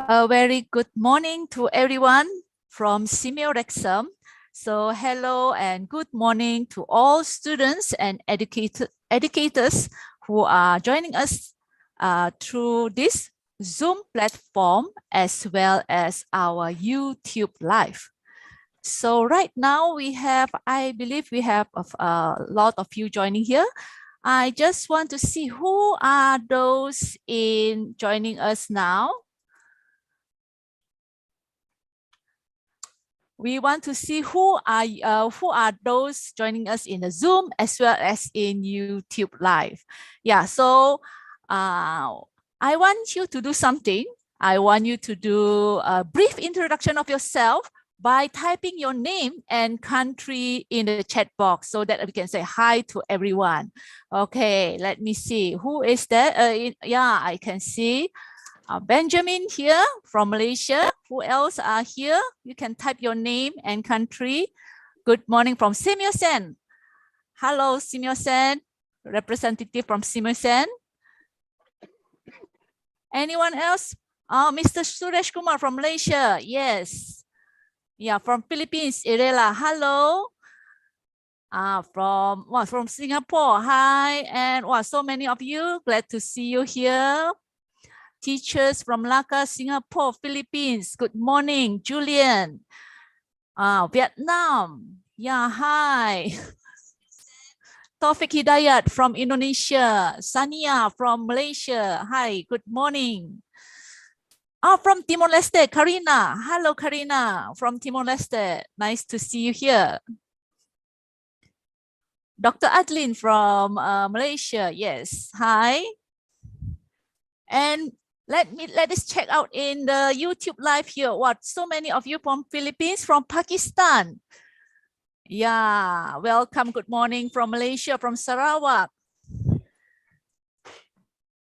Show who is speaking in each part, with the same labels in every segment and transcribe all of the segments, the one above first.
Speaker 1: A very good morning to everyone from Seameo RECSAM. So hello and good morning to all students and educators who are joining us through this Zoom platform as well as our YouTube Live. So right now we have, I believe we have a lot of you joining here. I just want to see who are those in joining us now. We want to see who are those joining us in the Zoom as well as in YouTube Live. Yeah, so I want you to do something. I want you to do a brief introduction of yourself by typing your name and country in the chat box so that we can say hi to everyone. Okay, let me see. Who is that? Yeah, I can see. Benjamin here from Malaysia. Who else are here? You can type your name and country. Good morning from Seameo. Hello, Seameo, representative from Seameo. Anyone else? Oh, Mr. Suresh Kumar from Malaysia. Yes. Yeah, from Philippines, Irela. Hello. From Singapore. Hi, and so many of you. Glad to see you here. Teachers from Laka, Singapore, Philippines. Good morning, Julian. Vietnam. Yeah, hi. Taufik Hidayat from Indonesia. Sania from Malaysia. Hi, good morning. From Timor-Leste, Karina. Hello, Karina from Timor-Leste. Nice to see you here. Dr. Adlin from Malaysia. Yes, hi. And let us check out in the YouTube Live here. So many of you from Philippines, from Pakistan. Yeah, welcome. Good morning from Malaysia, from Sarawak.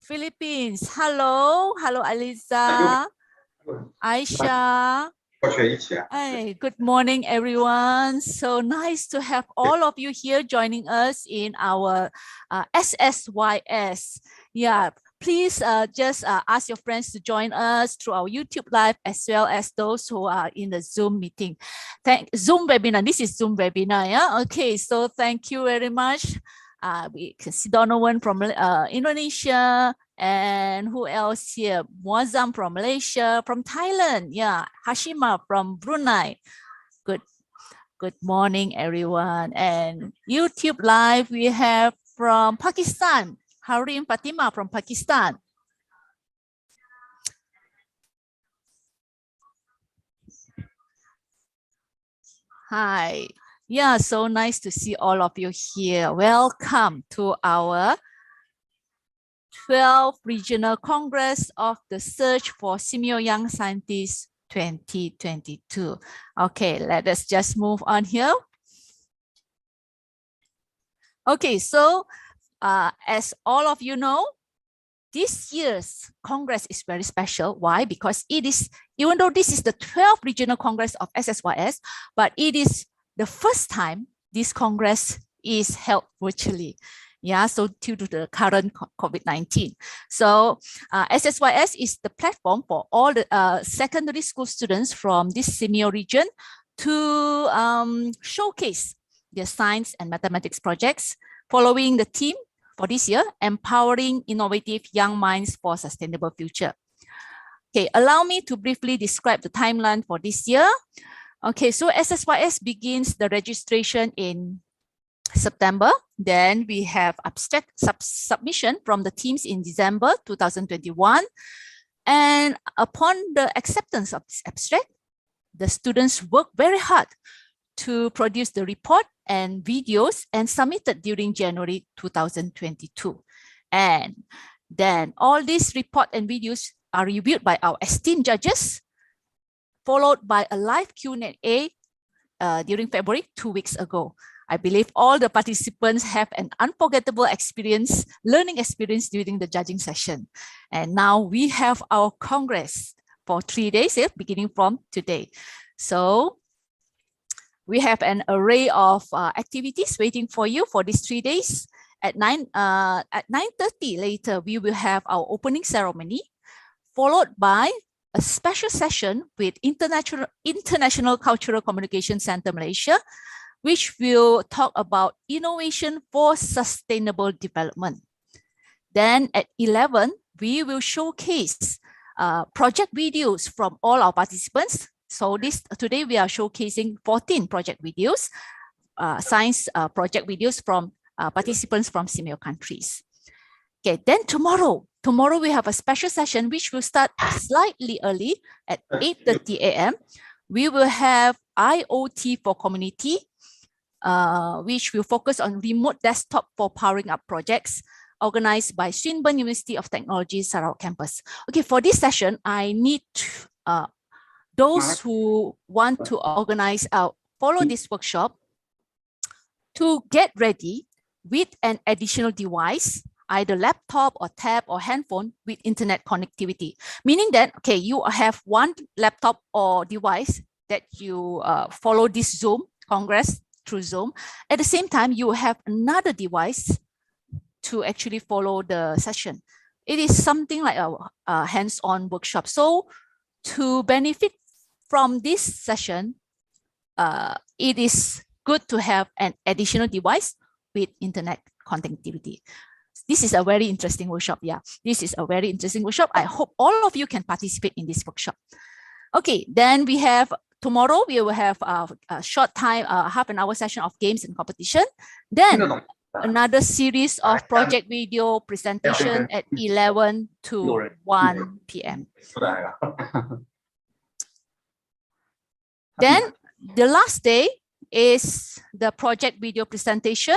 Speaker 1: Philippines. Hello. Hello, Aliza. Aisha. Hey, good morning, everyone. So nice to have all of you here joining us in our SSYS. Yeah, please just ask your friends to join us through our YouTube Live as well as those who are in the Zoom meeting. Zoom webinar. This is Zoom webinar. Yeah. Okay. So thank you very much. We can see Donovan from Indonesia. And who else here? Muazzam from Malaysia, from Thailand. Yeah, Hashima from Brunei. Good morning, everyone. And YouTube Live, we have from Pakistan, Harim Fatima from Pakistan. Hi. Yeah, so nice to see all of you here. Welcome to our 12th Regional Congress of the Search for Seameo Young Scientists 2022. Okay, let us just move on here. Okay, so as all of you know, this year's Congress is very special. Why? Because it is, even though this is the 12th Regional Congress of SSYS, but it is the first time this Congress is held virtually. Yeah, so due to the current COVID-19. So SSYS is the platform for all the secondary school students from this Seameo region to showcase their science and mathematics projects, following the theme for this year, empowering innovative young minds for sustainable future. Okay, allow me to briefly describe the timeline for this year. Okay, so SSYS begins the registration in September. Then we have abstract submission from the teams in December 2021. And upon the acceptance of this abstract, the students worked very hard to produce the report and videos and submitted during January 2022. And then all these report and videos are reviewed by our esteemed judges, followed by a live Q&A during February 2 weeks ago. I believe all the participants have an unforgettable learning experience during the judging session. And now we have our Congress for 3 days, beginning from today. So we have an array of activities waiting for you for these 3 days. At 9:30 later, we will have our opening ceremony, followed by a special session with International Cultural Communication Center Malaysia, which will talk about innovation for sustainable development. Then at 11, we will showcase project videos from all our participants. So today we are showcasing 14 project videos, science project videos from participants from Seameo countries. Okay, then tomorrow we have a special session which will start slightly early at 8:30 a.m. We will have IoT for community, which will focus on remote desktop for powering up projects organized by Swinburne University of Technology Sarawak campus. Okay, for this session, I need those who want to organize, follow this workshop to get ready with an additional device, either laptop or tab or handphone with internet connectivity. Meaning that, okay, you have one laptop or device that you follow this Zoom Congress through Zoom. At the same time, you have another device to actually follow the session. It is something like a hands-on workshop. So to benefit from this session, it is good to have an additional device with internet connectivity. This is a very interesting workshop. Yeah, this is a very interesting workshop. I hope all of you can participate in this workshop. Okay, then we have tomorrow, we will have a short time, half an hour session of games and competition. Then another series of project video presentation at 11 to 1 p.m. Then the last day is the project video presentation.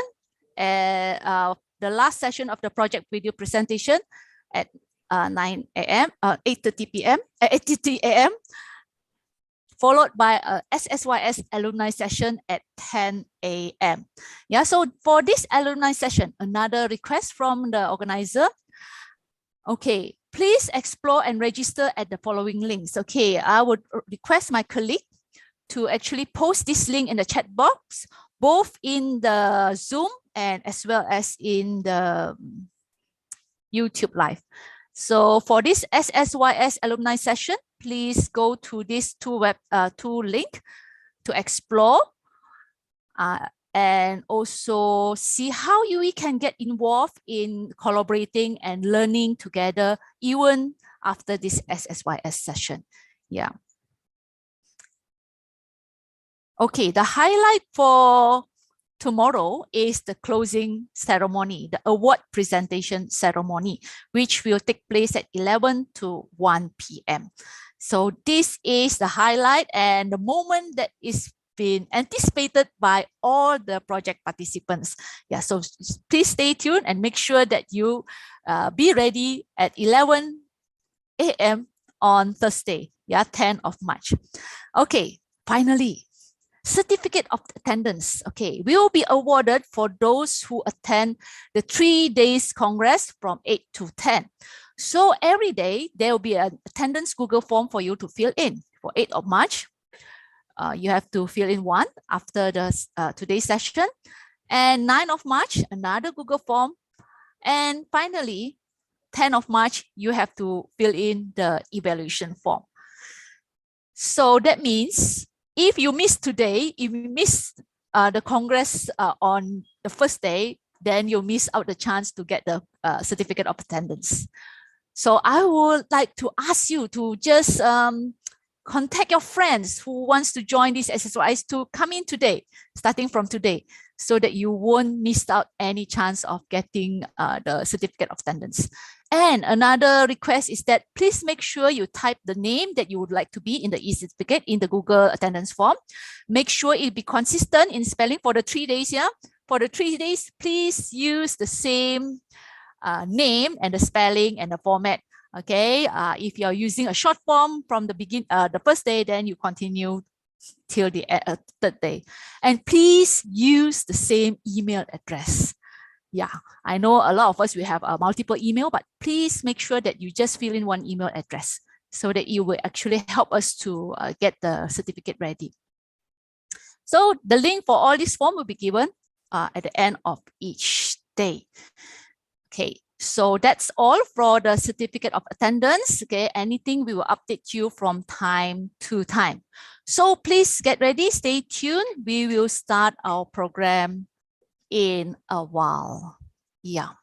Speaker 1: The last session of the project video presentation at 9 a.m., 8:30 p.m., 8:30 a.m., followed by a SSYS alumni session at 10 a.m. Yeah, so for this alumni session, another request from the organizer. Okay, please explore and register at the following links. Okay, I would request my colleague to actually post this link in the chat box, both in the Zoom and as well as in the YouTube Live. So for this SSYS alumni session, please go to this two link to explore and also see how you can get involved in collaborating and learning together even after this SSYS session. Yeah. Okay, the highlight for tomorrow is the closing ceremony, the award presentation ceremony, which will take place at 11 to 1 p.m. So this is the highlight and the moment that is been anticipated by all the project participants. Yeah, so please stay tuned and make sure that you be ready at 11 a.m. on Thursday, yeah, 10th of March. Okay, finally, certificate of attendance, okay, will be awarded for those who attend the 3 days Congress from 8 to 10. So every day, there will be an attendance Google form for you to fill in. For 8th of March, you have to fill in one after the today's session. And 9th of March, another Google form. And finally, 10th of March, you have to fill in the evaluation form. So that means if you miss today, if you miss the Congress on the first day, then you'll miss out the chance to get the certificate of attendance. So I would like to ask you to just contact your friends who wants to join this exercise to come in today, starting from today, so that you won't miss out any chance of getting the certificate of attendance. And another request is that please make sure you type the name that you would like to be in the e-certificate in the Google attendance form. Make sure it be consistent in spelling for the 3 days. Yeah, for the 3 days, please use the same name and the spelling and the format. Okay, if you're using a short form from the first day, then you continue till the third day. And please use the same email address. Yeah, I know a lot of us, we have a multiple email, but please make sure that you just fill in one email address so that you will actually help us to get the certificate ready. So the link for all this form will be given at the end of each day. Okay, so that's all for the certificate of attendance. Okay, anything we will update you from time to time. So please get ready, stay tuned. We will start our program in a while. Yeah.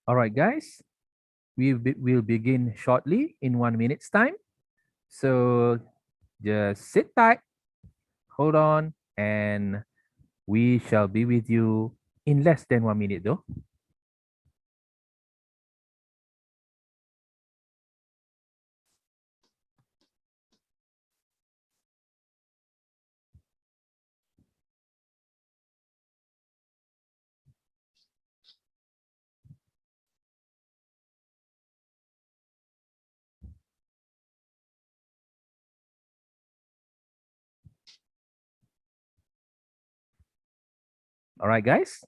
Speaker 2: All right, guys, we'll begin shortly in 1 minute's time. So just sit tight, hold on, and we shall be with you in less than 1 minute though. All right, guys,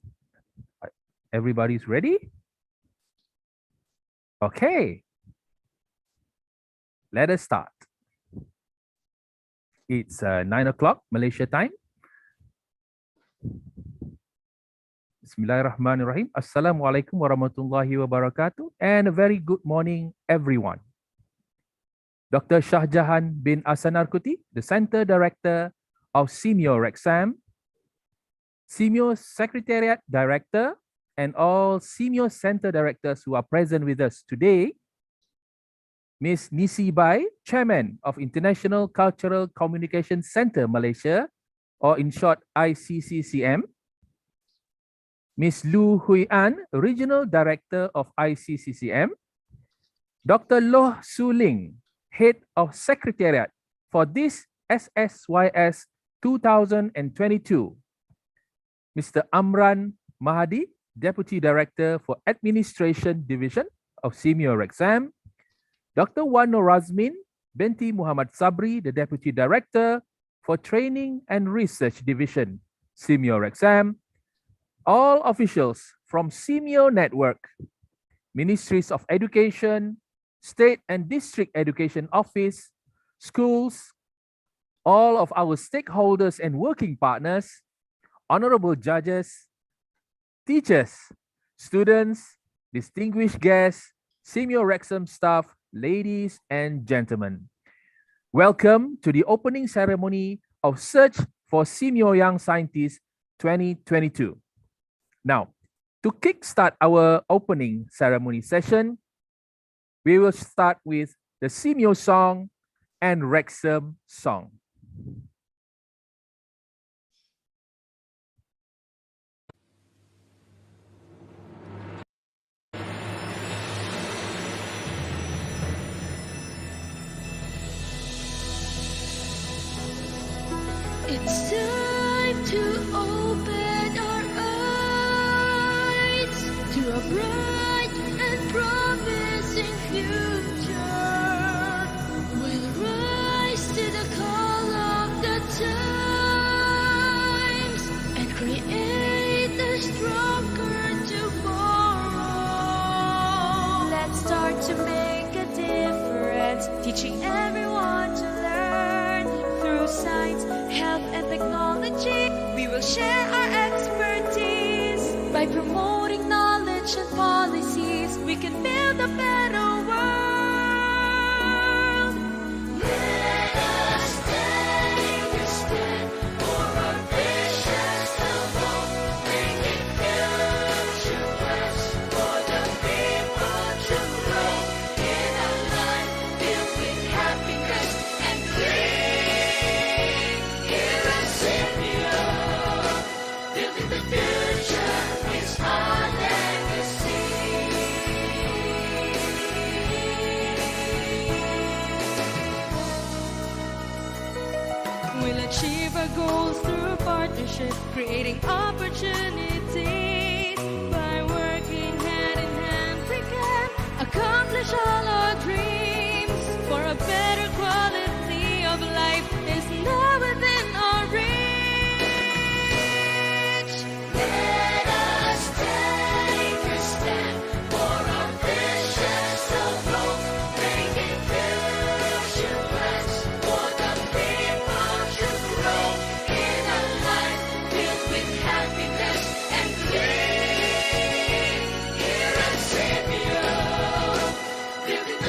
Speaker 2: everybody's ready? Okay, let us start. It's 9 o'clock Malaysia time. Bismillahirrahmanirrahim. Assalamualaikum warahmatullahi wabarakatuh. And a very good morning, everyone. Dr. Shahjahan bin Ahsan Narkuti, the Center Director of Seameo RECSAM, Seameo Secretariat Director, and all Seameo Center Directors who are present with us today, Ms. Nisi Bai, Chairman of International Cultural Communication Center Malaysia, or in short ICCCM, Ms. Lu Hui An, Regional Director of ICCCM, Dr. Loh Su Ling, Head of Secretariat for this SSYS 2022, Mr. Amran Mahadi, Deputy Director for Administration Division of Seameo RECSAM, Dr. Wano Razmin Binti Muhammad Sabri, the Deputy Director for Training and Research Division, Seameo RECSAM, all officials from Seameo Network, Ministries of Education, State and District Education Office, schools, all of our stakeholders and working partners, honorable judges, teachers, students, distinguished guests, Seameo RECSAM staff, ladies and gentlemen. Welcome to the opening ceremony of Search for Seameo Young Scientists 2022. Now, to kickstart our opening ceremony session, we will start with the Seameo song and RECSAM song.
Speaker 3: It's time to open our eyes to a bright and promising future. We'll rise to the call of the times and create a stronger tomorrow.
Speaker 4: Let's start to make a difference, teaching everyone to learn. Through science, health, and technology, we will share our expertise. By promoting knowledge and policies, we can build a better world.
Speaker 3: Let us take a stand for our visions of hope, bringing future plans for the people to grow in a life filled with happiness and dream. Here at Seameo, building the future is our legacy.
Speaker 4: We'll achieve our goals through partnership, creating opportunities. By working hand in hand, we can accomplish all our dreams. For a better quality of life is now within our reach.
Speaker 3: Let us take a stand for our visions of hope, bringing future plans for the people to grow in a life filled with happiness and dream. Here at Seameo, building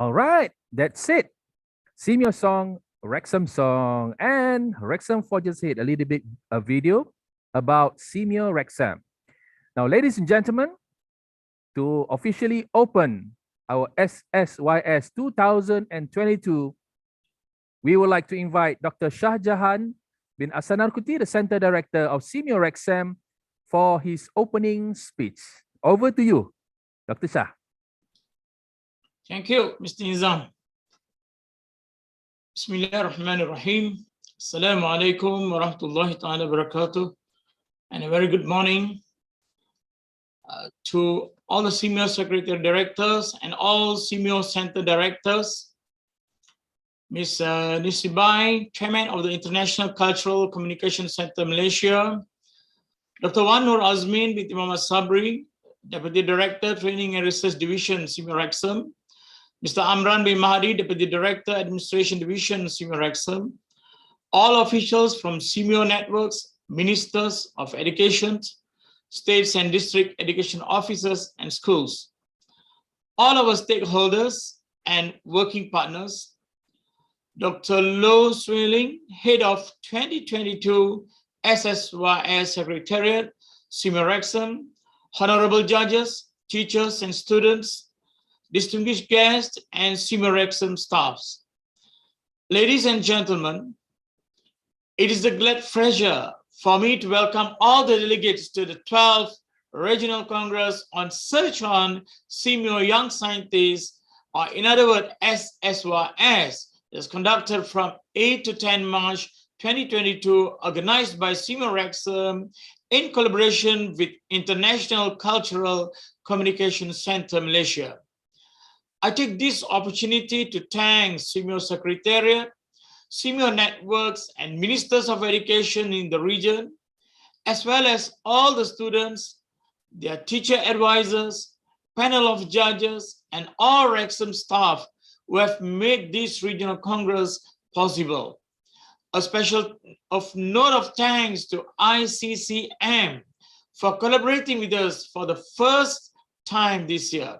Speaker 2: All right, that's it. Seameo song, RECSAM song, and RECSAM forges ahead a little bit a video about Seameo RECSAM. Now, ladies and gentlemen, to officially open our SSYS 2022, we would like to invite Dr. Shahjahan bin Asanarkuti, the Center Director of Seameo RECSAM, for his opening speech. Over to you, Dr. Shah.
Speaker 5: Thank you, Mr. Nizam. Bismillahirrahmanirrahim. Assalamu alaikum wa rahmatullahi ta'ala barakatuh. And a very good morning to all the Seameo Secretary Directors and all Seameo Center Directors. Ms. Nisibai, Chairman of the International Cultural Communication Center Malaysia. Dr. Wan Nur Azmin binti Muhammad Sabri, Deputy Director, Training and Research Division, Seameo RECSAM. Mr. Amran bin Mahdi, Deputy Director, Administration Division, Seameo RECSAM. All officials from Seameo networks, ministers of education, states and district education officers and schools. All our stakeholders and working partners. Dr. Loh Swilling, Head of 2022 SSYS Secretariat, Seameo RECSAM. Honorable judges, teachers and students, distinguished guests, and Seameo RECSAM staffs. Ladies and gentlemen, it is a great pleasure for me to welcome all the delegates to the 12th Regional Congress on Search on Seameo Young Scientists, or in other words, SSYS, is conducted from 8 to 10 March 2022, organized by Seameo RECSAM in collaboration with International Cultural Communication Center Malaysia. I take this opportunity to thank Seameo Secretariat, Seameo networks, and ministers of education in the region, as well as all the students, their teacher advisors, panel of judges, and all RECSAM staff who have made this regional congress possible. A special note of thanks to ICCM for collaborating with us for the first time this year.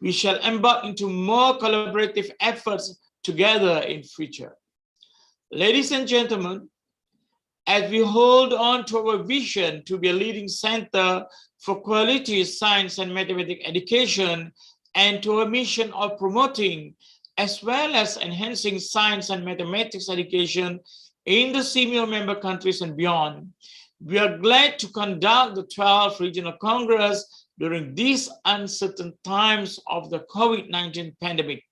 Speaker 5: We shall embark into more collaborative efforts together in future. Ladies and gentlemen, as we hold on to our vision to be a leading center for quality science and mathematics education, and to our mission of promoting as well as enhancing science and mathematics education in the Seameo member countries and beyond, we are glad to conduct the 12th Regional Congress during these uncertain times of the COVID-19 pandemic.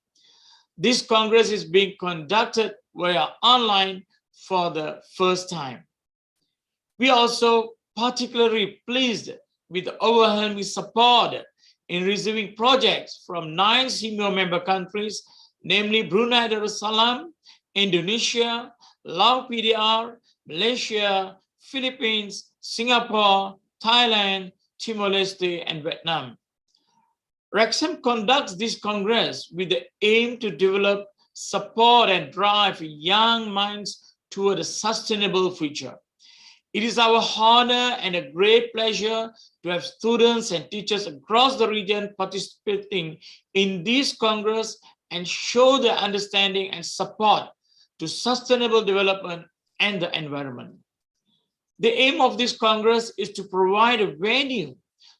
Speaker 5: This Congress is being conducted via online for the first time. We are also particularly pleased with overwhelming support in receiving projects from 9 Seameo member countries, namely Brunei Darussalam, Indonesia, Laos PDR, Malaysia, Philippines, Singapore, Thailand, Timor-Leste, and Vietnam. RECSAM conducts this Congress with the aim to develop, support, and drive young minds toward a sustainable future. It is our honor and a great pleasure to have students and teachers across the region participating in this Congress and show their understanding and support to sustainable development and the environment. The aim of this Congress is to provide a venue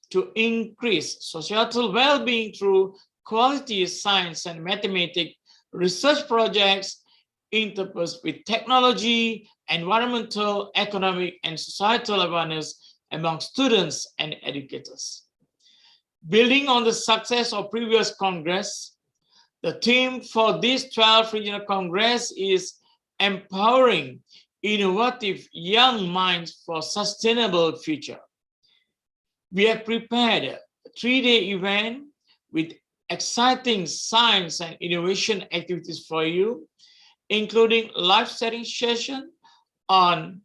Speaker 5: to increase societal well-being through quality science and mathematics research projects interspersed with technology, environmental, economic, and societal awareness among students and educators. Building on the success of previous Congress, the theme for this 12th Regional Congress is empowering innovative young minds for sustainable future. We have prepared a 3-day event with exciting science and innovation activities for you, including live setting session on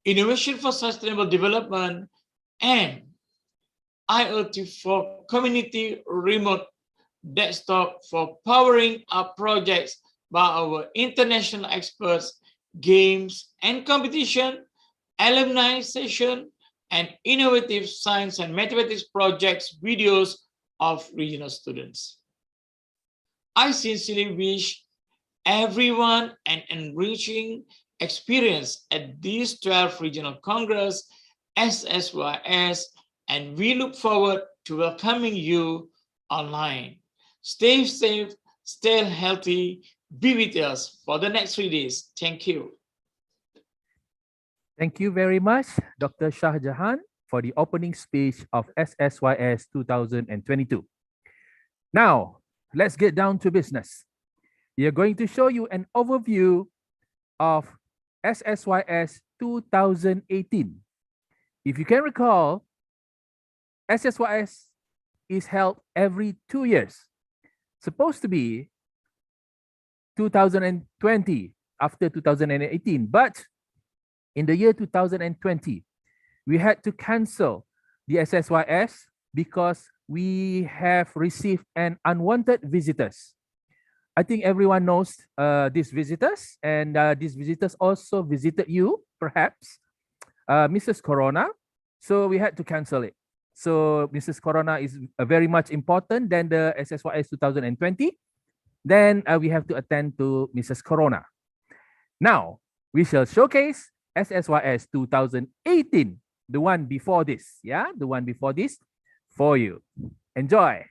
Speaker 5: innovation for sustainable development and IoT for community remote desktop for powering up projects by our international experts, games and competition, alumni session, and innovative science and mathematics projects videos of regional students. I sincerely wish everyone an enriching experience at this 12th Regional Congress, SSYS, and we look forward to welcoming you online. Stay safe, stay healthy, be with us for the next 3 days. Thank you.
Speaker 2: Thank you very much, Dr. Shah Jahan, for the opening speech of SSYS 2022. Now, let's get down to business. We are going to show you an overview of SSYS 2018. If you can recall, SSYS is held every 2 years. Supposed to be 2020 after 2018, but in the year 2020, we had to cancel the SSYS because we have received an unwanted visitors. I think everyone knows these visitors, and these visitors also visited you, perhaps, Mrs. Corona. So we had to cancel it. So Mrs. Corona is very much important than the SSYS 2020. Then we have to attend to Mrs. Corona. Now, we shall showcase SSYS 2018, the one before this, yeah, the one before this for you. Enjoy.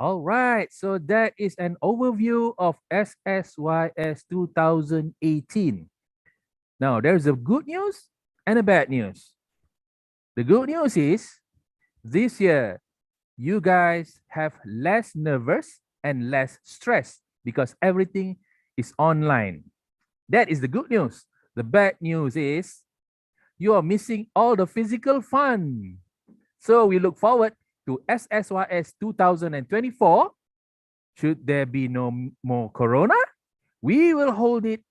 Speaker 2: All right, so that is an overview of SSYS 2018. Now, there's a good news and a bad news. The good news is this year, you guys have less nervous and less stress because everything is online. That is the good news. The bad news is you are missing all the physical fun. So we look forward to SSYS 2024. Should there be no more corona, we will hold it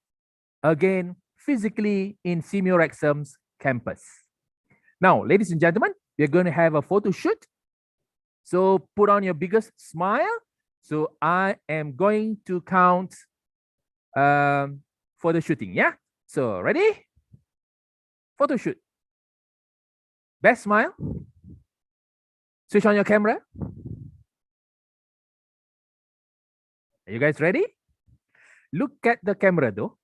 Speaker 2: again physically in Seameo RECSAM's campus. Now, ladies and gentlemen, we're going to have a photo shoot. So put on your biggest smile. So I am going to count for the shooting. Yeah. So ready? Photo shoot. Best smile. Switch on your camera. Are you guys ready? Look at the camera though.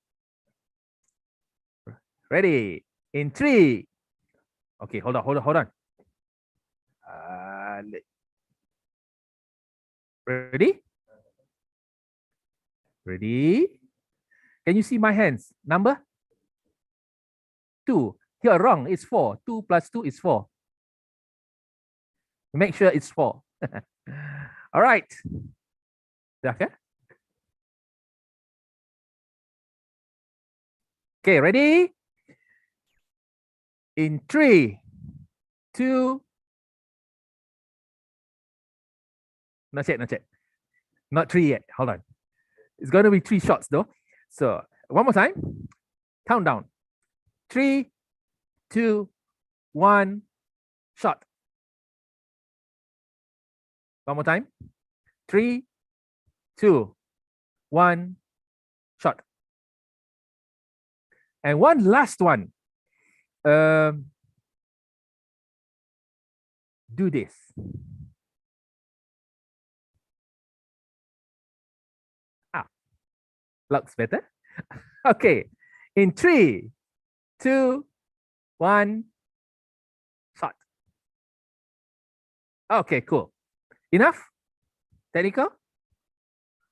Speaker 2: Ready? In 3. Okay, hold on. Ready? Ready? Can you see my hands? Number? 2. You're wrong. It's 4. 2 plus 2 is 4. Make sure it's 4. All right. Okay. Okay, ready? In 3, 2. Not yet. Not 3 yet. Hold on. It's going to be 3 shots though. So one more time. Countdown. 3, 2, 1. Shot. One more time. 3, 2, 1. Shot. And one last one. Do this. Looks better. Okay. In 3, 2, 1. Shot. Okay, cool. Enough? Technical?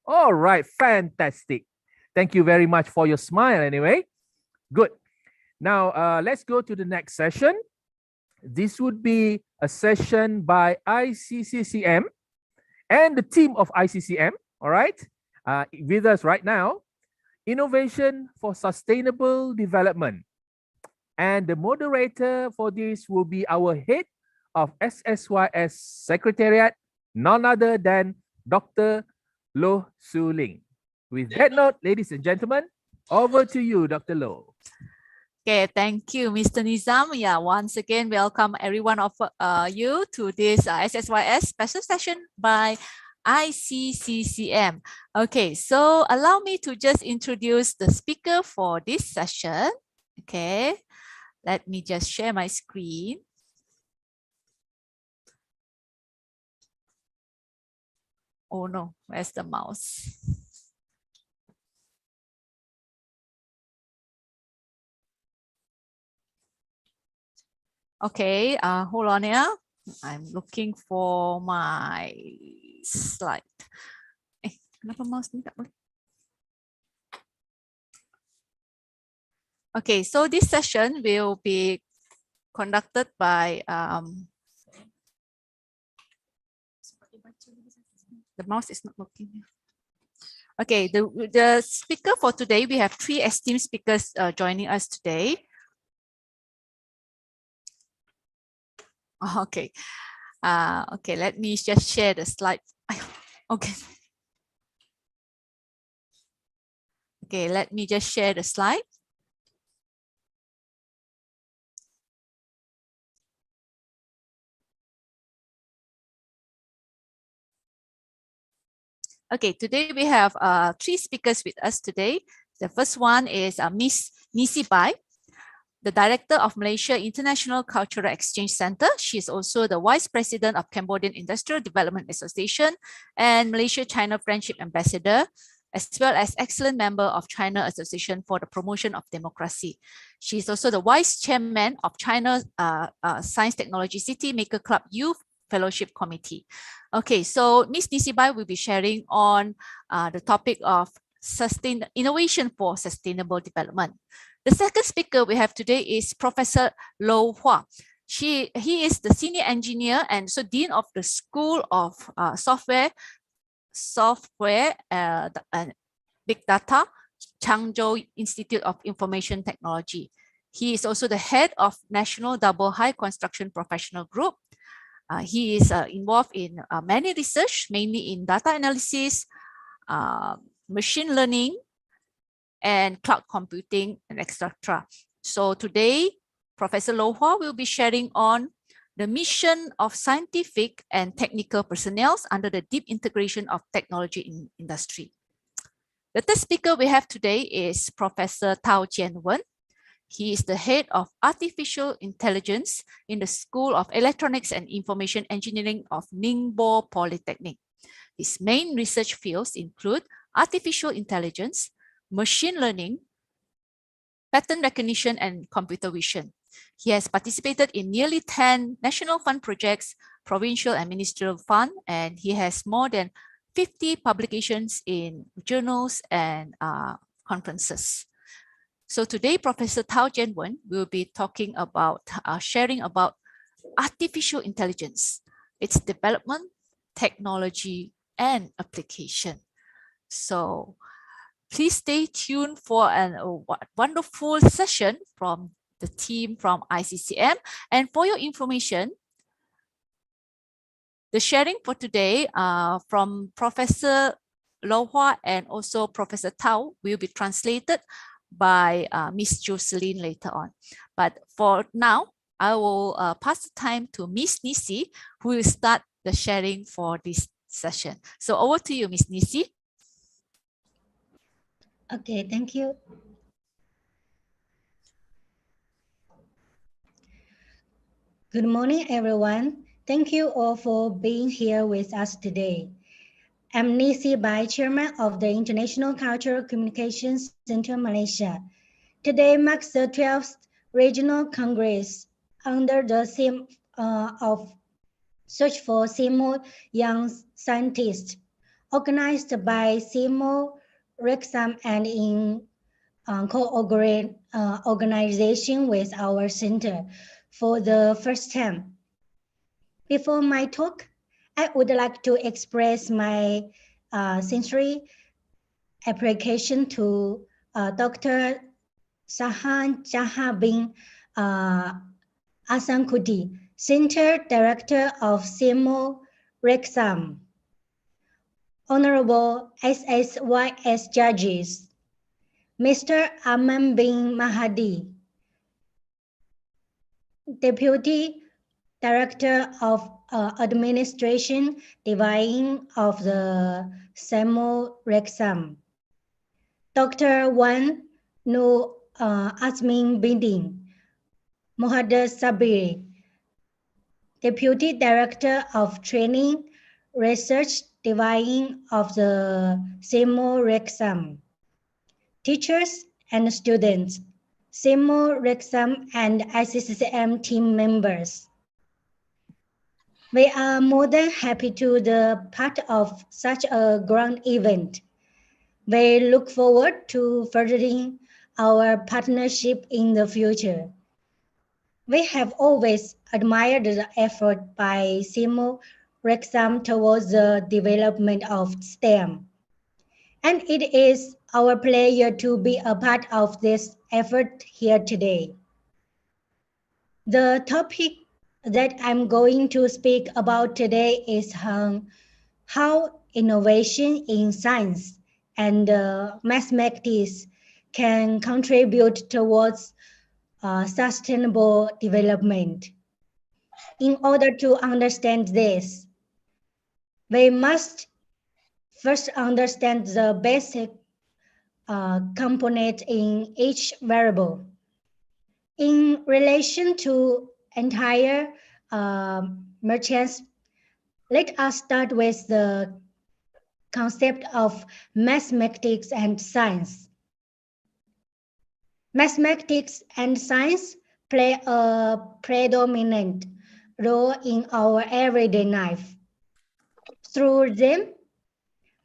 Speaker 2: All right, fantastic. Thank you very much for your smile anyway. Good. Now, let's go to the next session. This would be a a session by ICCCM and the team of ICCM, all right, with us right now, Innovation for Sustainable Development. And the moderator for this will be our head of SSYS Secretariat, none other than Dr. Loh Su-Ling. With that note, ladies and gentlemen, over to you, Dr. Loh.
Speaker 1: Okay, thank you, Mr. Nizam. Yeah, once again, welcome every one of you to this SSYS special session by ICCCM. Okay, so allow me to just introduce the speaker for this session. Okay, let me just share my screen. Oh no, where's the mouse? Okay, hold on here. I'm looking for my slide. Kenapa mouse ni tak boleh? Okay, so this session will be conducted by the mouse is not working here. Okay, the speaker for today, we have 3 esteemed speakers joining us today. Okay, okay, let me just share the slide. Okay. Okay, let me just share the slide. Okay, today we have 3 speakers with us today. The first one is Miss Nisi Bai, the Director of Malaysia International Cultural Exchange Center. She is also the Vice President of Cambodian Industrial Development Association and Malaysia-China Friendship Ambassador, as well as excellent member of China Association for the Promotion of Democracy. She is also the Vice Chairman of China Science Technology City Maker Club Youth Fellowship Committee. Okay, so Ms. Nisibai will be sharing on the topic of innovation for sustainable development. The second speaker we have today is Professor Loh Hua. He is the senior engineer and so dean of the School of Software and Big Data, Changzhou Institute of Information Technology. He is also the head of National Double High Construction Professional Group. He is involved in many research, mainly in data analysis, machine learning, and cloud computing, and etc. So today, Professor Loh Hua will be sharing on the mission of scientific and technical personnel under the deep integration of technology in industry. The third speaker we have today is Professor Tao Jianwen. He is the head of artificial intelligence in the School of Electronics and Information Engineering of Ningbo Polytechnic. His main research fields include artificial intelligence, machine learning, pattern recognition, and computer vision. He has participated in nearly 10 national fund projects, provincial and ministerial fund, and he has more than 50 publications in journals and conferences. So today, Professor Tao Jianwen will be talking about, sharing about artificial intelligence, its development, technology, and application. So please stay tuned for a wonderful session from the team from ICCM. And for your information, the sharing for today from Professor Loh Hua and also Professor Tao will be translated by Miss Jocelyn later on. But for now, I will pass the time to Miss Nisi, who will start the sharing for this session. So over to you, Miss Nisi.
Speaker 6: Okay, thank you. Good morning, everyone. Thank you all for being here with us today. I'm Nisi Bai, Chairman of the International Cultural Communications Center, Malaysia. Today marks the 12th Regional Congress under the theme of Search for Seameo Young Scientists, organized by Seameo, RECSAM, and in co-organization with our center for the first time. Before my talk, I would like to express my sincere appreciation to Dr. Sahan Jahabin Asankuti, Center Director of Seameo RECSAM, Honorable SSYS Judges, Mr. Aman bin Mahadi, Deputy Director of Administration Division of the Seameo RECSAM, Dr. Wan Nu Azmin Binding, Mohammad Sabiri, Deputy Director of Training Research Division of the Seameo RECSAM, teachers and students, Seameo RECSAM and ICCCM team members. We are more than happy to be part of such a grand event. We look forward to furthering our partnership in the future. We have always admired the effort by Seameo RECSAM towards the development of STEM. And it is our pleasure to be a part of this effort here today. The topic that I'm going to speak about today is how innovation in science and mathematics can contribute towards sustainable development. In order to understand this, we must first understand the basic component in each variable. In relation to entire merchants, let us start with the concept of mathematics and science. Mathematics and science play a predominant role in our everyday life. Through them,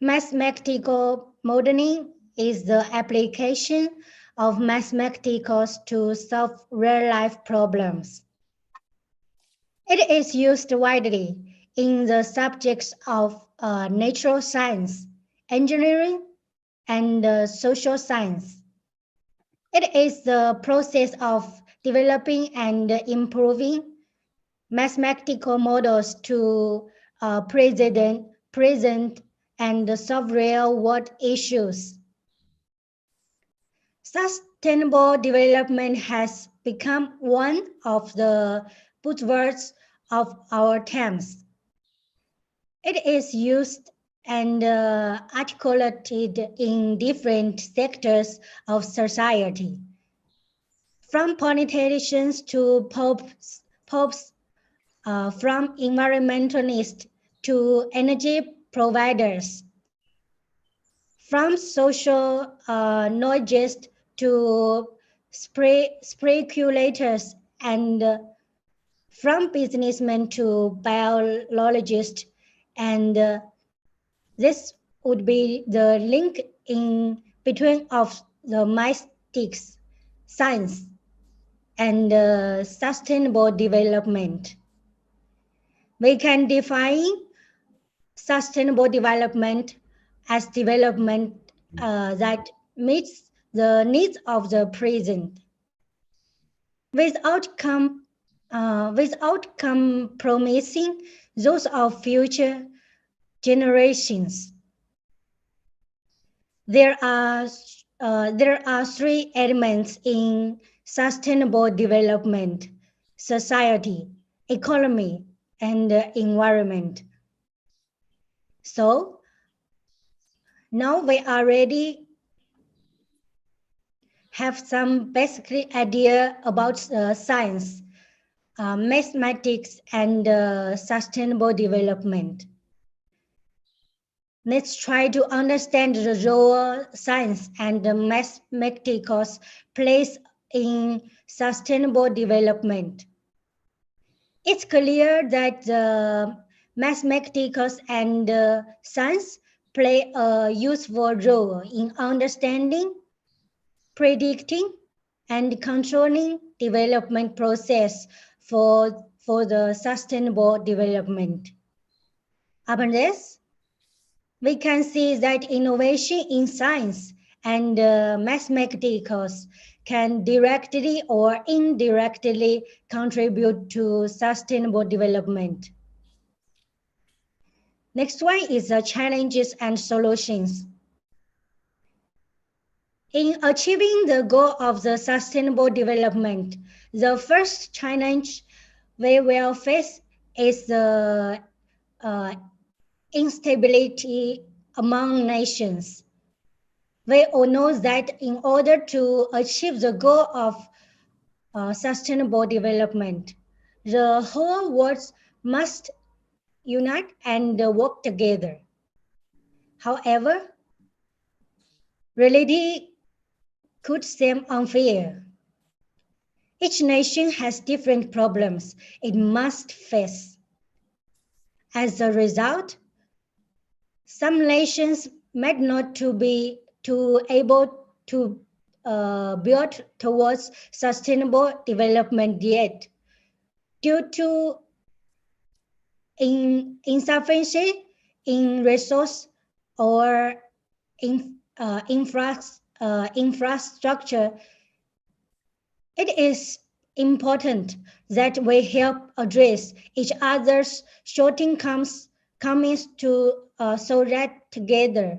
Speaker 6: mathematical modeling is the application of mathematics to solve real-life problems. It is used widely in the subjects of natural science, engineering, and social science. It is the process of developing and improving mathematical models to present and solve real-world issues. Sustainable development has become one of the buzzwords of our times. It is used and articulated in different sectors of society, from politicians to popes, from environmentalists to energy providers, from social knowledge to speculators, and from businessmen to biologists, and this would be the link in between of the mathematics, science, and sustainable development. We can define sustainable development as development that meets the needs of the present without compromising those of future generations. There are three elements in sustainable development: society, economy, and environment. So now we already have some basic idea about science, mathematics, and sustainable development. Let's try to understand the role science and mathematics plays in sustainable development. It's clear that the mathematics and science play a useful role in understanding, predicting, and controlling development process for for the sustainable development. Upon this, we can see that innovation in science and mathematics can directly or indirectly contribute to sustainable development. Next one is the challenges and solutions. In achieving the goal of the sustainable development, the first challenge we will face is the instability among nations. We all know that in order to achieve the goal of sustainable development, the whole world must unite and work together. However, reality could seem unfair. Each nation has different problems it must face. As a result, some nations might not be able to build towards sustainable development yet due to insufficiency in resource or infrastructure. It is important that we help address each other's shortcomings so that together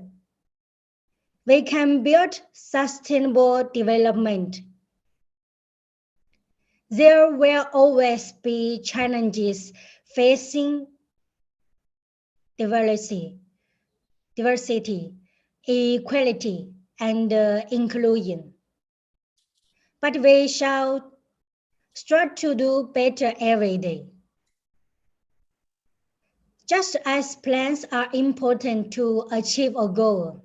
Speaker 6: we can build sustainable development. There will always be challenges facing diversity, equality, and inclusion. But we shall strive to do better every day. Just as plans are important to achieve a goal,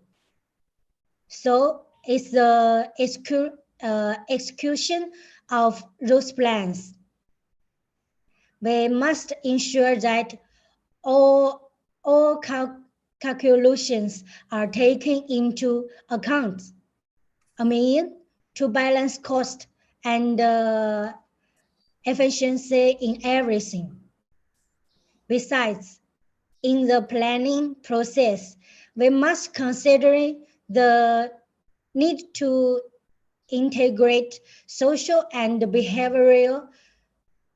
Speaker 6: so is the execution of those plans. We must ensure that all calculations are taken into account. I mean, to balance cost and efficiency in everything. Besides, in the planning process, we must consider the need to integrate social and behavioral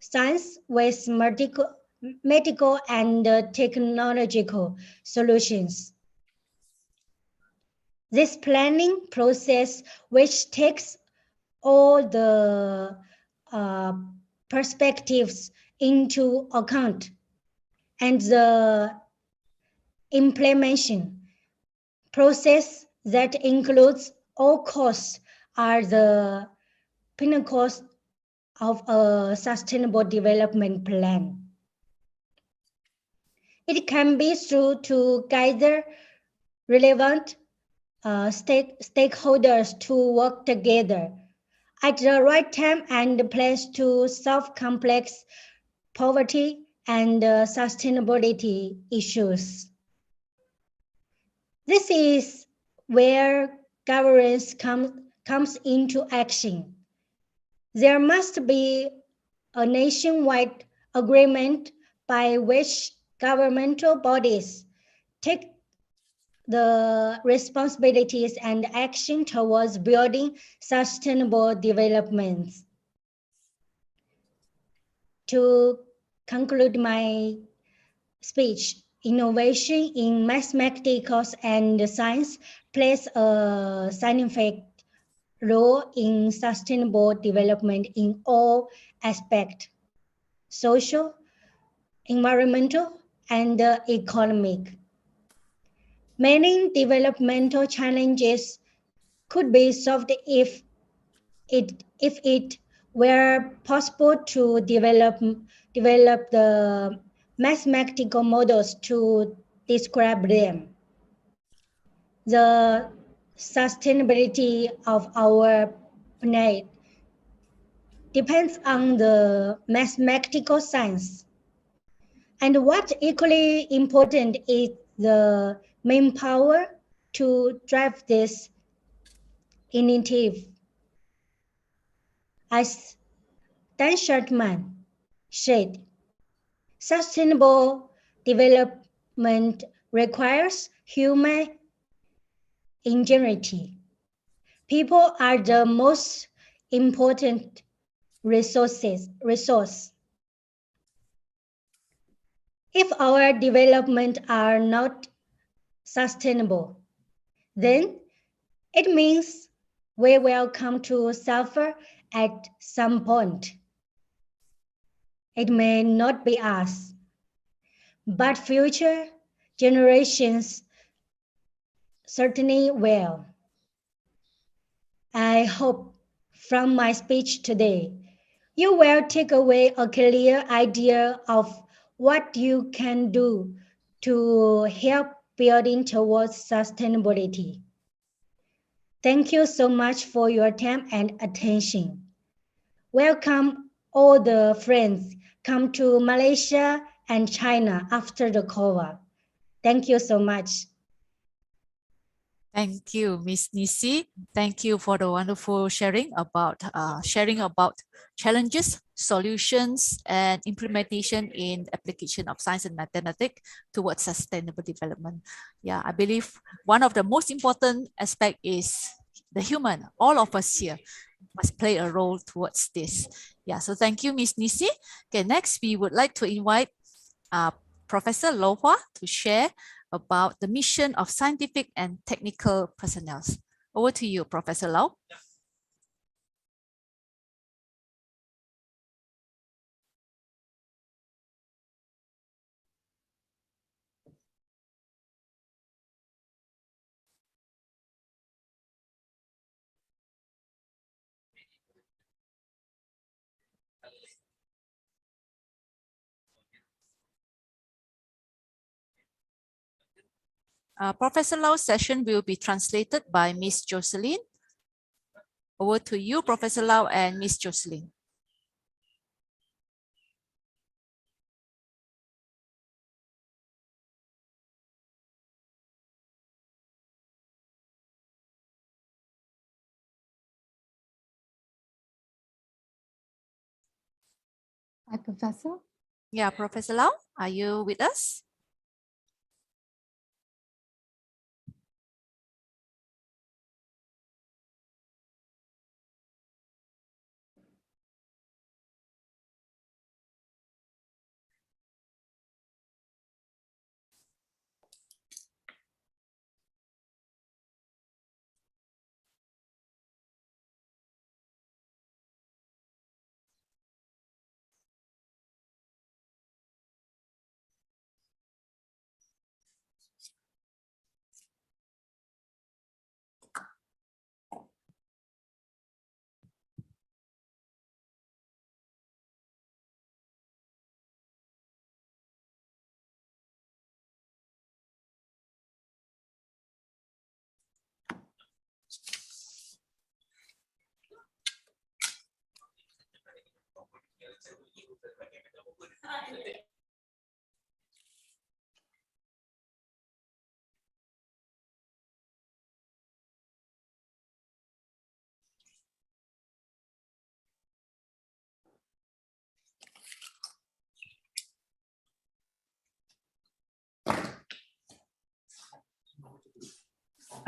Speaker 6: science with medical and technological solutions. This planning process, which takes all the perspectives into account, and the implementation process that includes all costs are the pinnacles of a sustainable development plan. It can be through to gather relevant stakeholders to work together at the right time and place to solve complex poverty and sustainability issues. This is where governance comes into action. There must be a nationwide agreement by which governmental bodies take the responsibilities and action towards building sustainable development. To conclude my speech, innovation in mathematics and science plays a significant role in sustainable development in all aspects, social, environmental, and economic. Many developmental challenges could be solved if it were possible to develop the mathematical models to describe them. The sustainability of our planet depends on the mathematical science. And what equally important is the manpower to drive this initiative. As Dan Shartman said, Sustainable development requires human ingenuity. People are the most important resource. If our development are not sustainable, then it means we will come to suffer at some point. It may not be us, but future generations certainly will. I hope from my speech today, you will take away a clear idea of what you can do to help building towards sustainability. Thank you so much for your time and attention. Welcome all the friends come to Malaysia and China after the COVID. Thank you so much.
Speaker 1: Thank you, Miss Nisi. Thank you for the wonderful sharing about challenges, solutions, and implementation in application of science and mathematics towards sustainable development. Yeah, I believe one of the most important aspect is the human. All of us here must play a role towards this. Yeah, so thank you, Miss Nisi. Okay, next we would like to invite Professor Lo Hua to share about the mission of scientific and technical personnel. Over to you, Professor Lau. Professor Lau's session will be translated by Miss Jocelyn. Over to you, Professor Lau and Miss Jocelyn.
Speaker 7: Hi, Professor.
Speaker 1: Yeah, Professor Lau, are you with us?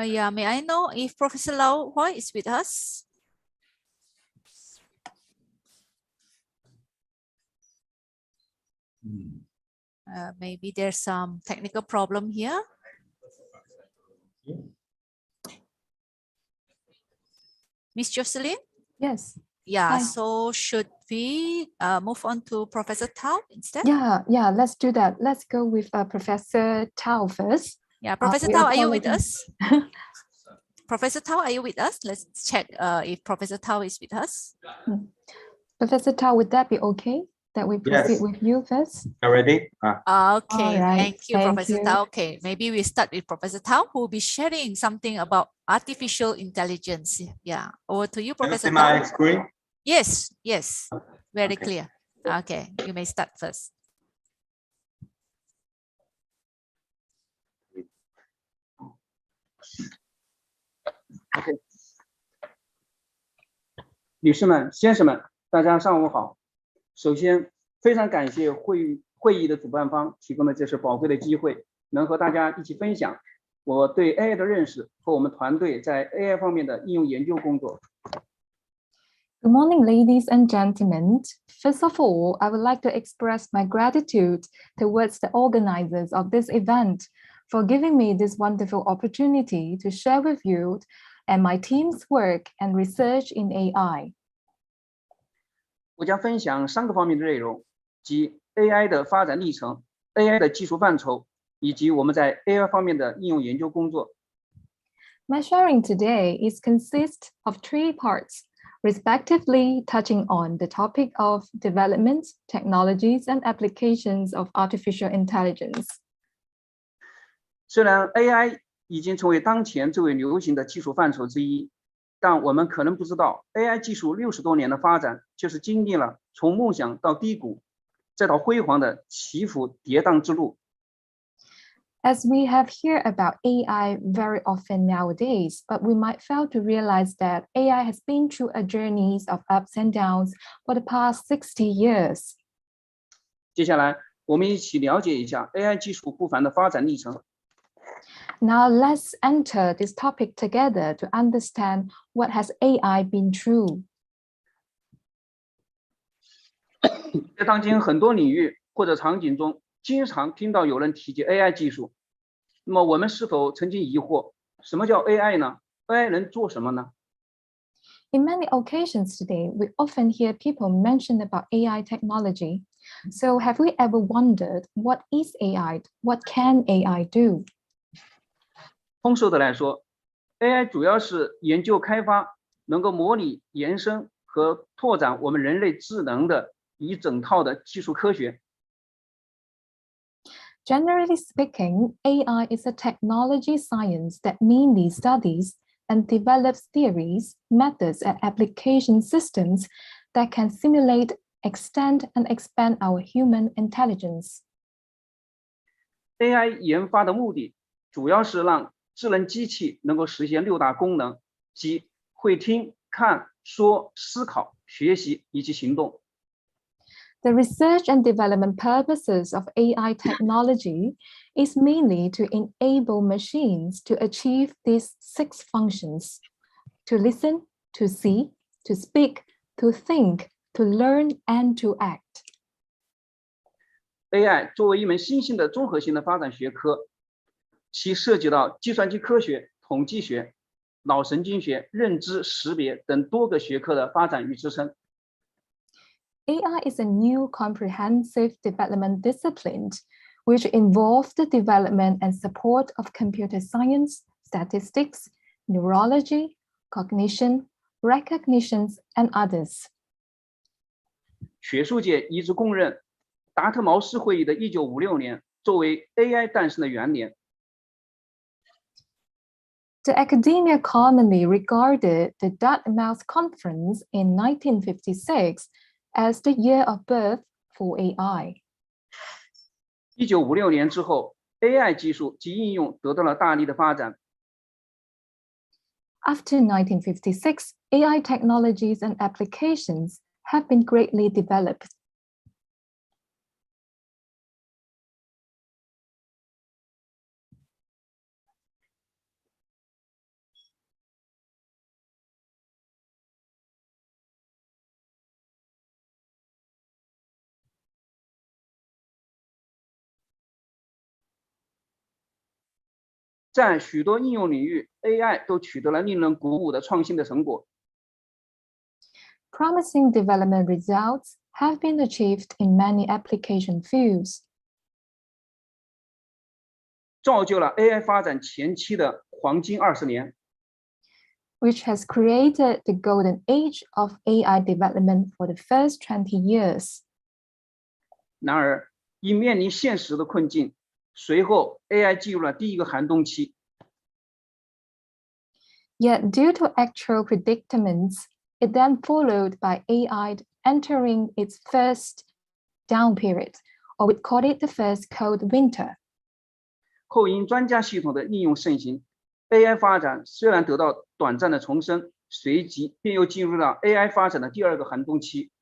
Speaker 1: Yeah, may I know if Professor Lau Hua is with us? Maybe there's some technical problem here. Miss Jocelyn?
Speaker 7: Yes.
Speaker 1: Yeah,
Speaker 7: Hi.
Speaker 1: so should we move on to Professor Tao instead?
Speaker 7: Yeah, let's do that. Let's go with Professor Tao first.
Speaker 1: Yeah, Professor
Speaker 7: we
Speaker 1: Tao, are you with
Speaker 7: apologize.
Speaker 1: us? Professor Tao, are you with us? Let's check if Professor Tao is with us.
Speaker 7: Professor Tao, would that be okay that we proceed
Speaker 8: Yes.
Speaker 7: with you first?
Speaker 8: Already?
Speaker 1: Okay,
Speaker 7: All right,
Speaker 1: thank you,
Speaker 7: thank
Speaker 1: Professor
Speaker 7: you.
Speaker 1: Tao. Okay, maybe we start with Professor Tao, who will be sharing something about artificial intelligence. Yeah, over to you,
Speaker 8: Can you
Speaker 1: Professor
Speaker 8: see
Speaker 1: Tao.
Speaker 8: my screen?
Speaker 1: Yes, very
Speaker 8: Okay.
Speaker 1: clear. Okay, you may start first.
Speaker 9: OK， 女士们、先生们，大家上午好。首先，非常感谢会
Speaker 8: 会议的主办方提供的这是宝贵的机会，能和大家一起分享我对 AI 的认识和我们团队在 AI 方面的应用研究工作。
Speaker 7: Good morning, ladies and gentlemen. First of all, I would like to express my gratitude towards the organizers of this event for giving me this wonderful opportunity to share with you and my team's work and research in AI.
Speaker 8: 我将分享3个方面的内容，即 AI 的发展历程、AI 的技术范畴，以及我们在 AI 方面的应用研究工作。
Speaker 7: My sharing today is consists of 3 parts, respectively touching on the topic of development, technologies, and applications of artificial intelligence.
Speaker 8: 虽然 AI 已经成为当前最为流行的技术范畴之一，但我们可能不知道 AI 技术60多年的发展，就是经历了从梦想到低谷，再到辉煌的起伏跌宕之路。
Speaker 7: As we have heard about AI very often nowadays, but we might fail to realize that AI has been through a journey of ups and downs for the past 60 years.
Speaker 8: 接下来，我们一起了解一下 AI 技术不凡的发展历程。
Speaker 7: Now let's enter this topic together to understand what has AI been through.
Speaker 8: 在当今很多领域或者场景中，经常听到有人提及 AI 技术。那么我们是否曾经疑惑，什么叫 AI 呢？ AI 能做什么呢？
Speaker 7: In many occasions today, we often hear people mention about AI technology. So have we ever wondered what is AI? What can AI do?
Speaker 8: 通俗的来说 ，AI 主要是研究开发能够模拟、延伸和拓展我们人类智能的一整套的技术科学。
Speaker 7: Generally speaking, AI is a technology science that mainly studies and develops theories, methods, and application systems that can simulate, extend, and expand our human intelligence.
Speaker 8: AI 研发的目的主要是让智能机器能够实现6大功能，即会听、看、说、思考、学习以及行动。
Speaker 7: The research and development purposes of AI technology is mainly to enable machines to achieve these 6 functions: to listen, to see, to speak, to think, to learn, and to act.
Speaker 8: AI 作为一门新兴的综合性的发展学科，其涉及到计算机科学、统计学、脑神经学、认知识别等多个学科的发展与支撑。
Speaker 7: AI is a new comprehensive development discipline which involves the development and support of computer science, statistics, neurology, cognition, recognitions, and others.
Speaker 8: 学术界一致公认，达特茅斯会议的1956年作为 AI 诞生的元年。
Speaker 7: The academia commonly regarded the Dartmouth Conference in 1956 as the year of birth for AI.
Speaker 8: 1956年之后 ，AI 技术及应用得到了大力的发展。
Speaker 7: After 1956, AI technologies and applications have been greatly developed.
Speaker 8: 在许多应用领域 ，AI 都取得了令人鼓舞的创新的成果。
Speaker 7: Promising development results have been achieved in many application fields.
Speaker 8: 造就了 AI 发展前期的黄金20年。
Speaker 7: which has created the golden age of AI development for the first 20 years.
Speaker 8: 然而，因面临现实的困境，随后 AI 进入了第一个寒冬期。
Speaker 7: Yet due to actual predicaments, it then followed by AI entering its first down period, or we call it the first cold winter.
Speaker 8: 后因专家系统的应用盛行 ，AI 发展虽然得到短暂的重生，随即便又进入了 AI 发展的第二个寒冬期。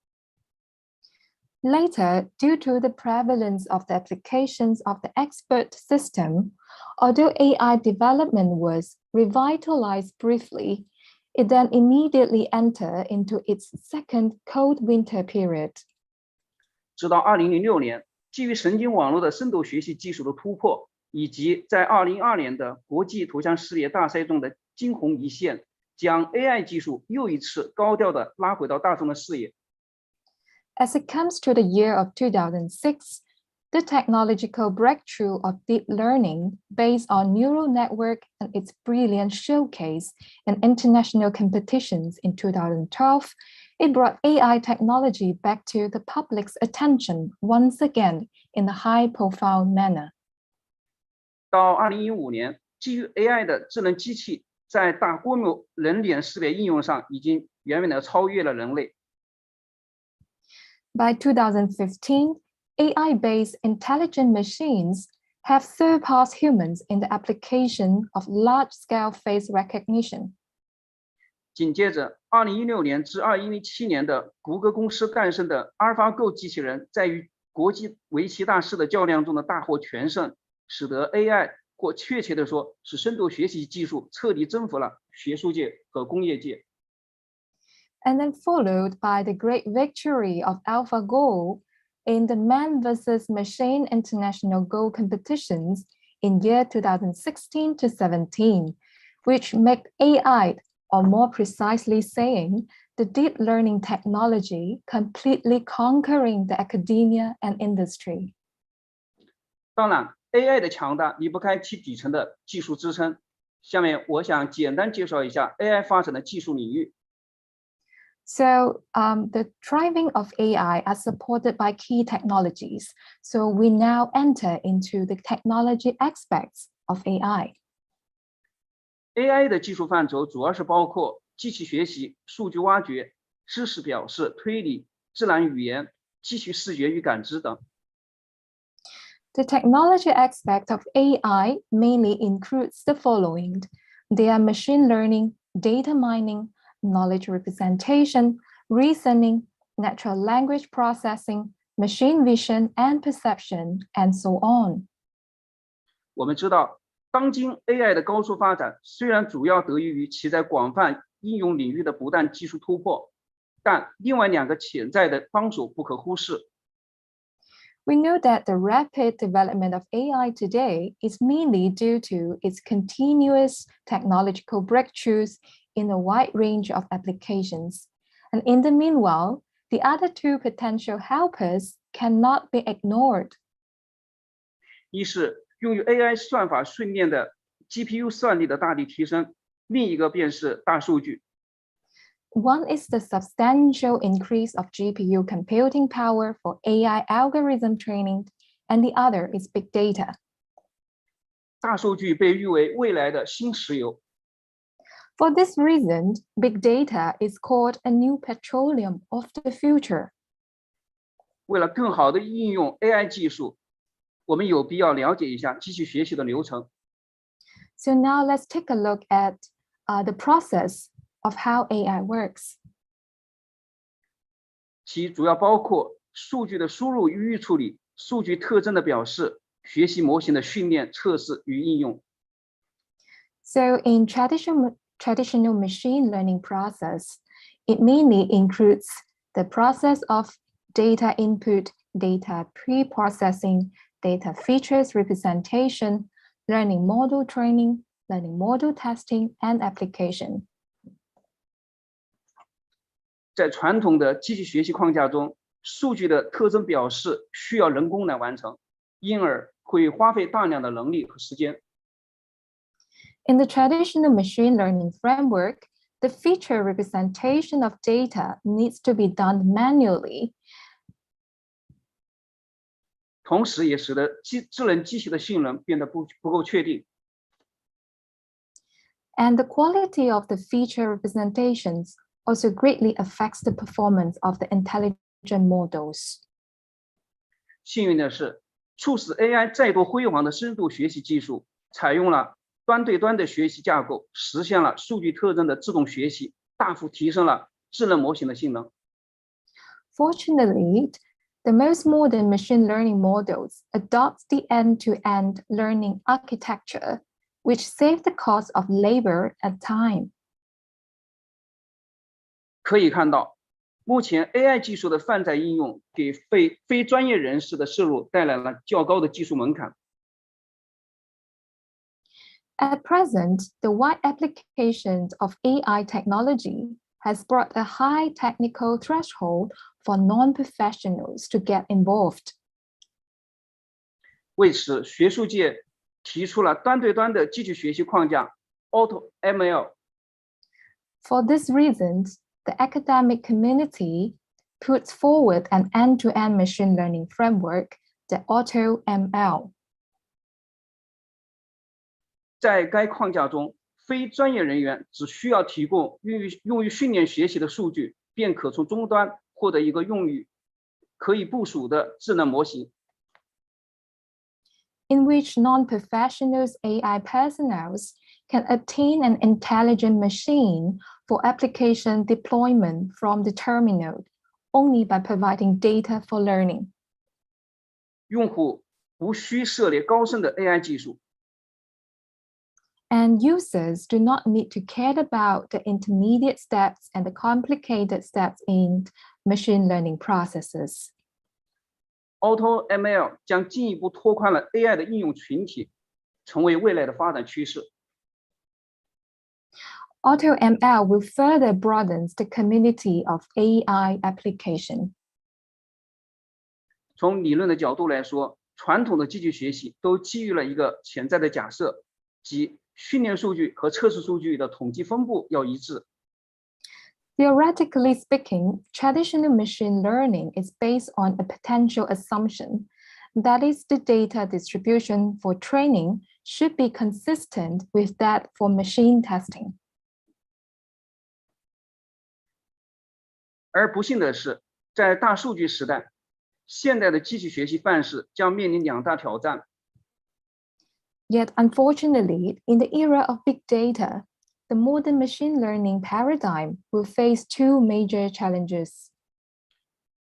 Speaker 7: Later, due to the prevalence of the applications of the expert system, although AI development was revitalized briefly, it then immediately entered into its second cold winter period.
Speaker 8: 直到2006年，基于神经网络的深度学习技术的突破，以及在2012年的国际图像识别大赛中的惊鸿一现，将 AI 技术又一次高调地拉回到大众的视野。
Speaker 7: As it comes to the year of 2006, the technological breakthrough of deep learning based on neural network and its brilliant showcase in international competitions in 2012, it brought AI technology back to the public's attention once again in a high-profile manner.
Speaker 8: 到2015年，基于 AI 的智能机器在大规模人脸识别应用上已经远远地超越了人类。
Speaker 7: By 2015, AI-based intelligent machines have surpassed humans in the application of large-scale face recognition.
Speaker 8: 紧接着，2016年至2017年的谷歌公司诞生的 AlphaGo 机器人，在与国际围棋大师的较量中的大获全胜，使得 AI 或确切地说是深度学习技术彻底征服了学术界和工业界。
Speaker 7: And then followed by the great victory of AlphaGo in the man versus machine international Go competitions in year 2016 to 17, which make AI, or more precisely saying, the deep learning technology completely conquering the academia and industry.
Speaker 8: 当然 ，AI 的强大离不开其底层的技术支撑。下面我想简单介绍一下 AI 发展的技术领域。
Speaker 7: So the thriving of AI are supported by key technologies. So we now enter into the technology aspects of AI.
Speaker 8: AI 的技术范畴主要是包括机器学习、数据挖掘、知识表示、推理、自然语言、机器视觉与感知等。
Speaker 7: The technology aspect of AI mainly includes the following. They are machine learning, data mining, knowledge representation, reasoning, natural language processing, machine vision and perception, and so on.
Speaker 8: 我们知道，当今 AI 的高速发展，虽然主要得益于其在广泛应用领域的不断技术突破，但另外两个潜在的帮手不可忽视。
Speaker 7: We know that the rapid development of AI today is mainly due to its continuous technological breakthroughs in a wide range of applications. And in the meanwhile, the other two potential helpers cannot be ignored.
Speaker 8: 一是用于 AI 算法训练的 GPU 算力的大力提升，另一个便是大数据。
Speaker 7: One is the substantial increase of GPU computing power for AI algorithm training, and the other is big data.
Speaker 8: 大数据被誉为未来的新石油。
Speaker 7: For this reason, big data is called a new petroleum of the future.
Speaker 8: 为了更好的应用 AI 技术，我们有必要了解一下机器学习的流程。
Speaker 7: So now let's take a look at the process of how AI works.
Speaker 8: 其主要包括数据的输入与预处理、数据特征的表示、学习模型的训练、测试与应用。
Speaker 7: So in traditional machine learning process, it mainly includes the process of data input, data pre-processing, data features representation, learning model training, learning model testing, and application.
Speaker 8: 在传统的机器学习框架中，数据的特征表示需要人工来完成，因而会花费大量的能力和时间。
Speaker 7: In the traditional machine learning framework, the feature representation of data needs to be done manually.
Speaker 8: 同时也使得智能机器的性能变得不够确定。
Speaker 7: And the quality of the feature representations also greatly affects the performance of the intelligent models.
Speaker 8: 幸运的是，促使 AI 再度辉煌的深度学习技术，采用了端对端的学习架构，实现了数据特征的自动学习，大幅提升了智能模型的性能。
Speaker 7: Fortunately, The most modern machine learning models adopt the end-to-end learning architecture, which save the cost of labor and time.
Speaker 8: 可以看到，目前 AI 技术的泛在应用给非专业人士的摄入带来了较高的技术门槛。
Speaker 7: At present, the wide application of AI technology has brought a high technical threshold for non-professionals to get involved.
Speaker 8: 为此，学术界提出了端对端的机器学习框架 AutoML。
Speaker 7: For this reason, the academic community puts forward an end-to-end machine learning framework, the AutoML.
Speaker 8: 在该框架中，非专业人员只需要提供用于训练学习的数据，便可从终端获得一个用于可以部署的智能模型。
Speaker 7: In which non-professionals AI personnel can obtain an intelligent machine for application deployment from the terminal only by providing data for learning.
Speaker 8: 用户无需涉猎高深的 AI 技术，
Speaker 7: And users do not need to care about the intermediate steps and the complicated steps in machine learning processes.
Speaker 8: AutoML 将进一步拓宽了 AI 的应用群体，成为未来的发展趋势。
Speaker 7: AutoML will further broaden the community of AI application.
Speaker 8: 从理论的角度来说，传统的机器学习都基于了一个潜在的假设，即训练数据和测试数据的统计分布要一致。
Speaker 7: Theoretically speaking, traditional machine learning is based on a potential assumption, that is, the data distribution for training should be consistent with that for machine testing.
Speaker 8: 而不幸的是，在大数据时代，现代的机器学习范式将面临两大挑战。
Speaker 7: Yet, unfortunately, in the era of big data, the modern machine learning paradigm will face two major challenges.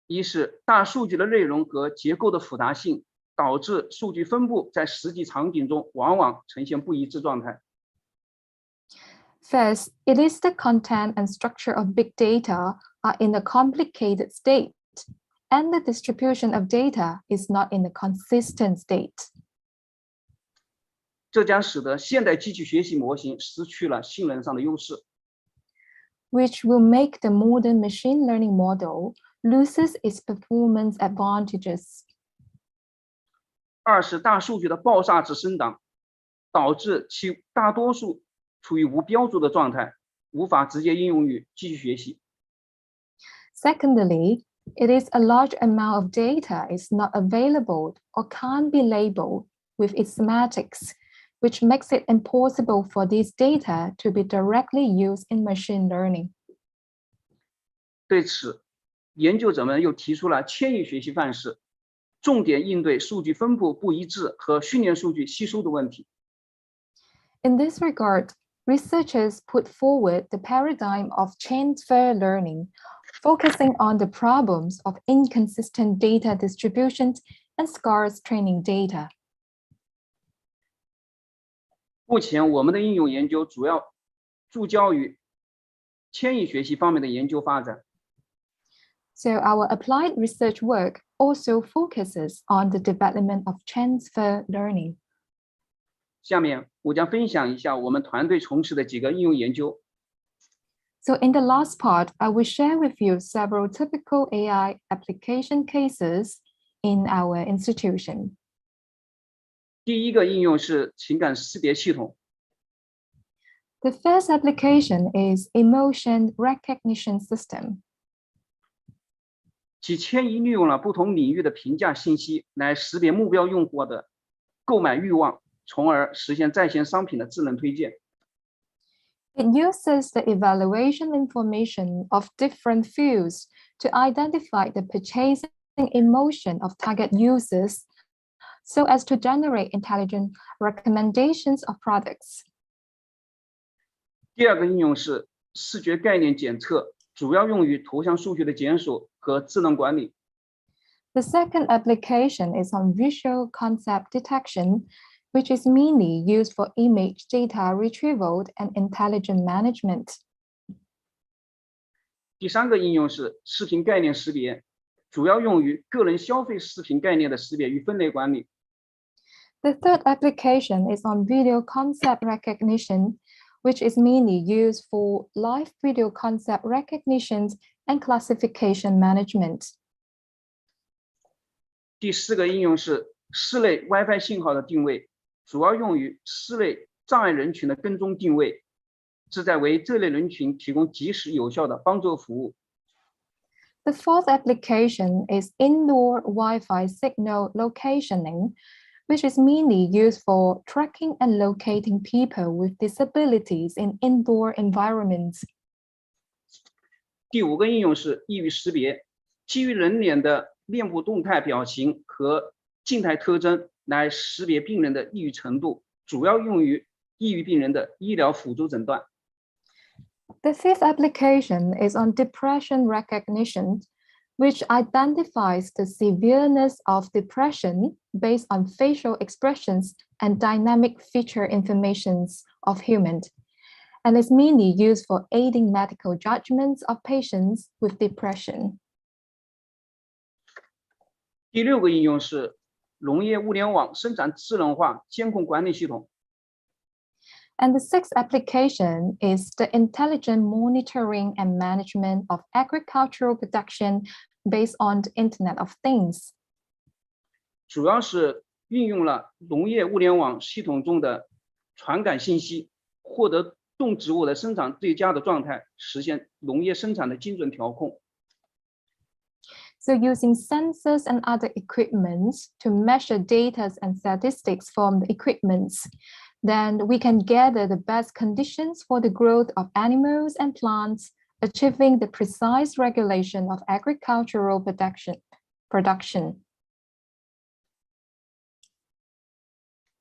Speaker 8: 一是大数据的内容和结构的复杂性，导致数据分布在实际场景中往往呈现不一致状态。
Speaker 7: First, it is the content and structure of big data are in a complicated state, and the distribution of data is not in a consistent state.
Speaker 8: 这将使得现代机器学习模型失去了性能上的优势。
Speaker 7: Which will make the modern machine learning model loses its performance advantages.
Speaker 8: 二是大数据的爆炸式生长，导致其大多数处于无标注的状态，无法直接应用于机器学习。
Speaker 7: Secondly, it is a large amount of data is not available or can't be labeled with its semantics, which makes it impossible for these data to be directly used in machine learning.
Speaker 8: 对此，研究者们又提出了迁移学习范式，重点应对数据分布不一致和训练数据吸收的问题。
Speaker 7: In this regard, researchers put forward the paradigm of transfer learning, focusing on the problems of inconsistent data distribution and scarce training data.
Speaker 8: 目前，我们的应用研究主要聚焦于迁移学习方面的研究发展。
Speaker 7: So our applied research work also focuses on the development of transfer learning.
Speaker 8: 下面我将分享一下我们团队从事的几个应用研究。
Speaker 7: So in the last part, I will share with you several typical AI application cases in our institution.
Speaker 8: 第一个应用是情感识别系统。
Speaker 7: The first application is emotion recognition system.
Speaker 8: 其迁移利用了不同领域的评价信息来识别目标用户的购买欲望，从而实现在线商品的智能推荐。
Speaker 7: It uses the evaluation information of different fields to identify the purchasing emotion of target users so as to generate intelligent recommendations of products.
Speaker 8: 第二个应用是视觉概念检测，主要用于图像数据的检索和智能管理。
Speaker 7: The second application is on visual concept detection, which is mainly used for image data retrieval and intelligent management.
Speaker 8: 第三个应用是视频概念识别，主要用于个人消费视频概念的识别与分类管理。
Speaker 7: The third application is on video concept recognition, which is mainly used for live video concept recognition and classification management.
Speaker 8: 第四个应用是室内 WiFi 信号的定位，主要用于室内障碍人群的跟踪定位，旨在为这类人群提供及时有效的帮助服务。
Speaker 7: The fourth application is indoor Wi-Fi signal locationing, which is mainly used for tracking and locating people with disabilities in indoor environments.
Speaker 8: 第五个应用是抑郁识别，基于人脸的面部动态表情和静态特征来识别病人的抑郁程度，主要用于抑郁病人的医疗辅助诊断。
Speaker 7: The fifth application is on depression recognition, which identifies the severeness of depression based on facial expressions and dynamic feature informations of humans, and is mainly used for aiding medical judgments of patients with depression.
Speaker 8: 第六个应用是农业物联网生产智能化监控管理系统。
Speaker 7: And the sixth application is the intelligent monitoring and management of agricultural production based on the Internet of Things.
Speaker 8: 主要是运用了农业物联网系统中的传感信息，获得动植物的生长最佳的状态，实现农业生产的精准调控。
Speaker 7: So using sensors and other equipments to measure data and statistics from the equipments, then we can gather the best conditions for the growth of animals and plants, achieving the precise regulation of agricultural production.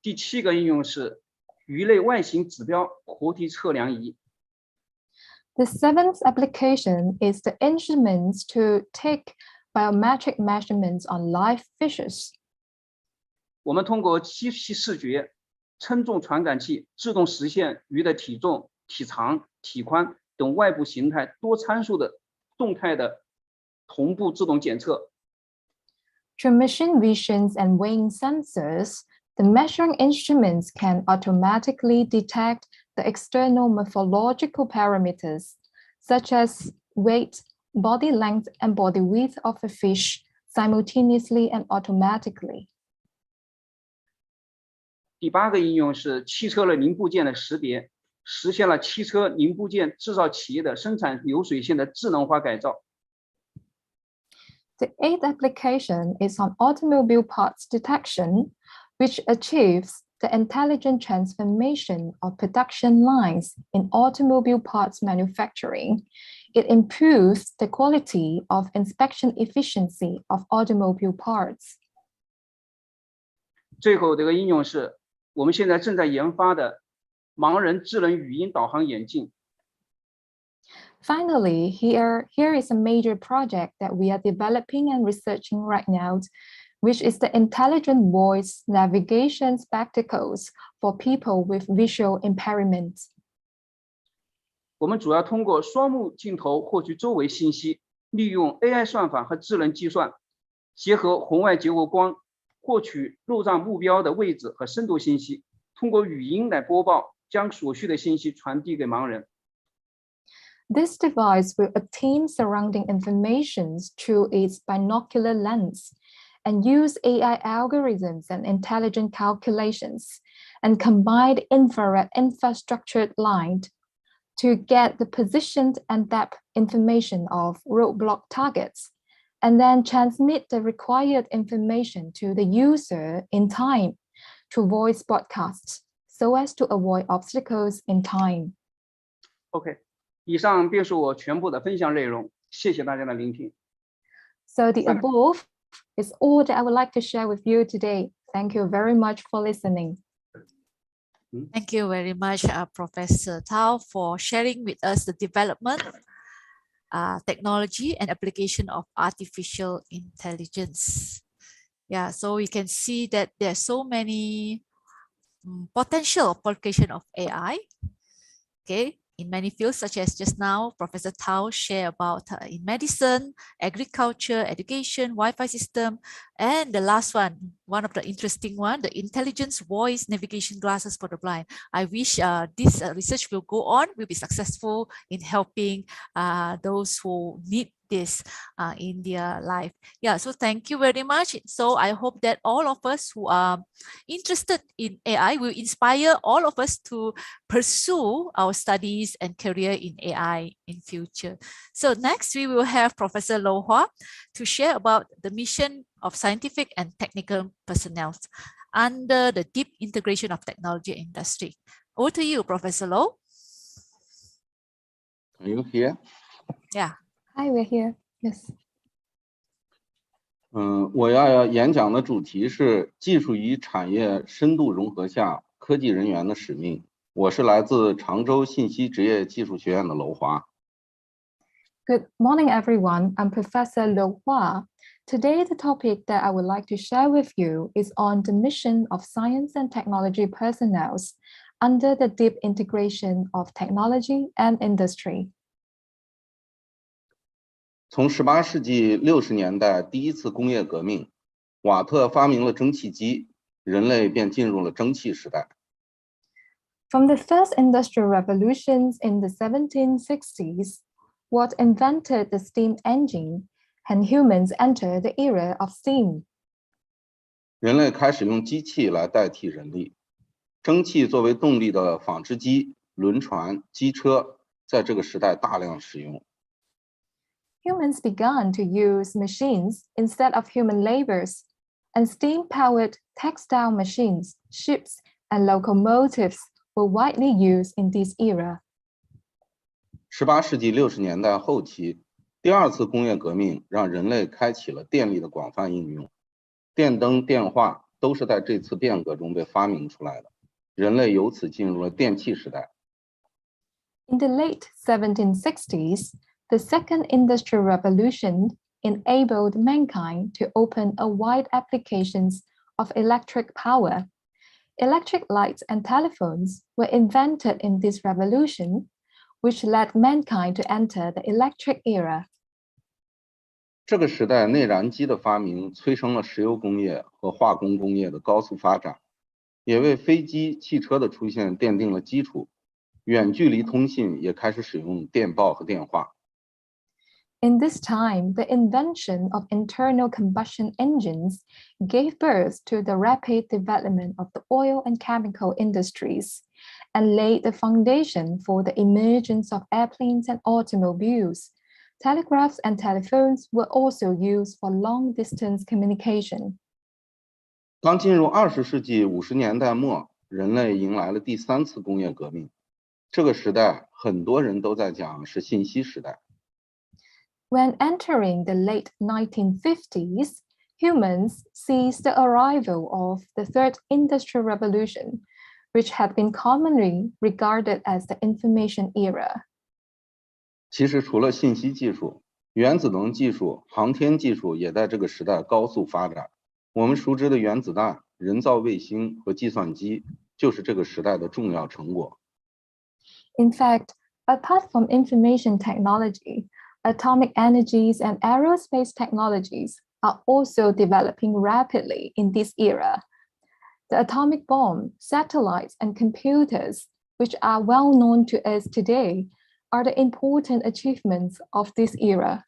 Speaker 8: 第七个应用是鱼类外形指标活体测量仪。
Speaker 7: The seventh application is the instruments to take biometric measurements on live fishes.
Speaker 8: 我们通过机器视觉、称重传感器自动实现鱼的体重、体长、体宽等外部形态多参数的动态的同步自动检测。
Speaker 7: Through machine visions and weighing sensors, the measuring instruments can automatically detect the external morphological parameters, such as weight, body length, and body width of a fish simultaneously and automatically.
Speaker 8: 第八个应用是汽车的零部件的识别，实现了汽车零部件制造企业的生产流水线的智能化改造。
Speaker 7: The eighth application is on automobile parts detection, which achieves the intelligent transformation of production lines in automobile parts manufacturing. It improves the quality of inspection efficiency of automobile parts.
Speaker 8: 最后这个应用是我们现在正在研发的盲人智能语音导航眼镜。
Speaker 7: Finally, here is a major project that we are developing and researching right now, which is the intelligent voice navigation spectacles for people with visual impairment.
Speaker 8: 我们主要通过双目镜头获取周围信息，利用 AI 算法和智能计算，结合红外结构光，获取路障目标的位置和深度信息，通过语音来播报，将所需的信息传递给盲人。
Speaker 7: This device will obtain surrounding information through its binocular lens and use AI algorithms and intelligent calculations and combined infrared infrastructure line to get the position and depth information of roadblock targets, and then transmit the required information to the user in time through voice broadcasts so as to avoid obstacles in time.
Speaker 8: OK， 以上便是我全部的分享内容，谢谢大家的聆听。
Speaker 7: So the above is all that I would like to share with you today. Thank you very much for listening.
Speaker 1: Thank you very much, Professor Tao, for sharing with us the development technology and application of artificial intelligence. Yeah, so you can see that there are so many potential application of AI. Okay, in many fields, such as just now, Professor Tao shared about in medicine, agriculture, education, Wi-Fi system, and the last one of the interesting one, the intelligence voice navigation glasses for the blind. I wish this research will go on, will be successful in helping those who need this in their life. Yeah, so thank you very much. So I hope that all of us who are interested in AI will inspire all of us to pursue our studies and career in AI in future. So next we will have Professor Lo Hua to share about the mission of scientific and technical personnel under the deep integration of technology industry. Over to you, Professor Lo.
Speaker 9: Are you here?
Speaker 1: Yeah.
Speaker 7: Hi, we're here. Yes.
Speaker 9: 我要演讲的主题是技术与产业深度融合下科技人员的使命。我是来自常州信息职业技术学院的娄华。
Speaker 7: Good morning, everyone. I'm Professor Lo Hua. Today, the topic that I would like to share with you is on the mission of science and technology personnel under the deep integration of technology and industry.
Speaker 9: 从18世纪60年代第一次工业革命，瓦特发明了蒸汽机，人类便进入了蒸汽时代。
Speaker 7: From the first industrial revolutions in the 1760s, Watt invented the steam engine, and humans entered the era of steam.
Speaker 9: 人类开始用机器来代替人力，蒸汽作为动力的纺织机、轮船、机车，在这个时代大量使用。
Speaker 7: Humans began to use machines instead of human labors, and steam-powered textile machines, ships, and locomotives were widely used in this era.
Speaker 9: 18世纪60年代后期，第二次工业革命让人类开启了电力的广泛应用，电灯、电话都是在这次变革中被发明出来的，人类由此进入了电气时代。
Speaker 7: In the late 1760s, the second industrial revolution enabled mankind to open a wide applications of electric power. Electric lights and telephones were invented in this revolution, which led mankind to enter the electric era.
Speaker 9: 这个时代内燃机的发明催生了石油工业和化工工业的高速发展，也为飞机、汽车的出现奠定了基础。远距离通信也开始使用电报和电话。
Speaker 7: In this time, the invention of internal combustion engines gave birth to the rapid development of the oil and chemical industries and laid the foundation for the emergence of airplanes and automobiles. Telegraphs and telephones were also used for long-distance communication.
Speaker 9: 刚进入20世纪50年代末，人类迎来了第三次工业革命。这个时代，很多人都在讲是信息时代。
Speaker 7: When entering the late 1950s, humans seized the arrival of the third industrial revolution, which had been commonly regarded as the information era.
Speaker 9: 其实除了信息技术，原子能技术、航天技术也在这个时代高速发展。我们熟知的原子弹、人造卫星和计算机，就是这个时代的重要成果。
Speaker 7: In fact, apart from information technology, atomic energies and aerospace technologies are also developing rapidly in this era. The atomic bomb, satellites, and computers, which are well known to us today, are the important achievements of this era.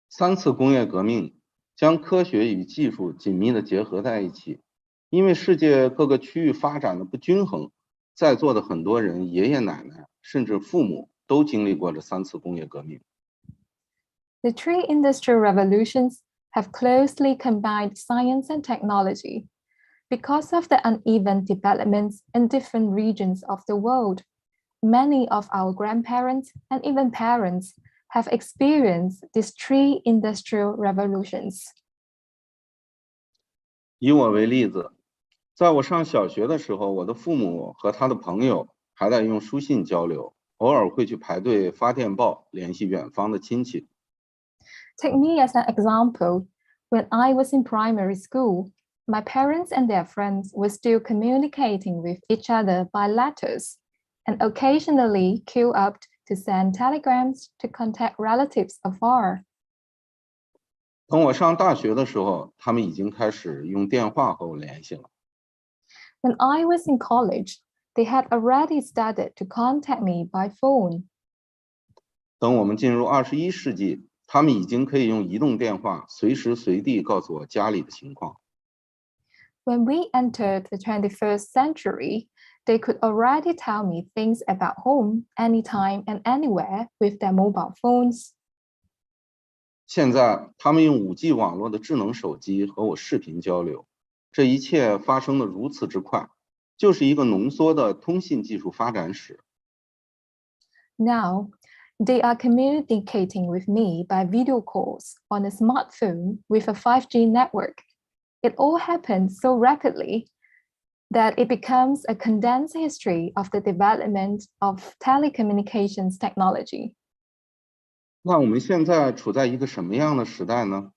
Speaker 9: 三次工业革命将科学与技术紧密地结合在一起，因为世界各个区域发展的不均衡，在座的很多人爷爷奶奶甚至父母都经历过这三次工业革命。
Speaker 7: The three industrial revolutions have closely combined science and technology. Because of the uneven developments in different regions of the world, many of our grandparents and even parents have experienced these three industrial revolutions.
Speaker 9: 以我为例子，在我上小学的时候，我的父母和他的朋友还在用书信交流，偶尔会去排队发电报联系远方的亲戚。
Speaker 7: Take me as an example. When I was in primary school, my parents and their friends were still communicating with each other by letters and occasionally queue up to send telegrams to contact relatives afar.
Speaker 9: 等我上大学的时候，他们已经开始用电话和我联系了。
Speaker 7: When I was in college, they had already started to contact me by phone.
Speaker 9: 等我们进入21世纪，他们已经可以用移动电话随时随地告诉我家里的情况。
Speaker 7: When we entered the 21st century, they could already tell me things about home anytime and anywhere with their mobile phones.
Speaker 9: 现在，他们用5G 网络的智能手机和我视频交流，这一切发生的如此之快，就是一个浓缩的通信技术发展史。
Speaker 7: Now, they are communicating with me by video calls on a smartphone with a 5G network. It all happened so rapidly that it becomes a condensed history of the development of telecommunications technology.
Speaker 9: 那我们现在处在一个什么样的时代呢？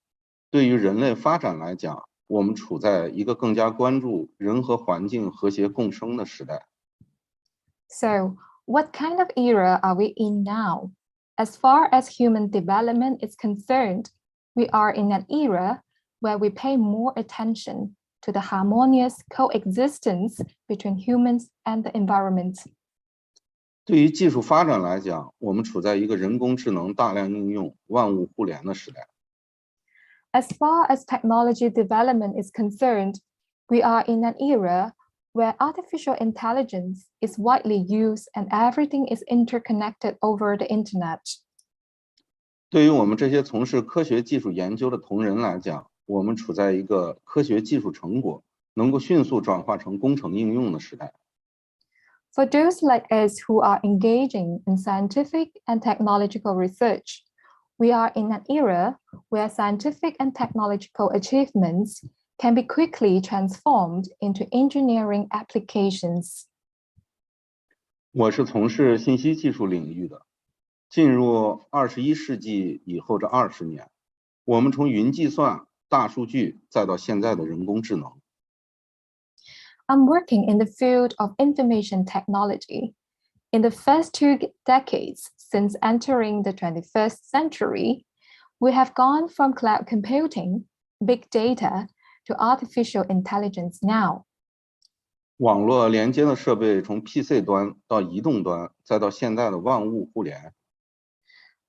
Speaker 9: 对于人类发展来讲，我们处在一个更加关注人和环境和谐共生的时代。
Speaker 7: So, what kind of era are we in now? As far as human development is concerned, we are in an era where we pay more attention to the harmonious coexistence between humans and the environment.
Speaker 9: 对于技术发展来讲，我们处在一个人工智能大量应用、万物互联的时代。
Speaker 7: As far as technology development is concerned, we are in an era where artificial intelligence is widely used and everything is interconnected over the internet.
Speaker 9: 对于我们这些从事科学技术研究的同仁来讲，我们处在一个科学技术成果能够迅速转化成工程应用的时代。
Speaker 7: For those like us who are engaging in scientific and technological research, we are in an era where scientific and technological achievements can be quickly transformed into engineering applications.
Speaker 9: 我是从事信息技术领域的，进入21世纪以后这20年，我们从云计算、大数据，再到现在的人工智能。
Speaker 7: I'm working in the field of information technology. In the first 2 decades since entering the 21st century, we have gone from cloud computing, big data, to artificial intelligence now.
Speaker 9: 网络连接的设备从 PC 端到移动端，再到现在的万物互联。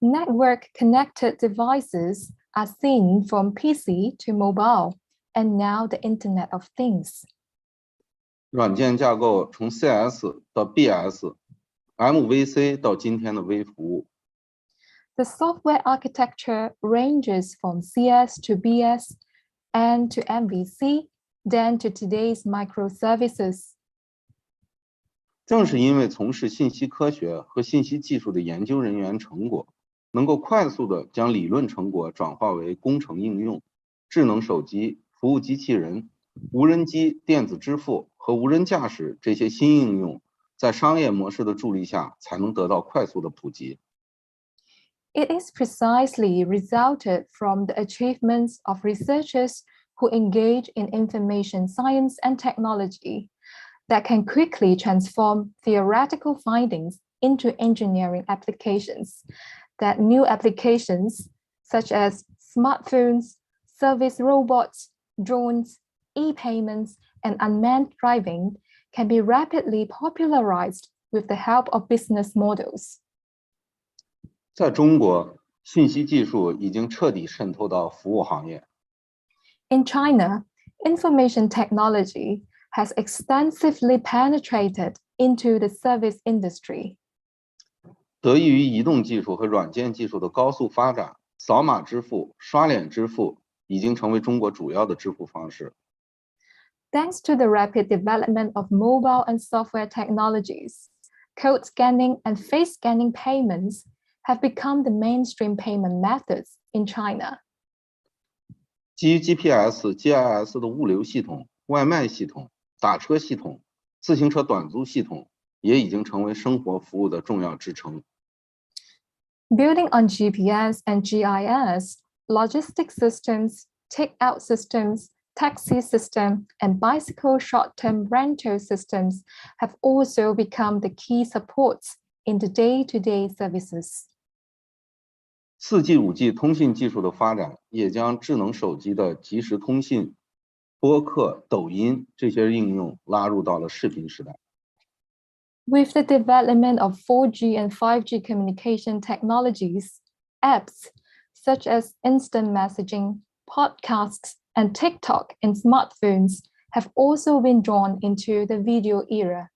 Speaker 7: Network connected devices are seen from PC to mobile, and now the Internet of Things.
Speaker 9: 软件架构从 CS 到 BS、MVC 到今天的微服务。
Speaker 7: The software architecture ranges from CS to BS and to MVC, then to today's microservices.
Speaker 9: 正是因为从事信息科学和信息技术的研究人员成果，能够快速地将理论成果转化为工程应用，智能手机、服务机器人、无人机、电子支付和无人驾驶这些新应用，在商业模式的助力下，才能得到快速的普及。
Speaker 7: It is precisely resulted from the achievements of researchers who engage in information science and technology that can quickly transform theoretical findings into engineering applications, that new applications such as smartphones, service robots, drones, e-payments, and unmanned driving can be rapidly popularized with the help of business models.
Speaker 9: 在中国，信息技术已经彻底渗透到服务行业。
Speaker 7: In China, information technology has extensively penetrated into the service industry.
Speaker 9: 得益于移动技术和软件技术的高速发展，扫码支付、刷脸支付已经成为中国主要的支付方式。
Speaker 7: Thanks to the rapid development of mobile and software technologies, code scanning and face scanning payments have become the mainstream payment methods in China.
Speaker 9: 基于 GPS、GIS 的物流系统、外卖系统、打车系统、自行车短租系统也已经成为生活服务的重要支撑。
Speaker 7: Building on GPS and GIS, logistic systems, takeout systems, taxi system, and bicycle short-term rental systems have also become the key supports in the day-to-day services.
Speaker 9: 4G、5G 通信技术的发展，也将智能手机的即时通信、播客、抖音这些应用拉入到了视频时代。
Speaker 7: With the development of 4G and 5G communication technologies, apps such as instant messaging, podcasts, and TikTok in smartphones have also been drawn into the video era.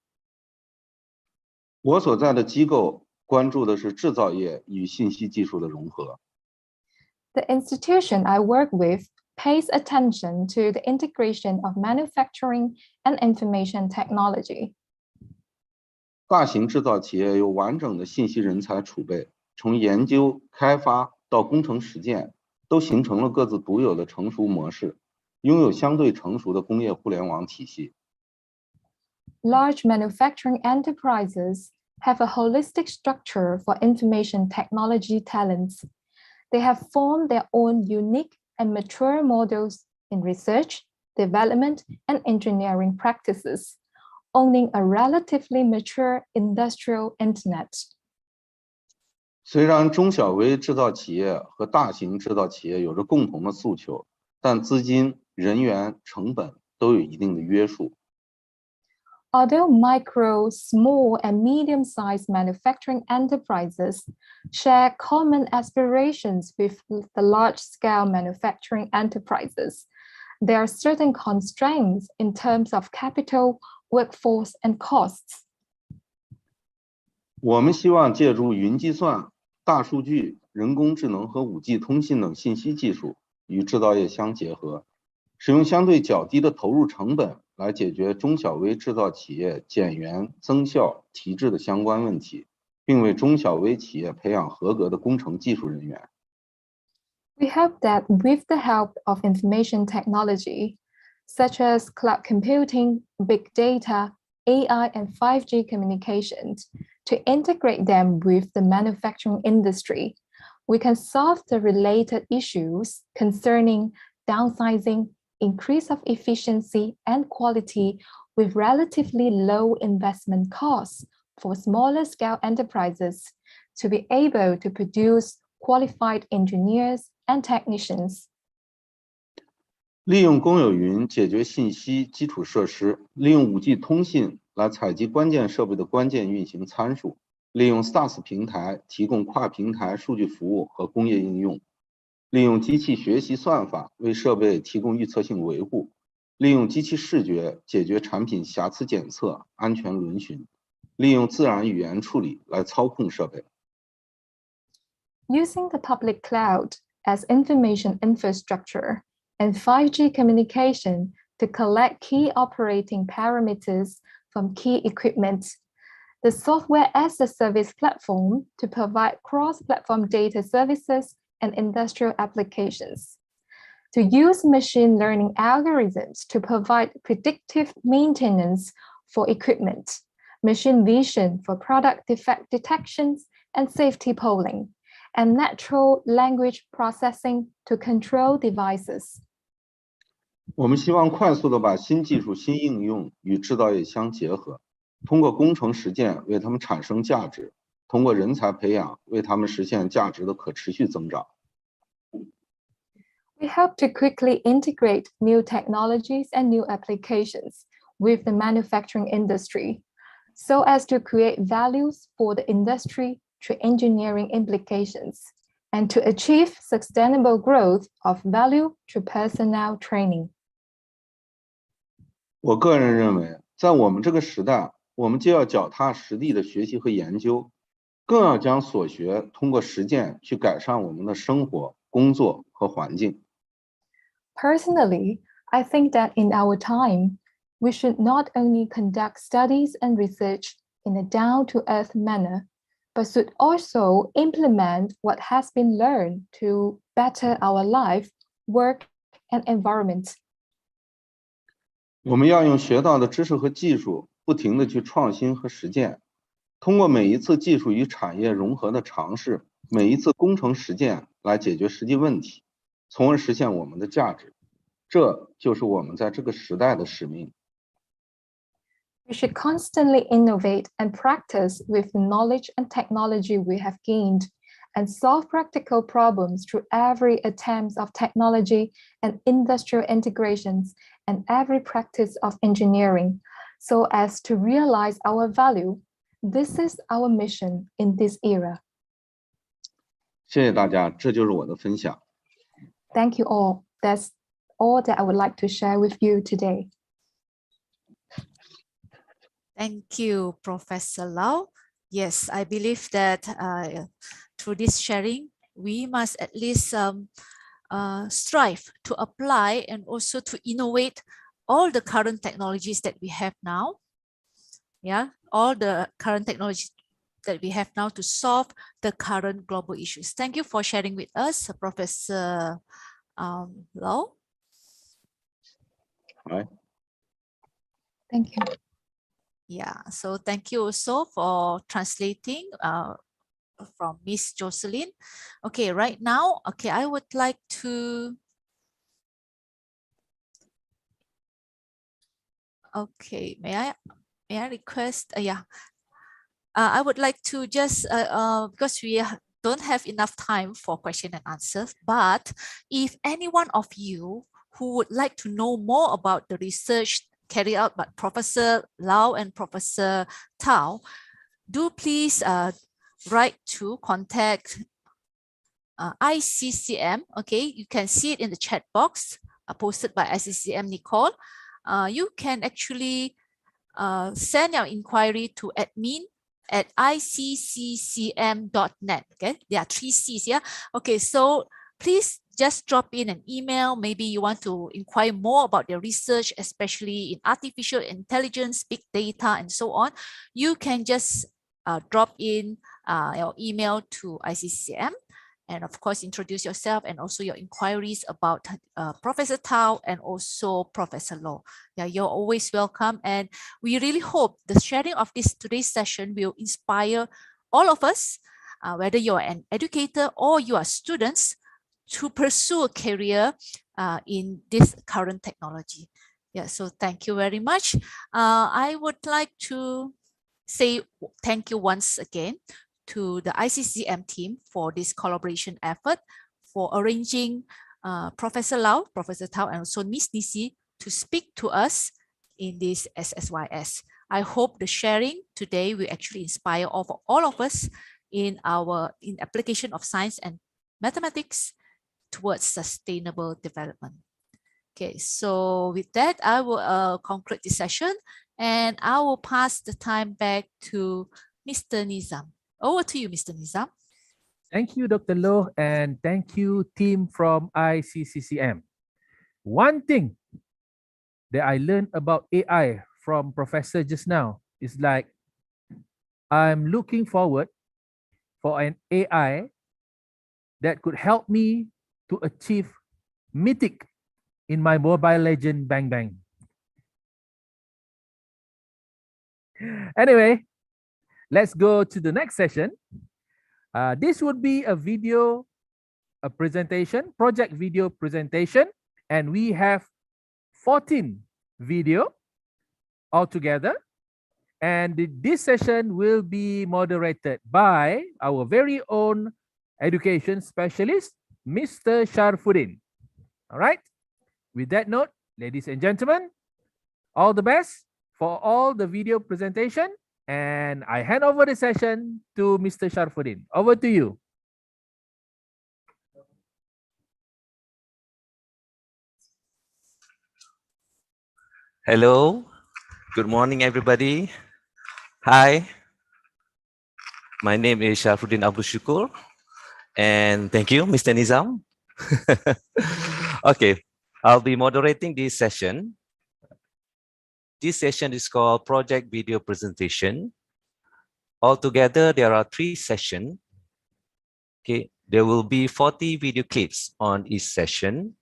Speaker 9: 我所在的机构关注的是制造业与信息技术的融合。
Speaker 7: The institution I work with pays attention to the integration of manufacturing and information technology.
Speaker 9: 大型制造企业有完整的信息人才储备，从研究、开发到工程实践，都形成了各自独有的成熟模式，拥有相对成熟的工业互联网体系。
Speaker 7: Large manufacturing enterprises have a holistic structure for information technology talents. They have formed their own unique and mature models in research, development, and engineering practices, owning a relatively mature industrial internet.
Speaker 9: 虽然中小微制造企业和大型制造企业有着共同的诉求，但资金、人员、成本都有一定的约束。
Speaker 7: Although micro, small, and medium-sized manufacturing enterprises share common aspirations with the large-scale manufacturing enterprises, there are certain constraints in terms of capital, workforce, and costs.
Speaker 9: 我们希望借助云计算、大数据、人工智能和5G 通信等信息技术与制造业相结合，使用相对较低的投入成本来解决中小微制造企业减员、增效、提质的相关问题，并为中小微企业培养合格的工程技术人员。
Speaker 7: We hope that with the help of information technology, such as cloud computing, big data, AI, and 5G communications, to integrate them with the manufacturing industry, we can solve the related issues concerning downsizing, increase of efficiency and quality with relatively low investment costs for smaller scale enterprises to be able to produce qualified engineers and technicians.
Speaker 9: 利用公有云解决信息基础设施，利用5G 通信来采集关键设备的关键运行参数，利用 Ssys 平台提供跨平台数据服务和工业应用，利用机器学习算法为设备提供预测性维护，利用机器视觉解决产品瑕疵检测、安全轮询，利用自然语言处理来操控设备。
Speaker 7: Using the public cloud as information infrastructure and 5G communication to collect key operating parameters from key equipment, the software as a service platform to provide cross-platform data services and industrial applications, to use machine learning algorithms to provide predictive maintenance for equipment, machine vision for product defect detections and safety polling, and natural language processing to control devices.
Speaker 9: 我们希望快速地把新技术、新应用与制造业相结合，通过工程实践为他们产生价值，通过人才培养为他们实现价值的可持续增长。
Speaker 7: We hope to quickly integrate new technologies and new applications with the manufacturing industry, so as to create values for the industry through engineering implications, and to achieve sustainable growth of value through personnel training.
Speaker 9: 我个人认为，在我们这个时代，我们既要脚踏实地的学习和研究，更要将所学通过实践去改善我们的生活、工作和环境。
Speaker 7: Personally, I think that in our time, we should not only conduct studies and research in a down-to-earth manner, but should also implement what has been learned to better our life, work, and environment.
Speaker 9: 我们要用学到的知识和技术不停地去创新和实践，通过每一次技术与产业融合的尝试，每一次工程实践来解决实际问题，从而实现我们的价值。这就是我们在这个时代的使命。
Speaker 7: We should constantly innovate and practice with the knowledge and technology we have gained, and solve practical problems through every attempt of technology and industrial integrations and every practice of engineering, so as to realize our value. This is our mission in this era.
Speaker 9: 谢谢大家，这就是我的分享。
Speaker 7: Thank you all. That's all that I would like to share with you today.
Speaker 1: Thank you, Professor Lau. Yes, I believe that through this sharing, we must at least strive to apply and also to innovate all the current technologies that we have now. Yeah, all the current technologies that we have now to solve the current global issues. Thank you for sharing with us, Professor Lau.
Speaker 9: Right.
Speaker 7: Thank you.
Speaker 1: Yeah, so thank you also for translating from Miss Jocelyn. Okay, right now, okay, I would like to, okay, may I request, I would like to just, because we don't have enough time for question and answers, but if any one of you who would like to know more about the research carried out by Professor Lau and Professor Tao, do please write to contact ICCM. Okay, you can see it in the chat box posted by ICCM Nicole. You can actually send your inquiry to admin@iccm.net. Okay, there are 3 C's. Yeah. Okay, so please just drop in an email. Maybe you want to inquire more about your research, especially in artificial intelligence, big data, and so on. You can just drop in your email to ICCM, and of course, introduce yourself and also your inquiries about Professor Tao and also Professor Law. Yeah, you're always welcome. And we really hope the sharing of today's session will inspire all of us, whether you're an educator or you are students, to pursue a career in this current technology. Yeah, so thank you very much. I would like to say thank you once again to the ICCM team for this collaboration effort, for arranging Professor Lau, Professor Tao, and also Miss Nisi to speak to us in this SSYS. I hope the sharing today will actually inspire all of us in application of science and mathematics towards sustainable development. Okay, so with that, I will conclude this session and I will pass the time back to Mr. Nizam. Over to you, Mr. Nizam.
Speaker 2: Thank you, Dr. Loh, and thank you, team from ICCCM. One thing that I learned about AI from Professor just now is like, I'm looking forward for an AI that could help me to achieve mythic in my Mobile Legend Bang Bang. Anyway, let's go to the next session. This would be a presentation, project video presentation, and we have 14 video altogether. And this session will be moderated by our very own education specialist, Mr. Sharfuddin. All right. With that note, ladies and gentlemen, all the best for all the video presentation. And I hand over the session to Mr. Sharfuddin. Over to you.
Speaker 10: Hello. Good morning, everybody. Hi. My name is Sharfuddin Abdul Shukur. And thank you, Mr. Nizam. Okay, I'll be moderating this session. This session is called Project Video Presentation. Altogether, there are 3 sessions. Okay, there will be 40 video clips on each session.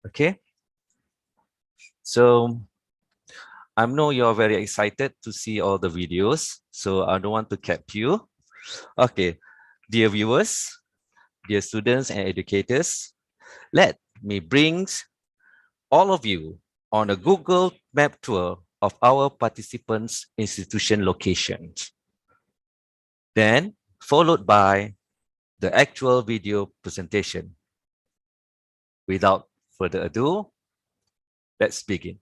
Speaker 10: Okay, so I know you're very excited to see all the videos, so I don't want to keep you. Okay, dear viewers, dear students and educators, let me bring all of you on a Google Map tour of our participants' institution locations. Then, followed by the actual video presentation. Without further ado, let's begin.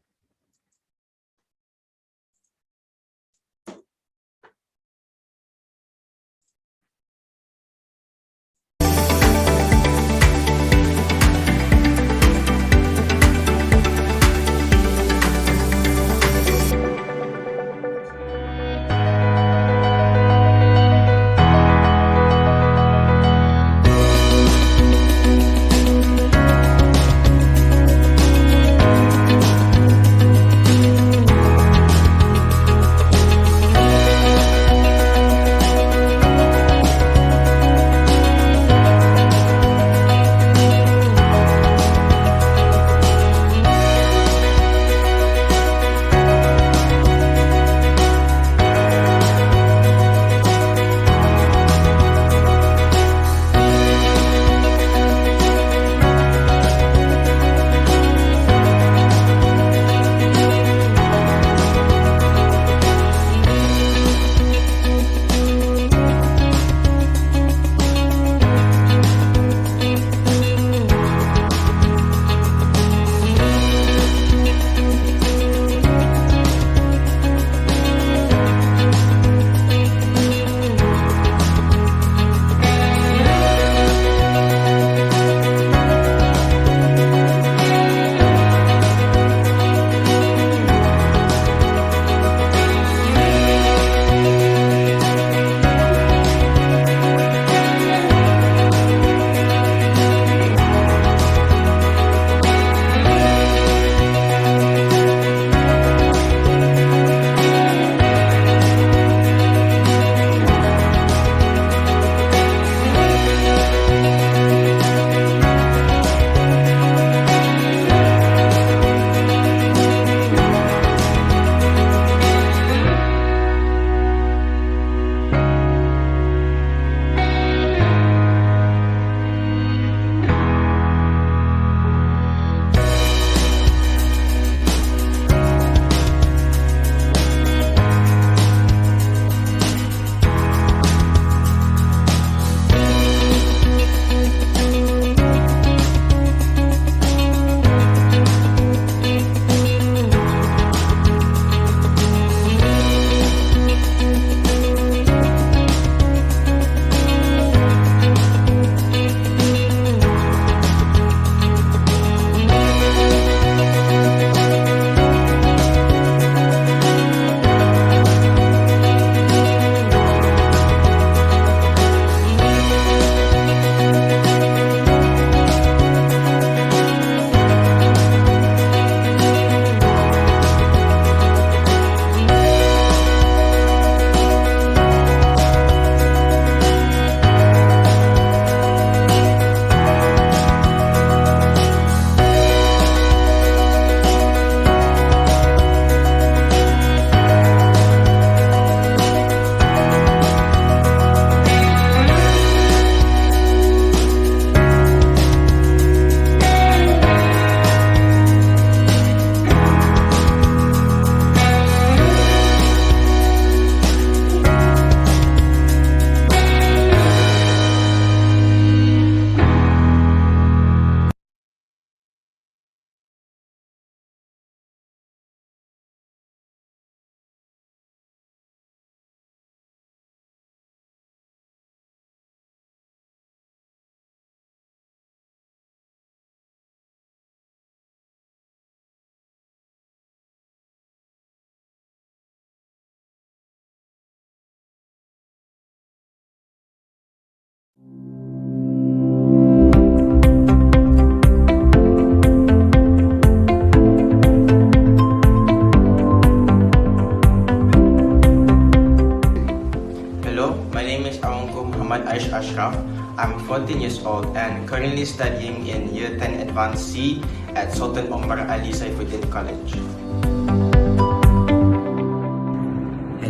Speaker 11: Ashraf. I'm 14 years old and currently studying in Year 10 Advanced C at Sultan Omar Ali Saifuddin College.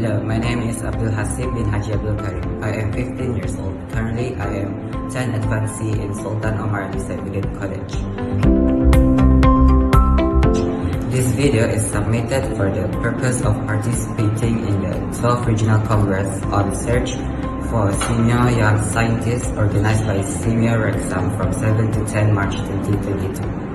Speaker 12: Hello, my name is Abdul Hasib bin Haji Abdul Karim. I am 15 years old. Currently, I am 10 Advanced C in Sultan Omar bin Saifuddin College. This video is submitted for the purpose of participating in the 12th Regional Congress on Search for Senior Young Scientists organized by Seameo RECSAM from 7 to 10 March 2022.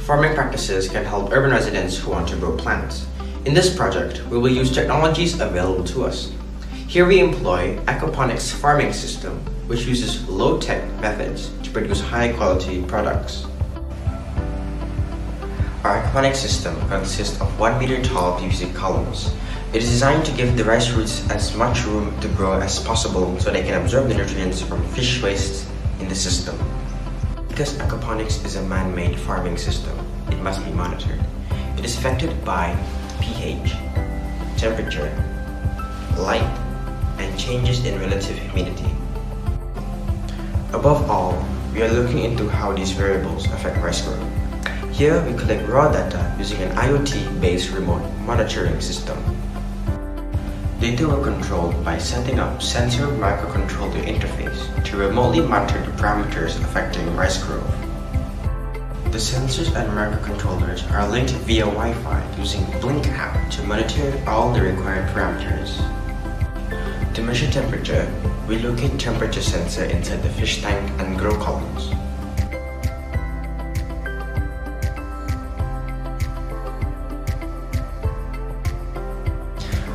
Speaker 11: Farming practices can help urban residents who want to grow plants. In this project, we will use technologies available to us. Here we employ aquaponics farming system, which uses low-tech methods to produce high-quality products. Our aquaponics system consists of 1 meter tall PVC columns. It is designed to give the rice roots as much room to grow as possible so they can absorb the nutrients from fish waste in the system. Because aquaponics is a man-made farming system, it must be monitored. It is affected by pH, temperature, light, and changes in relative humidity. Above all, we are looking into how these variables affect rice growth. Here we collect raw data using an IoT-based remote monitoring system. Data were controlled by setting up sensor microcontroller interface to remotely monitor the parameters affecting rice growth. The sensors and microcontrollers are linked via Wi-Fi using Blink app to monitor all the required parameters. To measure temperature, we locate temperature sensor inside the fish tank and grow columns.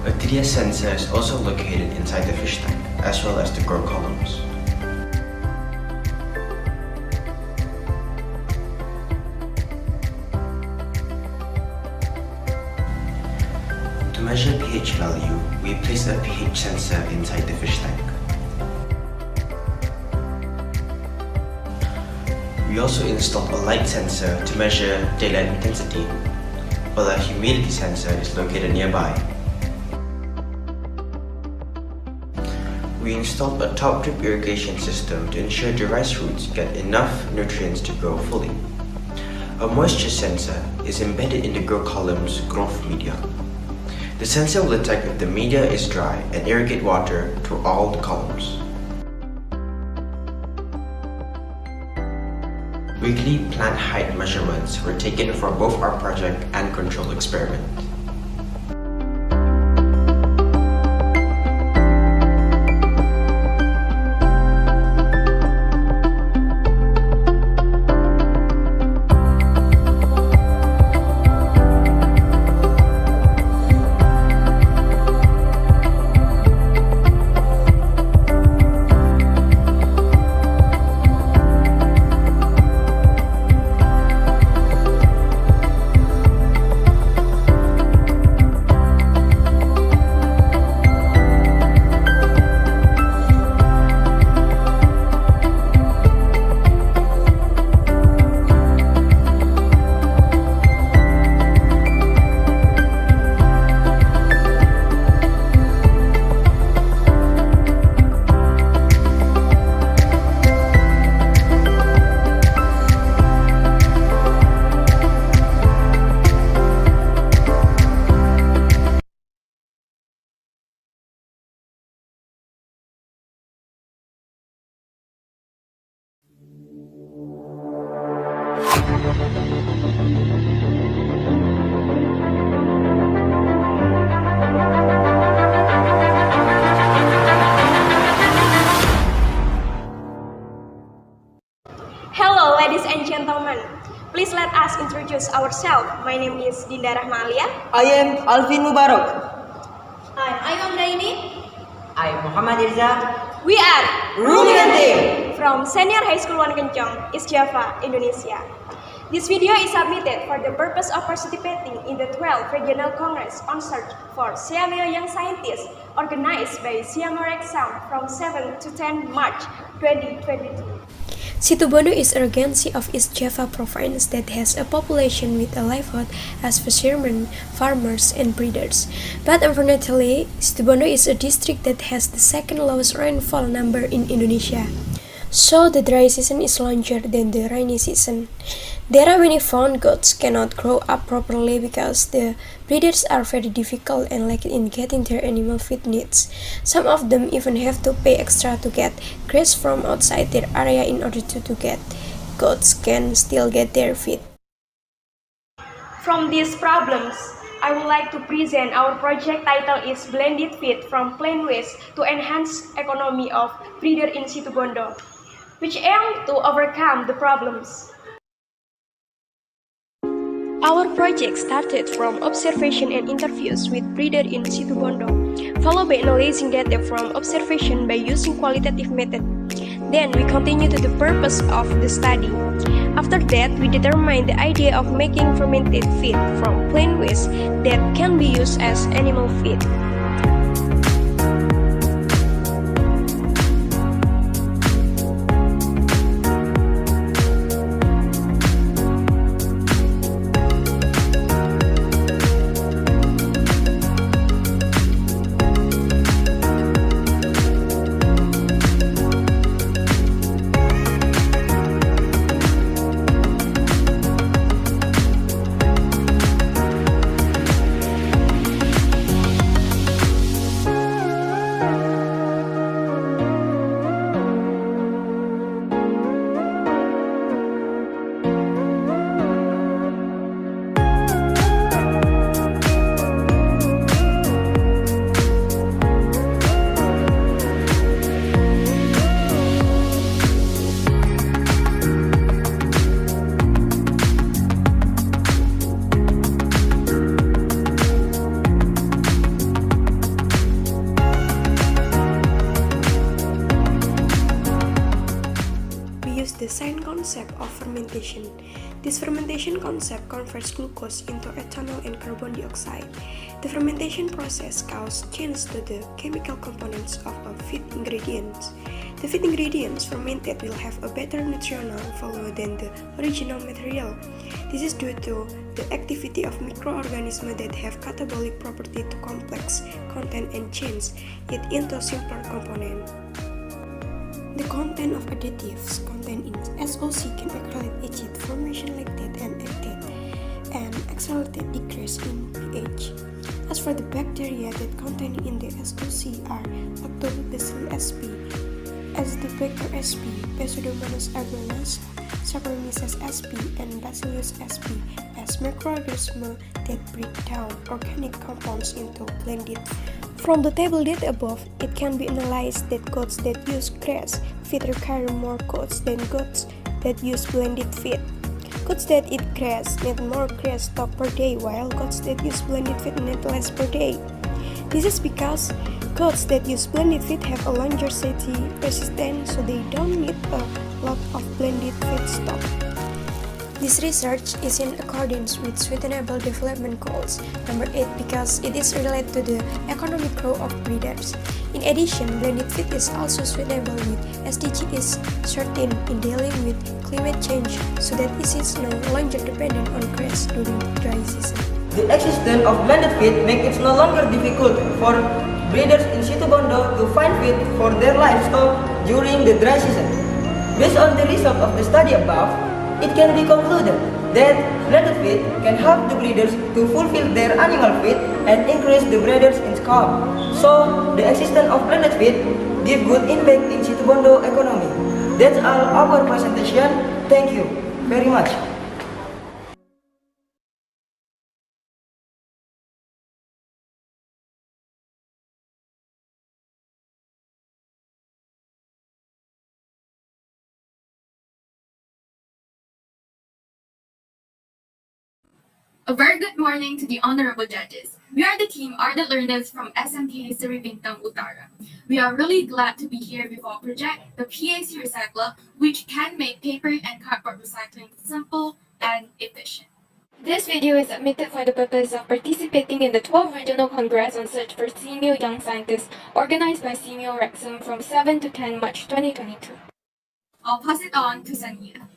Speaker 11: A TDS sensor is also located inside the fish tank, as well as the grow columns. To measure pH value, we place a pH sensor inside the fish tank. We also installed a light sensor to measure daylight intensity, while a humidity sensor is located nearby. We installed a top drip irrigation system to ensure the rice roots get enough nutrients to grow fully. A moisture sensor is embedded in the grow column's growth media. The sensor will detect if the media is dry and irrigate water to all the columns. Weekly plant height measurements were taken for both our project and control experiment.
Speaker 13: Hello, ladies and gentlemen. Please let us introduce ourselves. My name is Dinda Rahmalia.
Speaker 14: I am Alvin Mubarak.
Speaker 13: And I'm Anggraini.
Speaker 12: I'm Muhammad Irza.
Speaker 13: We are
Speaker 12: Rulian Team
Speaker 13: from Senior High School 1 Kencong, East Java, Indonesia. This video is submitted for the purpose of participating in the 12th Regional Congress on Search for Seameo Young Scientists organized by Seameo RECSAM from 7 to 10 March 2022.
Speaker 14: Situbondo is a regency of East Java province that has a population with a livelihood as fishermen, farmers, and breeders. But unfortunately, Situbondo is a district that has the second lowest rainfall number in Indonesia. So the dry season is longer than the rainy season. There are many fawn goats cannot grow up properly because the breeders are very difficult and lack in getting their animal feed needs. Some of them even have to pay extra to get grass from outside their area in order to get goats can still get their feed.
Speaker 13: From these problems, I would like to present our project title is Blended Feed from Plain Waste to Enhance Economy of Breeder in Situbondo, which aim to overcome the problems. Our project started from observation and interviews with breeder in Situbondo, followed by analyzing data from observation by using qualitative method. Then we continue to the purpose of the study. After that, we determine the idea of making fermented feed from plain waste that can be used as animal feed. The sign concept of fermentation. This fermentation concept converts glucose into ethanol and carbon dioxide. The fermentation process causes change to the chemical components of a feed ingredients. The feed ingredients fermented will have a better nutritional value than the original material. This is due to the activity of microorganisms that have catabolic property to complex content and change it into simpler component. The content of additives contained in SOC can accelerate acid formation lactate and lactate and accelerate decrease in pH. As for the bacteria that contained in the SOC are Lactobacillus sp, Acinetobacter sp, Pseudomonas aeruginosa, Saccharomyces sp, and Bacillus sp as microorganisms that break down organic compounds into blended. From the table data above, it can be analyzed that goats that use grass feed require more goats than goats that use blended feed. Goats that eat grass need more grass stock per day, while goats that use blended feed need less per day. This is because goats that use blended feed have a longer satiety resistance, so they don't need a lot of blended feed stock. This research is in accordance with Sustainable Development Goals number 8 because it is related to the economic growth of breeders. In addition, blended feed is also suitable with SDGs 13 in dealing with climate change so that it is no longer dependent on grass during dry season.
Speaker 15: The existence of blended feed makes it no longer difficult for breeders in Situbondo to find feed for their livestock during the dry season. Based on the result of the study above, it can be concluded that blended feed can help the breeders to fulfill their animal feed and increase the breeders' income. So, the existence of blended feed give good impact in Situbondo economy. That's all our presentation. Thank you very much.
Speaker 16: A very good morning to the honorable judges. We are the team Ardent Learners from SMK Seri Bintang Utara. We are really glad to be here with our project, the PAC Recycler, which can make paper and cardboard recycling simple and efficient.
Speaker 14: This video is submitted for the purpose of participating in the 12th Regional Congress on Search for Seameo Young Scientists organized by Seameo RECSAM from 7 to 10 March 2022.
Speaker 16: I'll pass it on to Sania.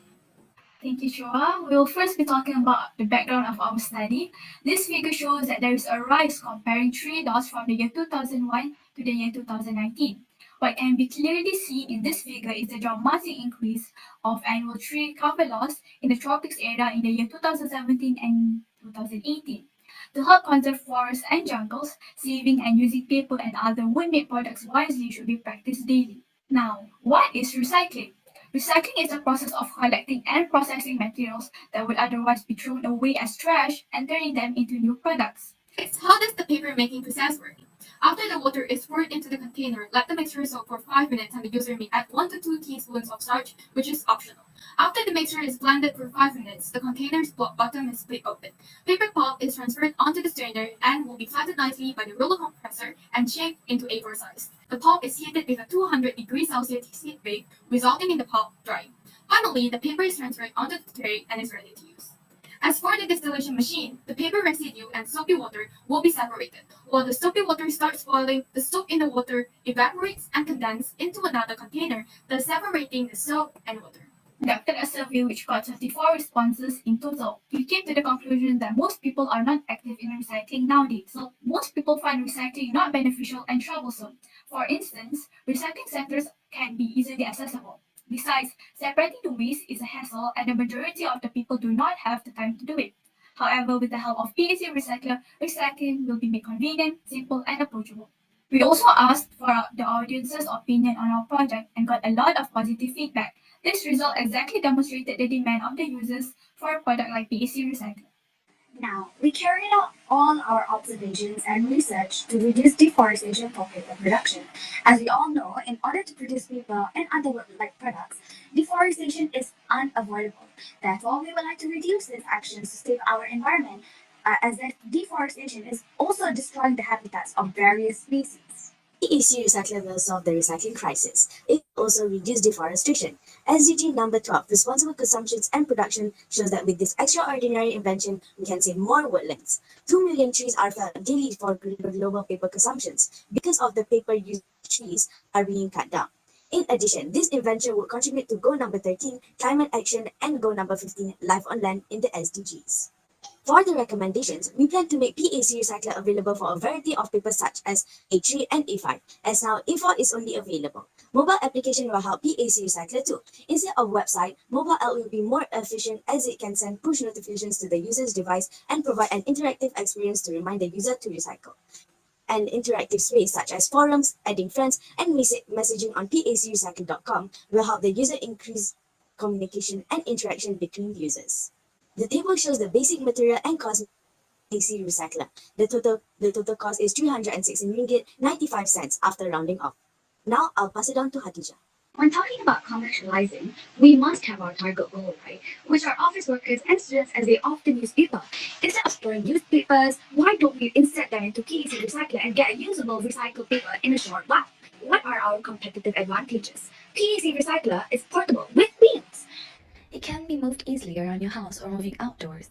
Speaker 17: Thank you, Shua. We will first be talking about the background of our study. This figure shows that there is a rise comparing 3 dots from the year 2001 to the year 2019. What can be clearly seen in this figure is the dramatic increase of annual tree cover loss in the tropics area in the year 2017 and 2018. To help conserve forests and jungles, saving and using paper and other wood-made products wisely should be practiced daily. Now, what is recycling? Recycling is the process of collecting and processing materials that would otherwise be thrown away as trash and turning them into new products.
Speaker 16: How does the paper making process work? After the water is poured into the container, let the mixture soak for 5 minutes and the user may add 1 to 2 teaspoons of starch, which is optional. After the mixture is blended for 5 minutes, the container's bottom is split open. Paper pulp is transferred onto the strainer and will be flattened nicely by the roller compressor and shaped into A4 size. The pulp is heated with a 200 degrees Celsius heat bake, resulting in the pulp drying. Finally, the paper is transferred onto the tray and is ready to use. As for the distillation machine, the paper residue and soapy water will be separated. While the soapy water starts boiling, the soap in the water evaporates and condenses into another container, thus separating the soap and water.
Speaker 17: Conducted a survey which got 54 responses in total. We came to the conclusion that most people are not active in recycling nowadays. So most people find recycling not beneficial and troublesome. For instance, recycling centers can be easily accessible. Besides, separating the waste is a hassle and the majority of the people do not have the time to do it. However, with the help of PAC Recycler, recycling will be made convenient, simple, and approachable. We also asked for the audience's opinion on our project and got a lot of positive feedback. This result exactly demonstrated the demand of the users for a product like PAC Recycler.
Speaker 18: Now, we carried out all our observations and research to reduce deforestation for paper production. As we all know, in order to produce paper and other wood-like products, deforestation is unavoidable. Therefore, we would like to reduce these actions to save our environment, as that deforestation is also destroying the habitats of various species.
Speaker 19: PAC Recycler will solve the recycling crisis. It will also reduce deforestation. SDG number 12, Responsible Consumptions and Production, shows that with this extraordinary invention, we can save more woodlands. 2 million trees are felled daily for global paper consumptions. Because of the paper used, trees are being cut down. In addition, this invention will contribute to goal number 13, Climate Action, and goal number 15, Life on Land in the SDGs. For the recommendations, we plan to make PAC Recycler available for a variety of papers such as A3 and A5, as now A4 is only available. Mobile application will help PAC Recycler too. Instead of website, mobile app will be more efficient as it can send push notifications to the user's device and provide an interactive experience to remind the user to recycle. An interactive space such as forums, adding friends, and messaging on pacrecycle.com will help the user increase communication and interaction between users. The table shows the basic material and cost of PAC Recycler. The total cost is 316 ringgit 95 cents after rounding off. Now I'll pass it on to Hadijah.
Speaker 18: When talking about commercializing, we must have our target goal, right? Which are office workers and students as they often use paper. Instead of storing used papers, why don't we insert them into PAC Recycler and get a usable recycled paper in a short while? What are our competitive advantages? PAC Recycler is portable with wheels.
Speaker 20: It can be moved easily around your house or moving outdoors.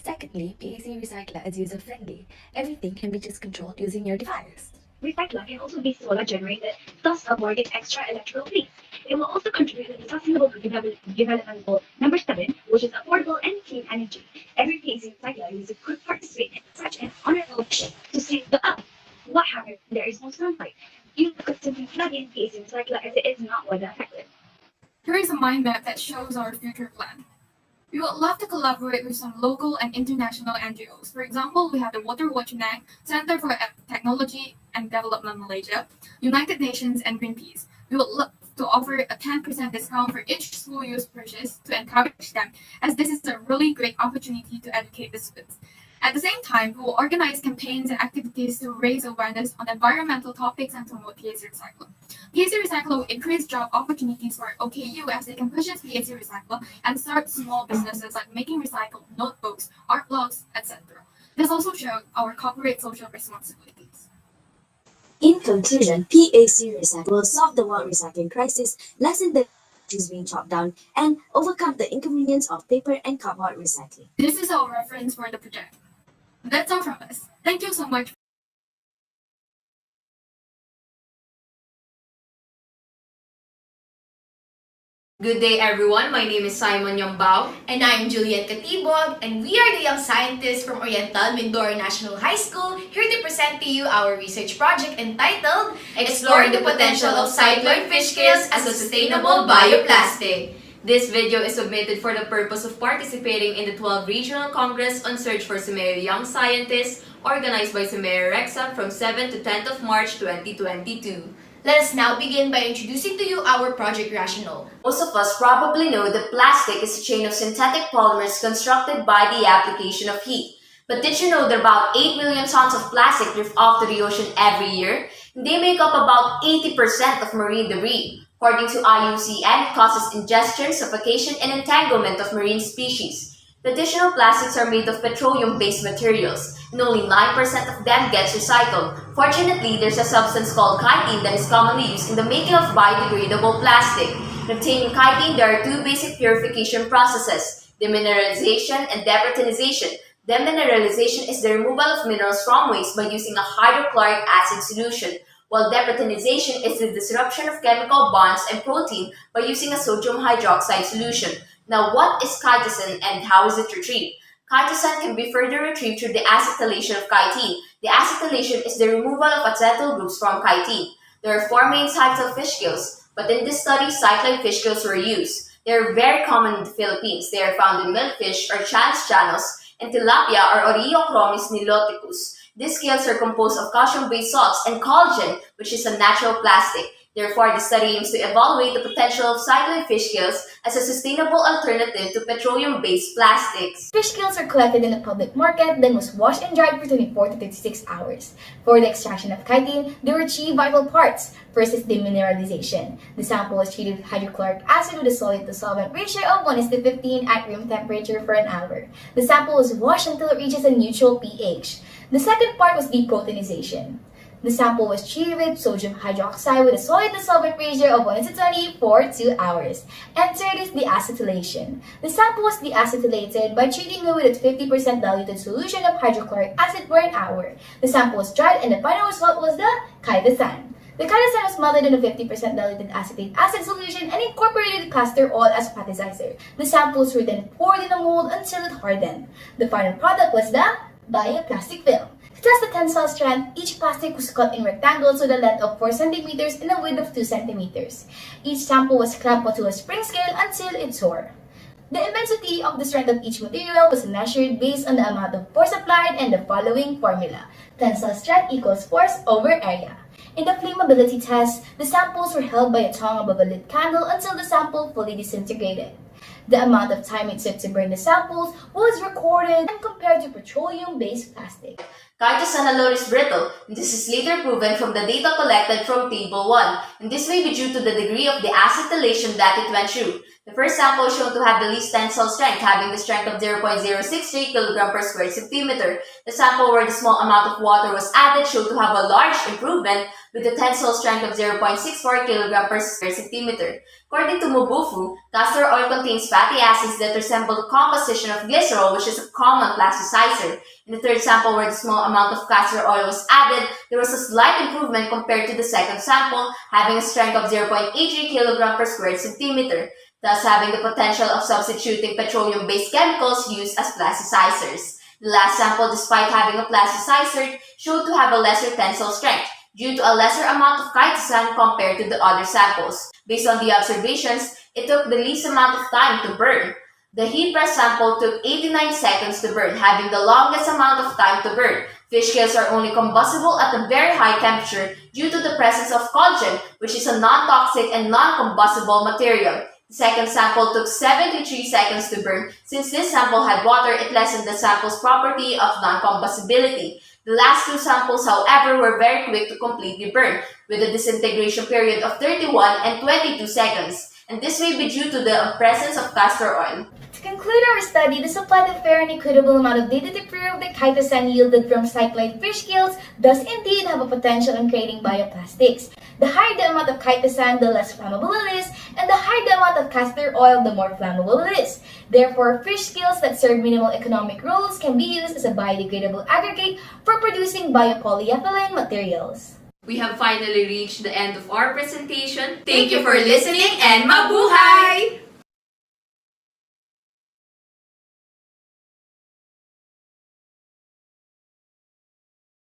Speaker 20: Secondly, PAC Recycler is user-friendly. Everything can be just controlled using your device.
Speaker 18: Recycler can also be solar generated, thus avoiding extra electrical fees. It will also contribute to the Sustainable Development Goal number 7, which is affordable and clean energy. Every PAC Recycler user could participate in such an honorable mission to save the earth. What happens? There is no sunlight. You could simply plug in PAC Recycler as it is not weather affected.
Speaker 16: Here is a mind map that shows our future plan. We would love to collaborate with some local and international NGOs. For example, we have the Water Watch NAG, Center for Technology and Development Malaysia, United Nations, and Greenpeace. We would love to offer a 10% discount for each school use purchase to encourage them, as this is a really great opportunity to educate the students. At the same time, we will organize campaigns and activities to raise awareness on environmental topics and promote PAC recycling. PAC recycler will increase job opportunities for OKU as they can push its PAC recycler and start small businesses like making recycled notebooks, art blogs, etc. This also shows our corporate social responsibilities.
Speaker 19: In conclusion, PAC Recycle will solve the world recycling crisis, lessen the trees being chopped down, and overcome the inconvenience of paper and cardboard recycling.
Speaker 16: This is our reference for the project. That's all from us. Thank you so much.
Speaker 21: Good day, everyone. My name is Simon Yombao.
Speaker 22: And I'm Juliet Katibog, and we are the young scientists from Oriental Mindoro National High School, here to present to you our research project entitled Exploring the Potential of Cycloid Fish Scales as a Sustainable Bioplastic.
Speaker 21: This video is submitted for the purpose of participating in the 12th Regional Congress on Search for Seameo Young Scientists, organized by Seameo RECSAM from 7th to 10th of March 2022.
Speaker 22: Let us now begin by introducing to you our project rationale.
Speaker 21: Most of us probably know that plastic is a chain of synthetic polymers constructed by the application of heat. But did you know that about 8 million tons of plastic drift off to the ocean every year? They make up about 80% of marine debris. According to IUCN, it causes ingestion, suffocation, and entanglement of marine species. Traditional plastics are made of petroleum-based materials, and only 9% of them gets recycled. Fortunately, there's a substance called chitin that is commonly used in the making of biodegradable plastic. In obtaining chitin, there are two basic purification processes: demineralization and deprotonization. Demineralization is the removal of minerals from waste by using a hydrochloric acid solution, while deprotonization is the disruption of chemical bonds and protein by using a sodium hydroxide solution. Now, what is chitosan and how is it retrieved? Chitosan can be further retrieved through the acetylation of chitin. The acetylation is the removal of acetyl groups from chitin. There are four main types of fish scales, but in this study, cycloid fish scales were used. They are very common in the Philippines. They are found in milkfish or chanos, and tilapia or Oreochromis niloticus. These scales are composed of calcium-based salts and collagen, which is a natural plastic. Therefore, the study aims to evaluate the potential of cycloid fish scales as a sustainable alternative to petroleum-based plastics.
Speaker 22: Fish scales are collected in the public market, then was washed and dried for 24 to 36 hours. For the extraction of chitin, there were three vital parts. First is demineralization. The sample was treated with hydrochloric acid with a solid-to-solvent ratio of 1:15 at room temperature for an hour. The sample was washed until it reaches a neutral pH. The second part was deprotonization. The sample was treated with sodium hydroxide with a solid-to-solvent ratio of 1:20 for 2 hours. And third is deacetylation. The sample was deacetylated by treating it with a 50% diluted solution of hydrochloric acid for an hour. The sample was dried and the final result was the chitosan. The chitosan was melted in a 50% diluted acetate acid solution and incorporated castor oil as plasticizer. The samples were then poured in a mold until it hardened. The final product was the bioplastic film. To test the tensile strength, each plastic was cut in rectangles with a length of 4 cm and a width of 2 cm. Each sample was clamped onto a spring scale until it tore. The immensity of the strength of each material was measured based on the amount of force applied and the following formula. Tensile strength equals force over area. In the flammability test, the samples were held by a tongue above a lit candle until the sample fully disintegrated. The amount of time it took to burn the samples was recorded and compared to petroleum-based plastic.
Speaker 21: Chitosan alone is brittle, and this is later proven from the data collected from Table 1, and this may be due to the degree of the acetylation that it went through. The first sample is shown to have the least tensile strength, having the strength of 0.063 kg per square centimeter. The sample where the small amount of water was added showed to have a large improvement with a tensile strength of 0.64 kg per square centimeter. According to Mobufu, castor oil contains fatty acids that resemble the composition of glycerol, which is a common plasticizer. In the third sample, where the small amount of castor oil was added, there was a slight improvement compared to the second sample, having a strength of 0.83 kg per square centimeter, thus having the potential of substituting petroleum-based chemicals used as plasticizers. The last sample, despite having a plasticizer, showed to have a lesser tensile strength, due to a lesser amount of chitosan compared to the other samples. Based on the observations, it took the least amount of time to burn. The heat press sample took 89 seconds to burn, having the longest amount of time to burn. Fish scales are only combustible at a very high temperature due to the presence of collagen, which is a non-toxic and non-combustible material. The second sample took 73 seconds to burn. Since this sample had water, it lessened the sample's property of non-combustibility. The last two samples, however, were very quick to completely burn, with a disintegration period of 31 and 22 seconds, and this may be due to the presence of castor oil.
Speaker 22: To conclude our study, the supplied a fair and equitable amount of data to prove that chitosan yielded from cycloid fish gills does indeed have a potential in creating bioplastics. The higher the amount of chitosan, the less flammable it is, and the higher the amount of castor oil, the more flammable it is. Therefore, fish gills that serve minimal economic roles can be used as a biodegradable aggregate for producing biopolyethylene materials.
Speaker 21: We have finally reached the end of our presentation. Thank you for listening and mabuhay!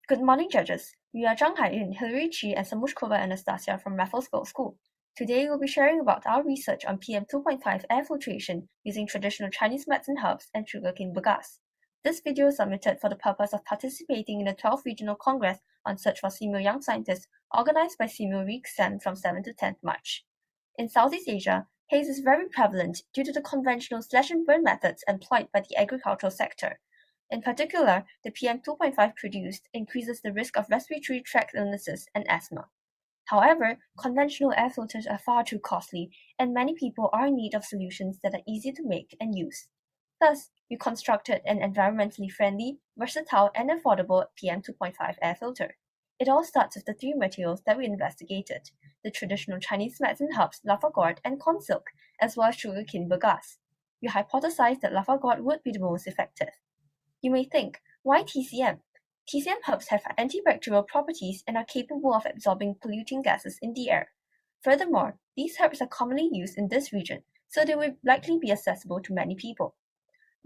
Speaker 3: Good morning, judges. We are Zhang Haiyun, Hilary Chi, and Samushkova Anastasia from Raffles Girls' School. Today, we'll be sharing about our research on PM2.5 air filtration using traditional Chinese medicine herbs and sugarcane bagasse. This video is submitted for the purpose of participating in the 12th Regional Congress on Search for Seameo Young Scientists, organized by Seameo RECSAM from 7 to 10 March. In Southeast Asia, haze is very prevalent due to the conventional slash-and-burn methods employed by the agricultural sector. In particular, the PM2.5 produced increases the risk of respiratory tract illnesses and asthma. However, conventional air filters are far too costly, and many people are in need of solutions that are easy to make and use. Thus, we constructed an environmentally friendly, versatile, and affordable PM2.5 air filter. It all starts with the three materials that we investigated: the traditional Chinese medicine herbs Lafagord and corn silk, as well as sugarcane bagasse. We hypothesized that Lafagord would be the most effective. You may think, why TCM? TCM herbs have antibacterial properties and are capable of absorbing polluting gases in the air. Furthermore, these herbs are commonly used in this region, so they will likely be accessible to many people.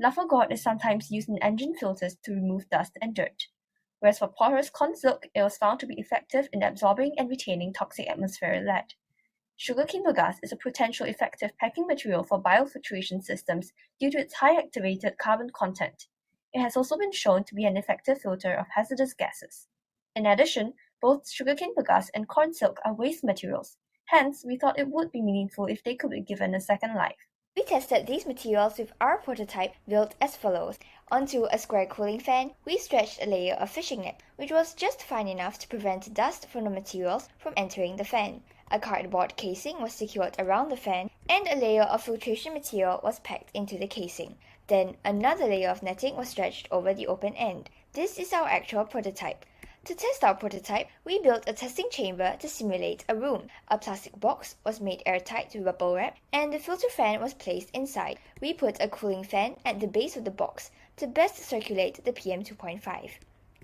Speaker 3: Lafagord is sometimes used in engine filters to remove dust and dirt. Whereas for porous corn silk, it was found to be effective in absorbing and retaining toxic atmospheric lead. Sugarcane bagasse is a potential effective packing material for biofiltration systems due to its high activated carbon content. It has also been shown to be an effective filter of hazardous gases. In addition, both sugarcane bagasse and corn silk are waste materials. Hence, we thought it would be meaningful if they could be given a second life.
Speaker 4: We tested these materials with our prototype built as follows. Onto a square cooling fan, we stretched a layer of fishing net, which was just fine enough to prevent dust from the materials from entering the fan. A cardboard casing was secured around the fan, and a layer of filtration material was packed into the casing. Then another layer of netting was stretched over the open end. This is our actual prototype. To test our prototype, we built a testing chamber to simulate a room. A plastic box was made airtight with bubble wrap, and the filter fan was placed inside. We put a cooling fan at the base of the box to best circulate the PM2.5.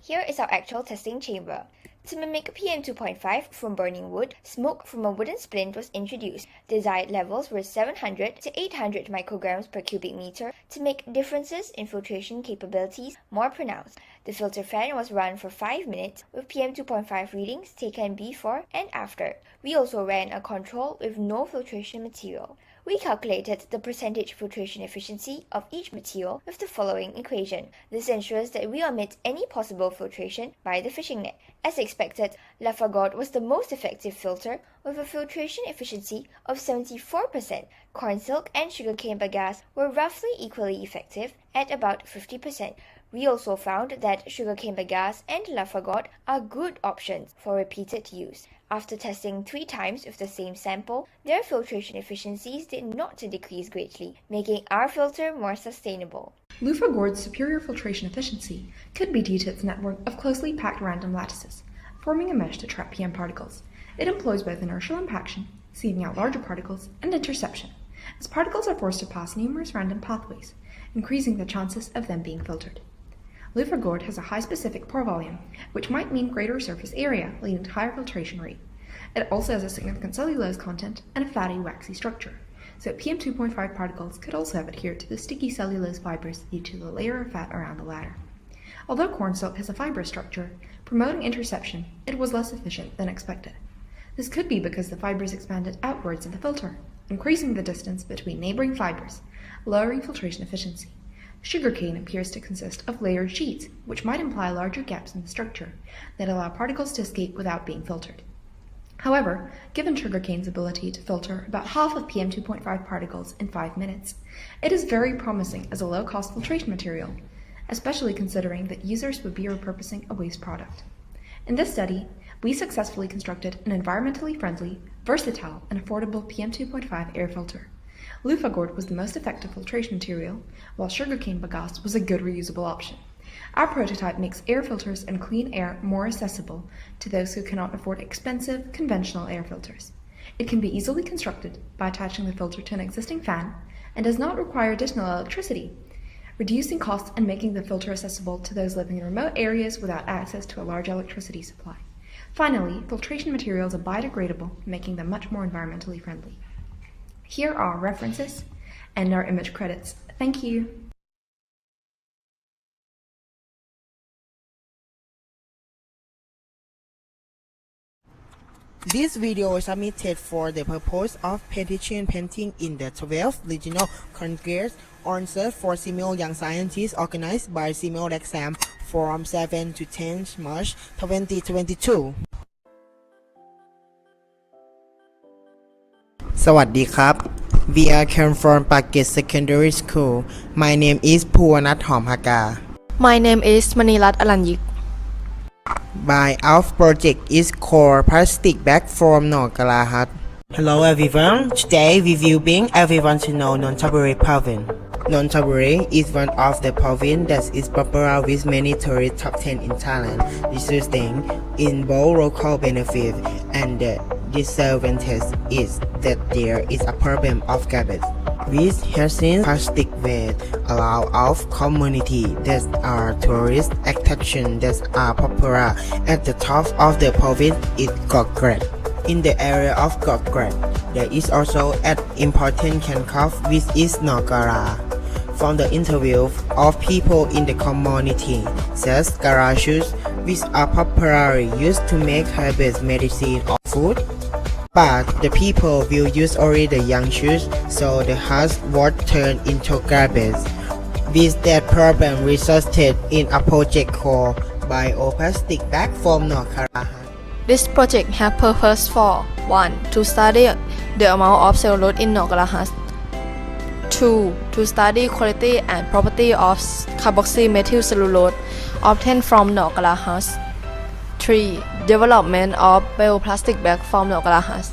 Speaker 4: Here is our actual testing chamber. To mimic PM2.5 from burning wood, smoke from a wooden splint was introduced. Desired levels were 700 to 800 micrograms per cubic meter to make differences in filtration capabilities more pronounced. The filter fan was run for 5 minutes with PM2.5 readings taken before and after. We also ran a control with no filtration material. We calculated the percentage filtration efficiency of each material with the following equation. This ensures that we omit any possible filtration by the fishing net. As expected, Lafagord was the most effective filter with a filtration efficiency of 74%. Corn silk and sugarcane bagasse were roughly equally effective at about 50%. We also found that sugarcane bagasse and Lafagord are good options for repeated use. After testing 3 times with the same sample, their filtration efficiencies did not decrease greatly, making our filter more sustainable.
Speaker 23: Lafagord's superior filtration efficiency could be due to its network of closely packed random lattices, forming a mesh to trap PM particles. It employs both inertial impaction, sieving out larger particles, and interception, as particles are forced to pass numerous random pathways, increasing the chances of them being filtered. Lafagord has a high specific pore volume, which might mean greater surface area, leading to higher filtration rate. It also has a significant cellulose content and a fatty, waxy structure, so PM2.5 particles could also have adhered to the sticky cellulose fibers due to the layer of fat around the latter. Although corn silk has a fibrous structure, promoting interception, it was less efficient than expected. This could be because the fibers expanded outwards in the filter, increasing the distance between neighboring fibers, lowering filtration efficiency. Sugarcane appears to consist of layered sheets, which might imply larger gaps in the structure that allow particles to escape without being filtered. However, given sugarcane's ability to filter about half of PM2.5 particles in 5 minutes, it is very promising as a low-cost filtration material, especially considering that users would be repurposing a waste product. In this study, we successfully constructed an environmentally friendly, versatile, and affordable PM2.5 air filter. Loofah gourd was the most effective filtration material, while sugarcane bagasse was a good reusable option. Our prototype makes air filters and clean air more accessible to those who cannot afford expensive, conventional air filters. It can be easily constructed by attaching the filter to an existing fan and does not require additional electricity, reducing costs and making the filter accessible to those living in remote areas without access to a large electricity supply. Finally, filtration materials are biodegradable, making them much more environmentally friendly. Here are our references and our image credits. Thank you.
Speaker 5: This video was submitted for the purpose of petition painting in the 12th Regional Congress on Search for Seameo Young Scientists organized by Seameo RECSAM from 7 to 10 March 2022. สวัสดีครับ We are come from Pakistan Secondary School. My name is Puwanat Homhaka.
Speaker 6: My name is Manirat Alanyik.
Speaker 5: My our project is called Plastic Bag from Nogalahat. Hello everyone. Today we will bring everyone to know Nonthaburi province. Nonthaburi is one of the provinces that is popular with many tourist top 10 in Thailand, resulting in both local benefit and the disadvantage is that there is a problem of garbage. With Helsinki plastic waste allow of community that are tourist attraction that are popular at the top of the province is Gokrat. In the area of Gokrat, there is also an important cancave which is Nogara. From the interview of people in the community, says garages which are popularly used to make herbal medicine or food. But the people will use only the young shoots, so the husk was turned into garbage. With that problem resulted in a project called Bioplastic Bag from Nogara.
Speaker 6: This project has purpose for 1. To study the amount of cellulose in Nogara husk. 2. To study quality and property of carboxymethylcellulose obtained from Nogara husk. 3. Development of bioplastic bag from Nogara husk.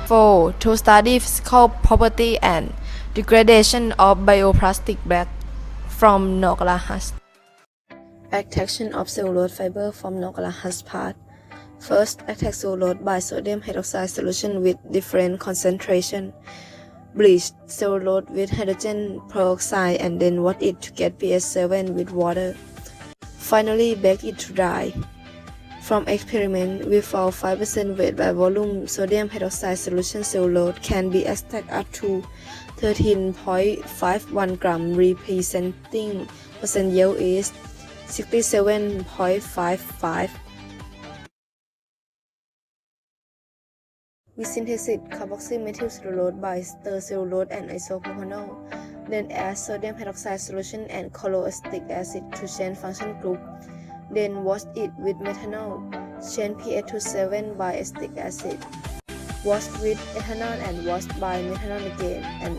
Speaker 6: 4. To study physical property and degradation of bioplastic bag from Nogara husk. Extraction of cellulose fiber from Nogara husk part. First, extract cellulose by sodium hydroxide solution with different concentration. Bleach cellulose with hydrogen peroxide and then wash it to get pH 7 with water. Finally, bake it to dry. From experiment, we found 5% weight by volume sodium hydroxide solution cellulose can be extracted up to 13.51 gram, representing percent yield is 67.55. We synthesize carboxymethylcellulose by stir cellulose and isopropanol, then add sodium hydroxide solution and chloroacetic acid to change function group. Then wash it with methanol. Change pH to 7 by acetic acid. Wash with ethanol and wash by methanol again and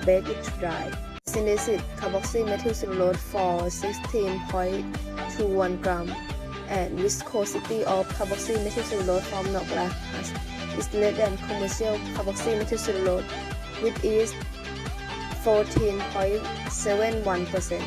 Speaker 6: bake it to dry. Synthesize carboxymethylcellulose for 16.21 gram and viscosity of carboxymethylcellulose from Nogara husk is less than commercial carboxymethylcellulose, which is 14.71%.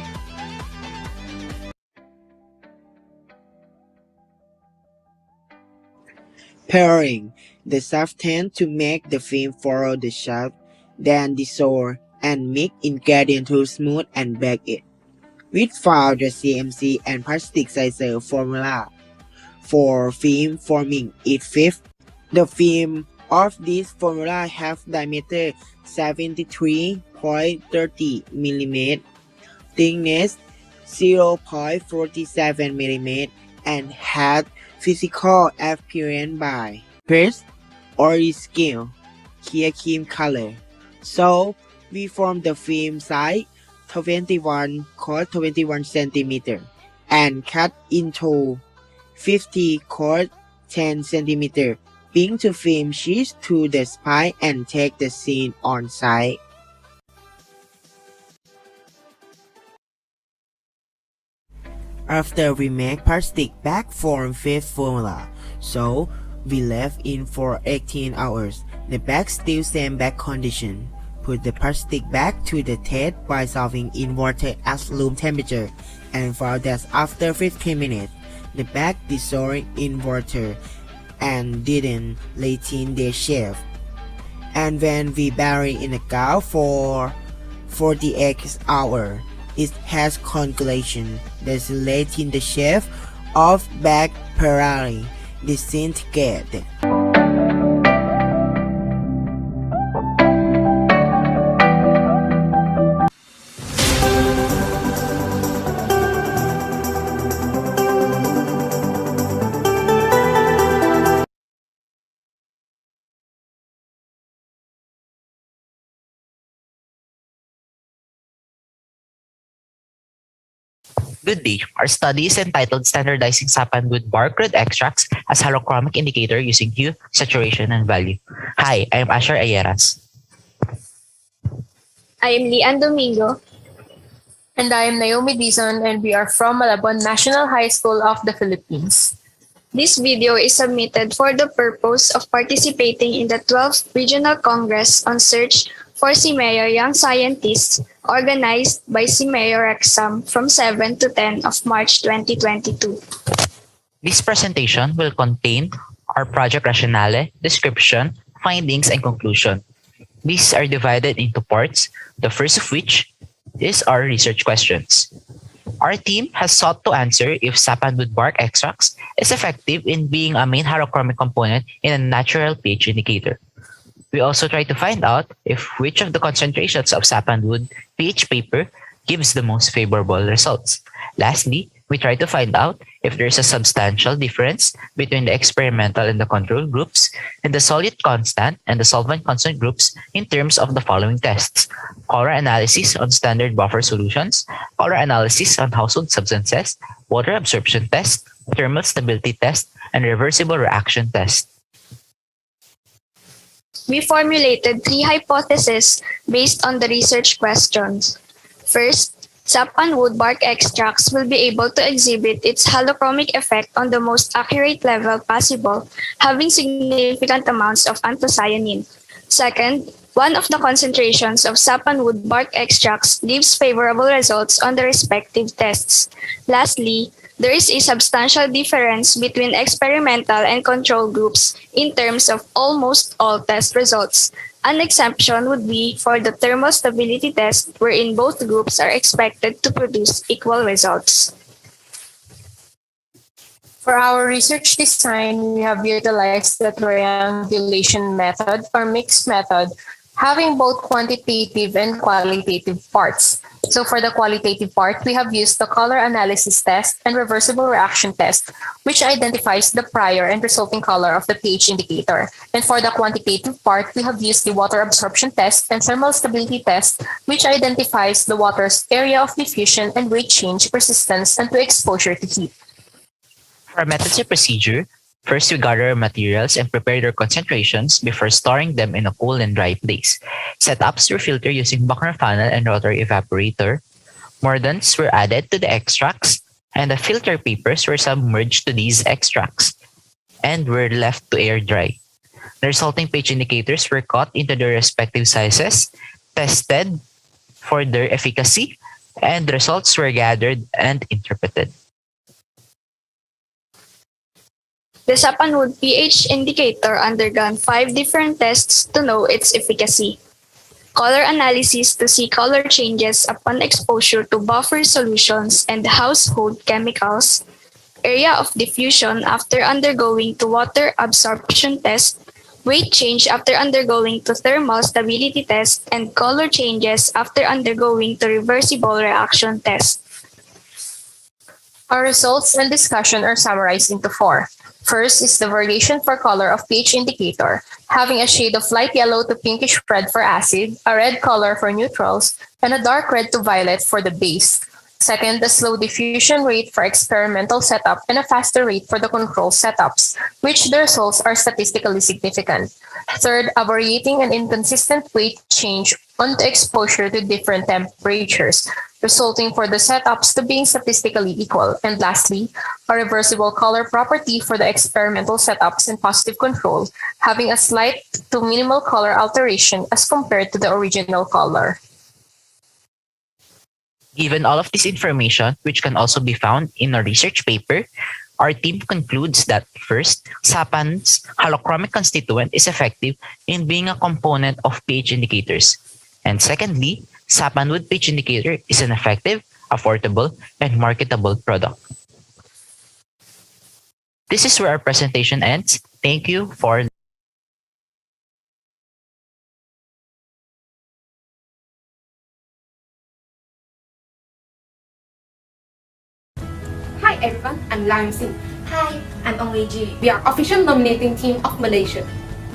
Speaker 5: Pairing the substance to make the film follow the shape, then dissolve and mix ingredients to smooth and bake it. We found the CMC and plastic sizer formula for film forming it fifth. The film of this formula have diameter 73.30 mm, thickness 0.47 mm, and had physical appearance by crisp, orange skin, clear cream color. So we formed the film size 21 x 21 cm and cut into 50 x 10 cm hoping to film Ssys to the spy and take the scene on site. After we make plastic bag form fifth formula, so we left in for 18 hours. The bag still same bag condition. Put the plastic bag to the test by solving in water at room temperature and found that after 15 minutes, the bag dissolved in water and didn't retain their shape. And when we bury in a cow for 48 hours, it has coagulation that retain the shape of bag permanently disintegrated.
Speaker 7: Good day. Our study is entitled Standardizing Sappanwood Bark Red Extracts as Halochromic Indicator using Hue, Saturation, and Value. Hi, I am Asher Ayeras.
Speaker 8: I am Lian Domingo.
Speaker 6: And I am Naomi Dizon, and we are from Malabon National High School of the Philippines.
Speaker 8: This video is submitted for the purpose of participating in the 12th Regional Congress on Search for Seameo Young Scientists organized by Seameo RECSAM from 7 to 10 of March 2022.
Speaker 7: This presentation will contain our project rationale, description, findings, and conclusion. These are divided into parts, the first of which is our research questions. Our team has sought to answer if sappanwood bark extracts is effective in being a main halochromic component in a natural pH indicator. We also try to find out if which of the concentrations of sappanwood pH paper gives the most favorable results. Lastly, we try to find out if there is a substantial difference between the experimental and the control groups and the solute constant and the solvent constant groups in terms of the following tests: color analysis on standard buffer solutions, color analysis on household substances, water absorption test, thermal stability test, and reversible reaction test.
Speaker 8: We formulated 3 hypotheses based on the research questions. First, sappanwood bark extracts will be able to exhibit its halochromic effect on the most accurate level possible, having significant amounts of anthocyanin. Second, one of the concentrations of sappanwood bark extracts gives favorable results on the respective tests. Lastly, there is a substantial difference between experimental and control groups in terms of almost all test results. An exception would be for the thermal stability test, wherein both groups are expected to produce equal results.
Speaker 6: For our research design, we have utilized the triangulation method or mixed method, having both quantitative and qualitative parts. So for the qualitative part, we have used the color analysis test and reversible reaction test, which identifies the prior and resulting color of the pH indicator. And for the quantitative part, we have used the water absorption test and thermal stability test, which identifies the water's area of diffusion and rate change, persistence, and to exposure to heat.
Speaker 7: For our methods and procedure, first we gather materials and prepare their concentrations before storing them in a cool and dry place. Setups were filtered using Buckner funnel and rotary evaporator. Mordants were added to the extracts, and the filter papers were submerged to these extracts and were left to air dry. The resulting pH indicators were cut into their respective sizes, tested for their efficacy, and the results were gathered and interpreted.
Speaker 8: The sappanwood pH indicator undergone 5 different tests to know its efficacy. Color analysis to see color changes upon exposure to buffer solutions and household chemicals. Area of diffusion after undergoing to water absorption test. Weight change after undergoing to thermal stability test, and color changes after undergoing to reversible reaction test.
Speaker 6: Our results and discussion are summarized into 4. First is the variation for color of pH indicator, having a shade of light yellow to pinkish red for acid, a red color for neutrals, and a dark red to violet for the base.
Speaker 1: Second, a slow diffusion rate for experimental setup and a faster rate for the control setups, which the results are statistically significant. Third, a variating and inconsistent weight change onto exposure to different temperatures, resulting for the setups to being statistically equal. And lastly, a reversible color property for the experimental setups and positive control, having a slight to minimal color alteration as compared to the original color.
Speaker 7: Given all of this information, which can also be found in a research paper, our team concludes that first, SAPAN's holochromic constituent is effective in being a component of pH indicators. And secondly, SAPAN with pH indicator is an effective, affordable, and marketable product. This is where our presentation ends. Thank you for
Speaker 2: Hi everyone, I'm Lion Singh.
Speaker 22: Hi, I'm Ong Wei Ji.
Speaker 2: We are official nominating team of Malaysia.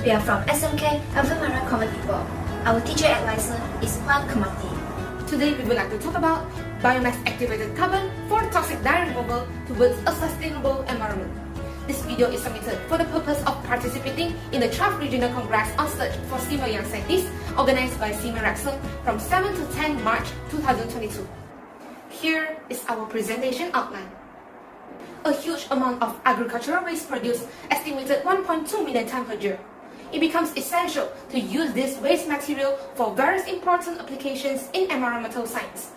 Speaker 22: We are from SMK Avamara Common People. Our teacher advisor is Puan Kamati.
Speaker 2: Today we would like to talk about biomass activated carbon for toxic dye removal towards a sustainable environment. This video is submitted for the purpose of participating in the 12th Regional Congress on Search for Seameo Young Scientists organized by Seameo RECSAM from 7 to 10 March 2022. Here is our presentation outline. A huge amount of agricultural waste produced, estimated 1.2 million tons per year. It becomes essential to use this waste material for various important applications in environmental science.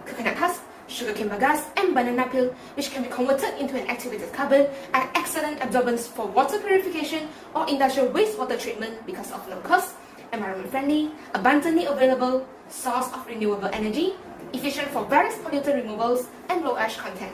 Speaker 2: Coconut husk, sugarcane bagasse, and banana peel, which can be converted into an activated carbon, are excellent absorbents for water purification or industrial wastewater treatment because of low cost, environment friendly, abundantly available, source of renewable energy, efficient for various pollutant removals, and low ash content.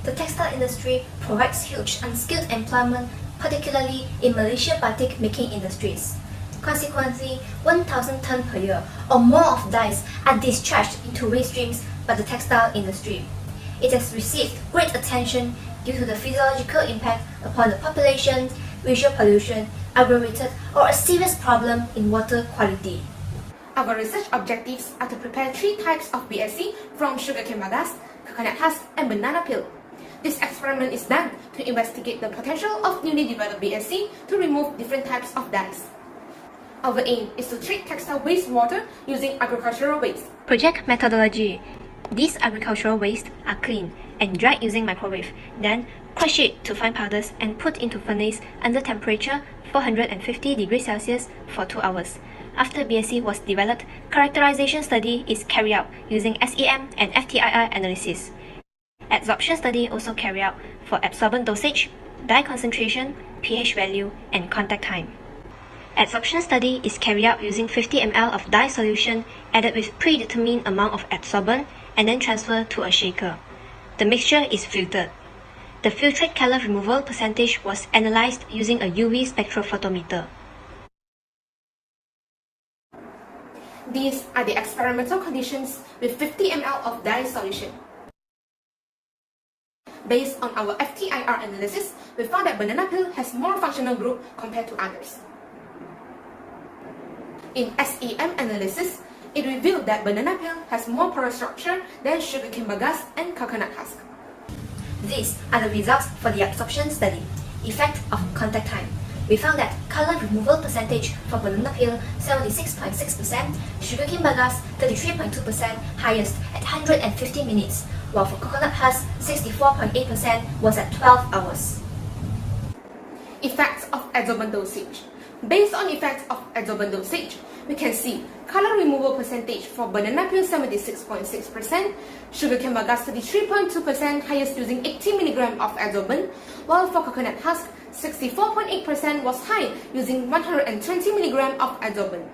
Speaker 22: The textile industry provides huge unskilled employment, particularly in Malaysia batik making industries. Consequently, 1,000 tons per year or more of dyes are discharged into waste streams by the textile industry. It has received great attention due to the physiological impact upon the population, visual pollution, aggravated or a serious problem in water quality.
Speaker 2: Our research objectives are to prepare 3 types of BSC from sugarcane bagasse, coconut husk, and banana peel. This experiment is done to investigate the potential of newly developed BSC to remove different types of dyes. Our aim is to treat textile wastewater using agricultural waste.
Speaker 22: Project methodology. These agricultural waste are cleaned and dried using microwave, then crush it to fine powders and put into furnace under temperature 450 degrees Celsius for 2 hours. After BSC was developed, characterization study is carried out using SEM and FTIR analysis. Adsorption study also carried out for absorbent dosage, dye concentration, pH value, and contact time. Adsorption study is carried out using 50 ml of dye solution added with predetermined amount of adsorbent and then transferred to a shaker. The mixture is filtered. The filtrate color removal percentage was analyzed using a UV spectrophotometer.
Speaker 2: These are the experimental conditions with 50 ml of dye solution. Based on our FTIR analysis, we found that banana peel has more functional group compared to others. In SEM analysis, it revealed that banana peel has more porous structure than sugarcane bagasse and coconut husk.
Speaker 22: These are the results for the absorption study. Effect of contact time. We found that color removal percentage for banana peel 76.6%, sugarcane bagasse 33.2%, highest at 150 minutes, while for coconut husk 64.8% was at 12 hours.
Speaker 2: Effects of adsorbent dosage. Based on effects of adsorbent dosage, we can see color removal percentage for banana peel 76.6%, sugarcane bagasse 33.2%, highest using 80 mg of adsorbent, while for coconut husk 64.8% was high using 120 mg of adsorbent.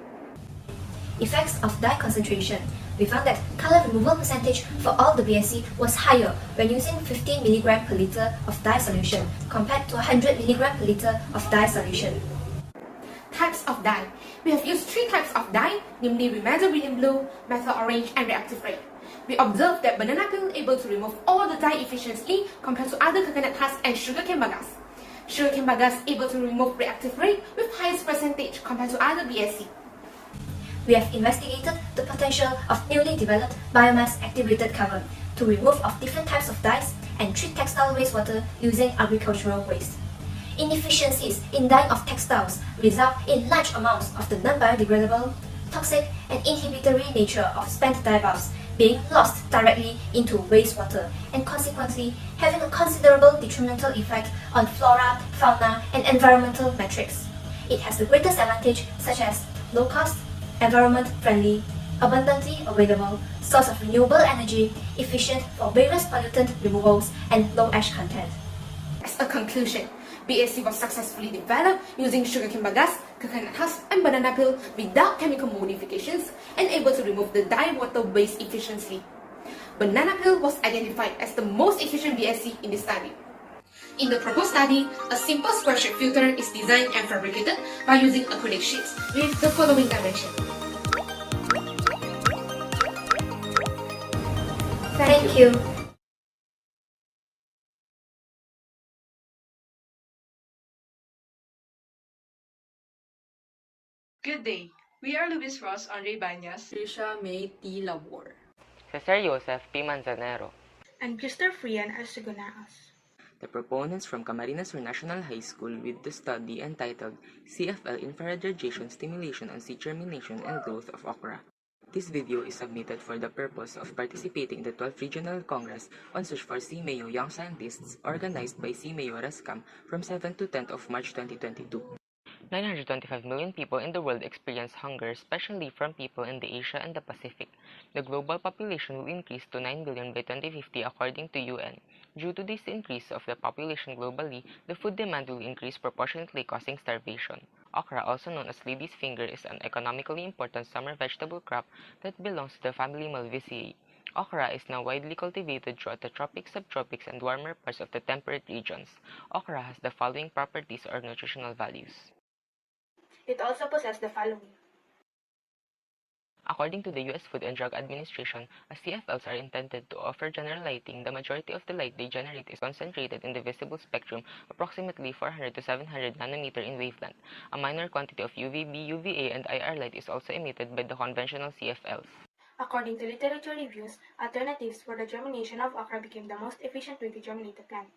Speaker 22: Effects of dye concentration. We found that color removal percentage for all the BSC was higher when using 15 mg per liter of dye solution compared to 100 mg per liter of dye solution.
Speaker 2: Types of dye. We have used 3 types of dye, namely Remedial Blue, Methyl Orange, and Reactive Red. We observed that banana peel able to remove all the dye efficiently compared to other coconut husk and sugarcane bagasse. Sugarcane bagasse able to remove reactive rate with highest percentage compared to other BSC.
Speaker 22: We have investigated the potential of newly developed biomass activated carbon.
Speaker 3: to remove of different types of dyes and treat textile wastewater using agricultural waste. Inefficiencies in dyeing of textiles result in large amounts of the non-biodegradable, toxic, and inhibitory nature of spent dye bulbs being lost directly into wastewater and consequently having a considerable detrimental effect on flora, fauna, and environmental metrics. It has the greatest advantage such as low cost, environment-friendly, abundantly available, source of renewable energy, efficient for various pollutant removals, and low ash content.
Speaker 2: As a conclusion, BAC was successfully developed using sugarcane bagasse, coconut husk, and banana peel without chemical modifications and able to remove the dye water waste efficiently. Banana peel was identified as the most efficient BAC in this study. In the proposed study, a simple square shape filter is designed and fabricated by using acrylic sheets with the following dimensions.
Speaker 3: Thank you.
Speaker 9: Good day. We are Luis Ross, Andre Banyas, Trisha May T. Labor,
Speaker 10: Cesar Joseph P. Manzanero,
Speaker 13: and Christopher Frian Arsegonaas.
Speaker 10: the proponents from Camarines Sur National High School with the study entitled CFL Infrared Radiation Stimulation on Seed Germination and Growth of Okra. This video is submitted for the purpose of participating in the 12th Regional Congress on Search for Seameo Young Scientists organized by Seameo RECSAM from 7th to 10th of March 2022. 925 million people in the world experience hunger, especially from people in the Asia and the Pacific. The global population will increase to 9 billion by 2050 according to UN. Due to this increase of the population globally, the food demand will increase proportionately, causing starvation. Okra, also known as lady's finger, is an economically important summer vegetable crop that belongs to the family Malvaceae. Okra is now widely cultivated throughout the tropics, subtropics, and warmer parts of the temperate regions. Okra has the following properties or nutritional values.
Speaker 13: It also possesses the following.
Speaker 10: According to the U.S. Food and Drug Administration, as CFLs are intended to offer general lighting, the majority of the light they generate is concentrated in the visible spectrum, approximately 400 to 700 nanometer in wavelength. A minor quantity of UVB, UVA, and IR light is also emitted by the conventional CFLs.
Speaker 13: According to literature reviews, alternatives for the germination of okra became the most efficient way to germinate the plant.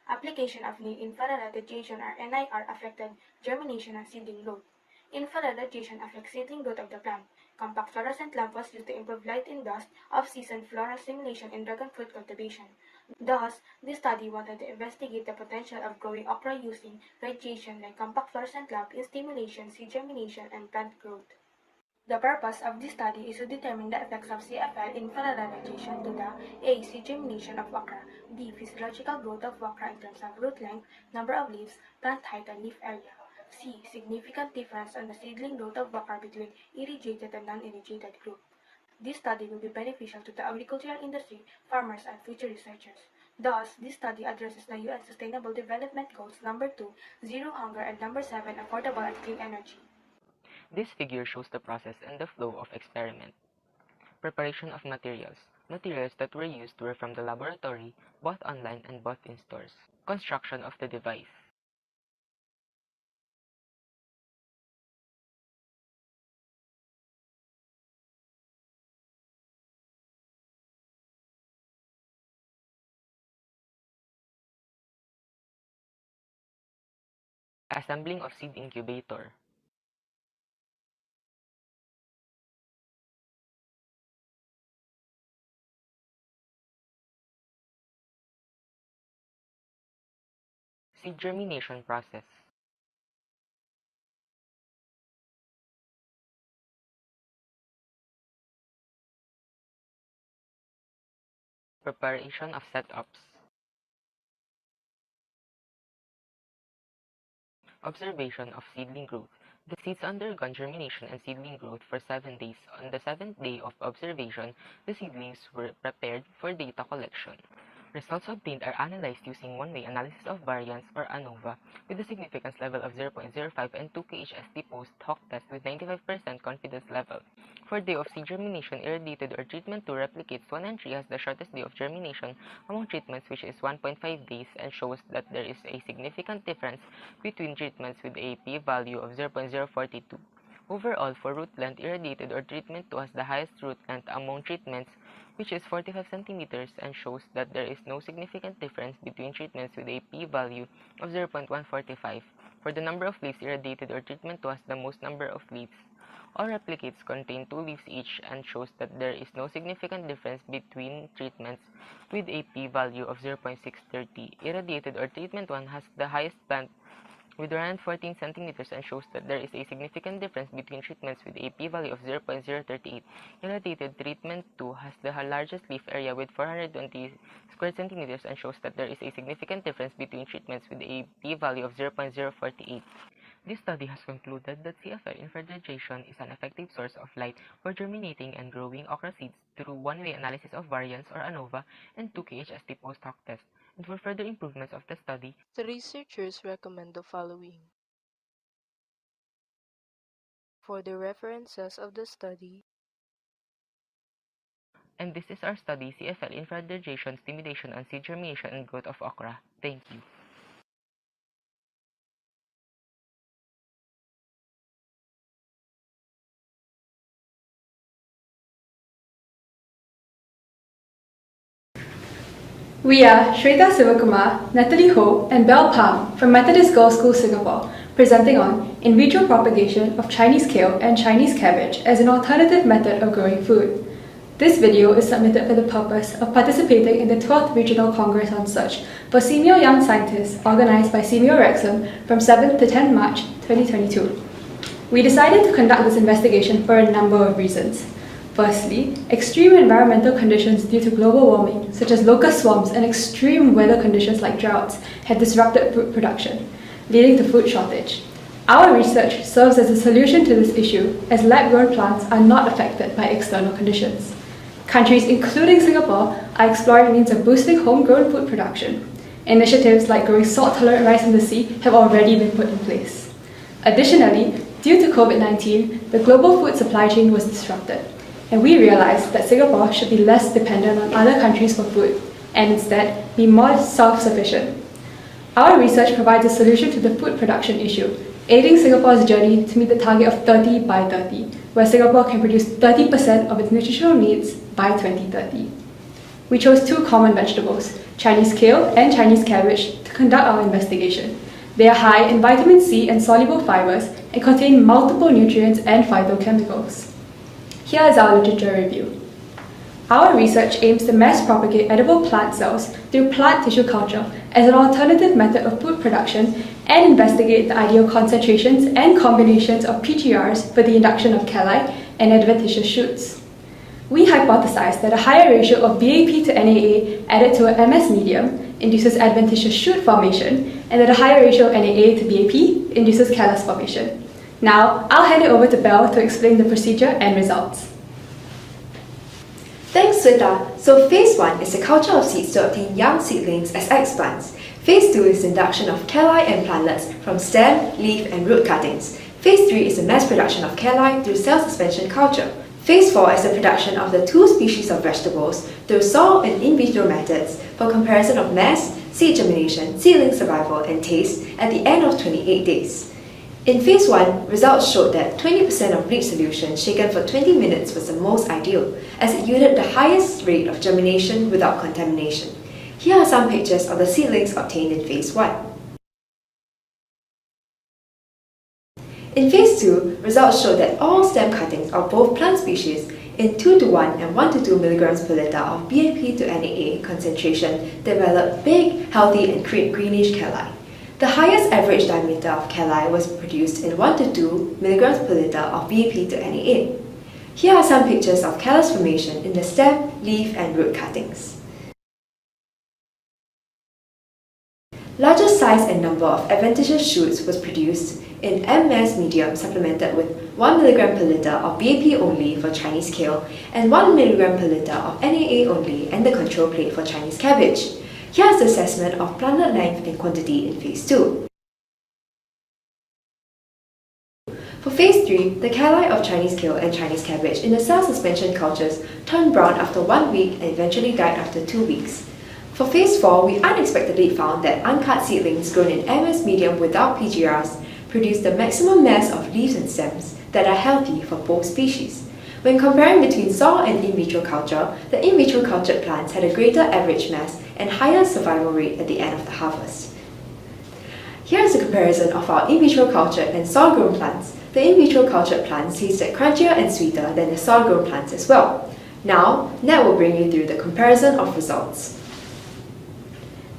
Speaker 13: Application of near-infrared radiation or NIR affected germination and seedling growth. Infrared radiation affects seedling growth of the plant. Compact fluorescent lamp was used to improve light in dust off-season floral stimulation in dragon fruit cultivation. Thus, this study wanted to investigate the potential of growing okra using radiation like compact fluorescent lamp in stimulation, seed germination, and plant growth. The purpose of this study is to determine the effects of CFL infrared radiation to the A. Seed germination of okra, B. Physiological growth of okra in terms of root length, number of leaves, plant height, and leaf area, C. Significant difference on the seedling growth of okra between irrigated and non-irrigated group. This study will be beneficial to the agricultural industry, farmers, and future researchers. Thus, this study addresses the UN Sustainable Development Goals number 2, Zero Hunger, and number 7, Affordable and Clean Energy.
Speaker 10: This figure shows the process and the flow of experiment. Preparation of materials. Materials that were used were from the laboratory, both online and both in stores. Construction of the device. Assembling of seed incubator. Seed germination process. Preparation of setups. Observation of seedling growth. The seeds undergone germination and seedling growth for 7 days. On the 7th day of observation, the seedlings were prepared for data collection. Results obtained are analyzed using one-way analysis of variance or ANOVA with a significance level of 0.05 and 2 KHST post-hoc test with 95% confidence level. For day of seed germination, irradiated or treatment 2 replicates 1 and 3 has the shortest day of germination among treatments, which is 1.5 days, and shows that there is a significant difference between treatments with a p-value of 0.042. Overall, for root length, irradiated or treatment 2 has the highest root length among treatments, which is 45 centimeters, and shows that there is no significant difference between treatments with a p-value of 0.145. For the number of leaves, irradiated or treatment 2 has the most number of leaves. All replicates contain 2 leaves each and shows that there is no significant difference between treatments with a p-value of 0.630. Irradiated or treatment 1 has the highest plant with around 14 centimeters and shows that there is a significant difference between treatments with a p-value of 0.038. Irradiated treatment 2 has the largest leaf area with 420 square centimeters and shows that there is a significant difference between treatments with a p-value of 0.048. This study has concluded that CFL infrared radiation is an effective source of light for germinating and growing okra seeds through one-way analysis of variance or ANOVA and 2KHST post-hoc test. And for further improvements of the study,
Speaker 6: The researchers recommend the following. For the references of the study,
Speaker 10: and this is our study, CFL infrared radiation stimulation on seed germination and growth of okra. Thank you.
Speaker 11: We are Shweta Sivakumar, Natalie Ho, and Belle Palm from Methodist Girls' School Singapore, presenting on in vitro propagation of Chinese kale and Chinese cabbage as an alternative method of growing food. This video is submitted for the purpose of participating in the 12th Regional Congress on Search for Seameo Young Scientists organized by Seameo RECSAM from 7th to 10 March 2022. We decided to conduct this investigation for a number of reasons. Firstly, extreme environmental conditions due to global warming, such as locust swarms and extreme weather conditions like droughts, have disrupted food production, leading to food shortage. Our research serves as a solution to this issue, as lab-grown plants are not affected by external conditions. Countries including Singapore are exploring means of boosting homegrown food production. Initiatives like growing salt-tolerant rice in the sea have already been put in place. Additionally, due to COVID-19, the global food supply chain was disrupted, and we realized that Singapore should be less dependent on other countries for food, and instead be more self-sufficient. Our research provides a solution to the food production issue, aiding Singapore's journey to meet the target of 30 by 30, where Singapore can produce 30% of its nutritional needs by 2030. We chose 2 common vegetables, Chinese kale and Chinese cabbage, to conduct our investigation. They are high in vitamin C and soluble fibers and contain multiple nutrients and phytochemicals. Here is our literature review. Our research aims to mass propagate edible plant cells through plant tissue culture as an alternative method of food production and investigate the ideal concentrations and combinations of PGRs for the induction of calli and adventitious shoots. We hypothesized that a higher ratio of BAP to NAA added to a MS medium induces adventitious shoot formation, and that a higher ratio of NAA to BAP induces callus formation. Now, I'll hand it over to Belle to explain the procedure and results.
Speaker 12: Thanks, Sweta. So phase 1 is the culture of seeds to obtain young seedlings as explants. Phase 2 is the induction of calli and plantlets from stem, leaf and root cuttings. Phase 3 is the mass production of calli through cell suspension culture. Phase 4 is the production of the 2 species of vegetables through soil and in vitro methods for comparison of mass, seed germination, seedling survival and taste at the end of 28 days. In phase 1, results showed that 20% of bleach solution shaken for 20 minutes was the most ideal, as it yielded the highest rate of germination without contamination. Here are some pictures of the seedlings obtained in phase 1. In phase 2, results showed that all stem cuttings of both plant species in 2:1 and 1:2 mg per liter of BAP to NAA concentration developed big, healthy and greenish calli. The highest average diameter of calli was produced in 1:2 mg per liter of BAP to NAA. Here are some pictures of callus formation in the stem, leaf and root cuttings. Larger size and number of adventitious shoots was produced in MS medium supplemented with 1 mg per liter of BAP only for Chinese kale and 1 mg per liter of NAA only and the control plate for Chinese cabbage. Here is the assessment of plantlet length and quantity in phase 2. For phase 3, the calli of Chinese kale and Chinese cabbage in the cell suspension cultures turned brown after 1 week and eventually died after 2 weeks. For phase 4, we unexpectedly found that uncut seedlings grown in MS medium without PGRs produce the maximum mass of leaves and stems that are healthy for both species. When comparing between soil and in vitro culture, the in vitro cultured plants had a greater average mass and higher survival rate at the end of the harvest. Here is a comparison of our in vitro cultured and soil-grown plants. The in vitro cultured plants tasted crunchier and sweeter than the soil-grown plants as well. Now, Nat will bring you through the comparison of results.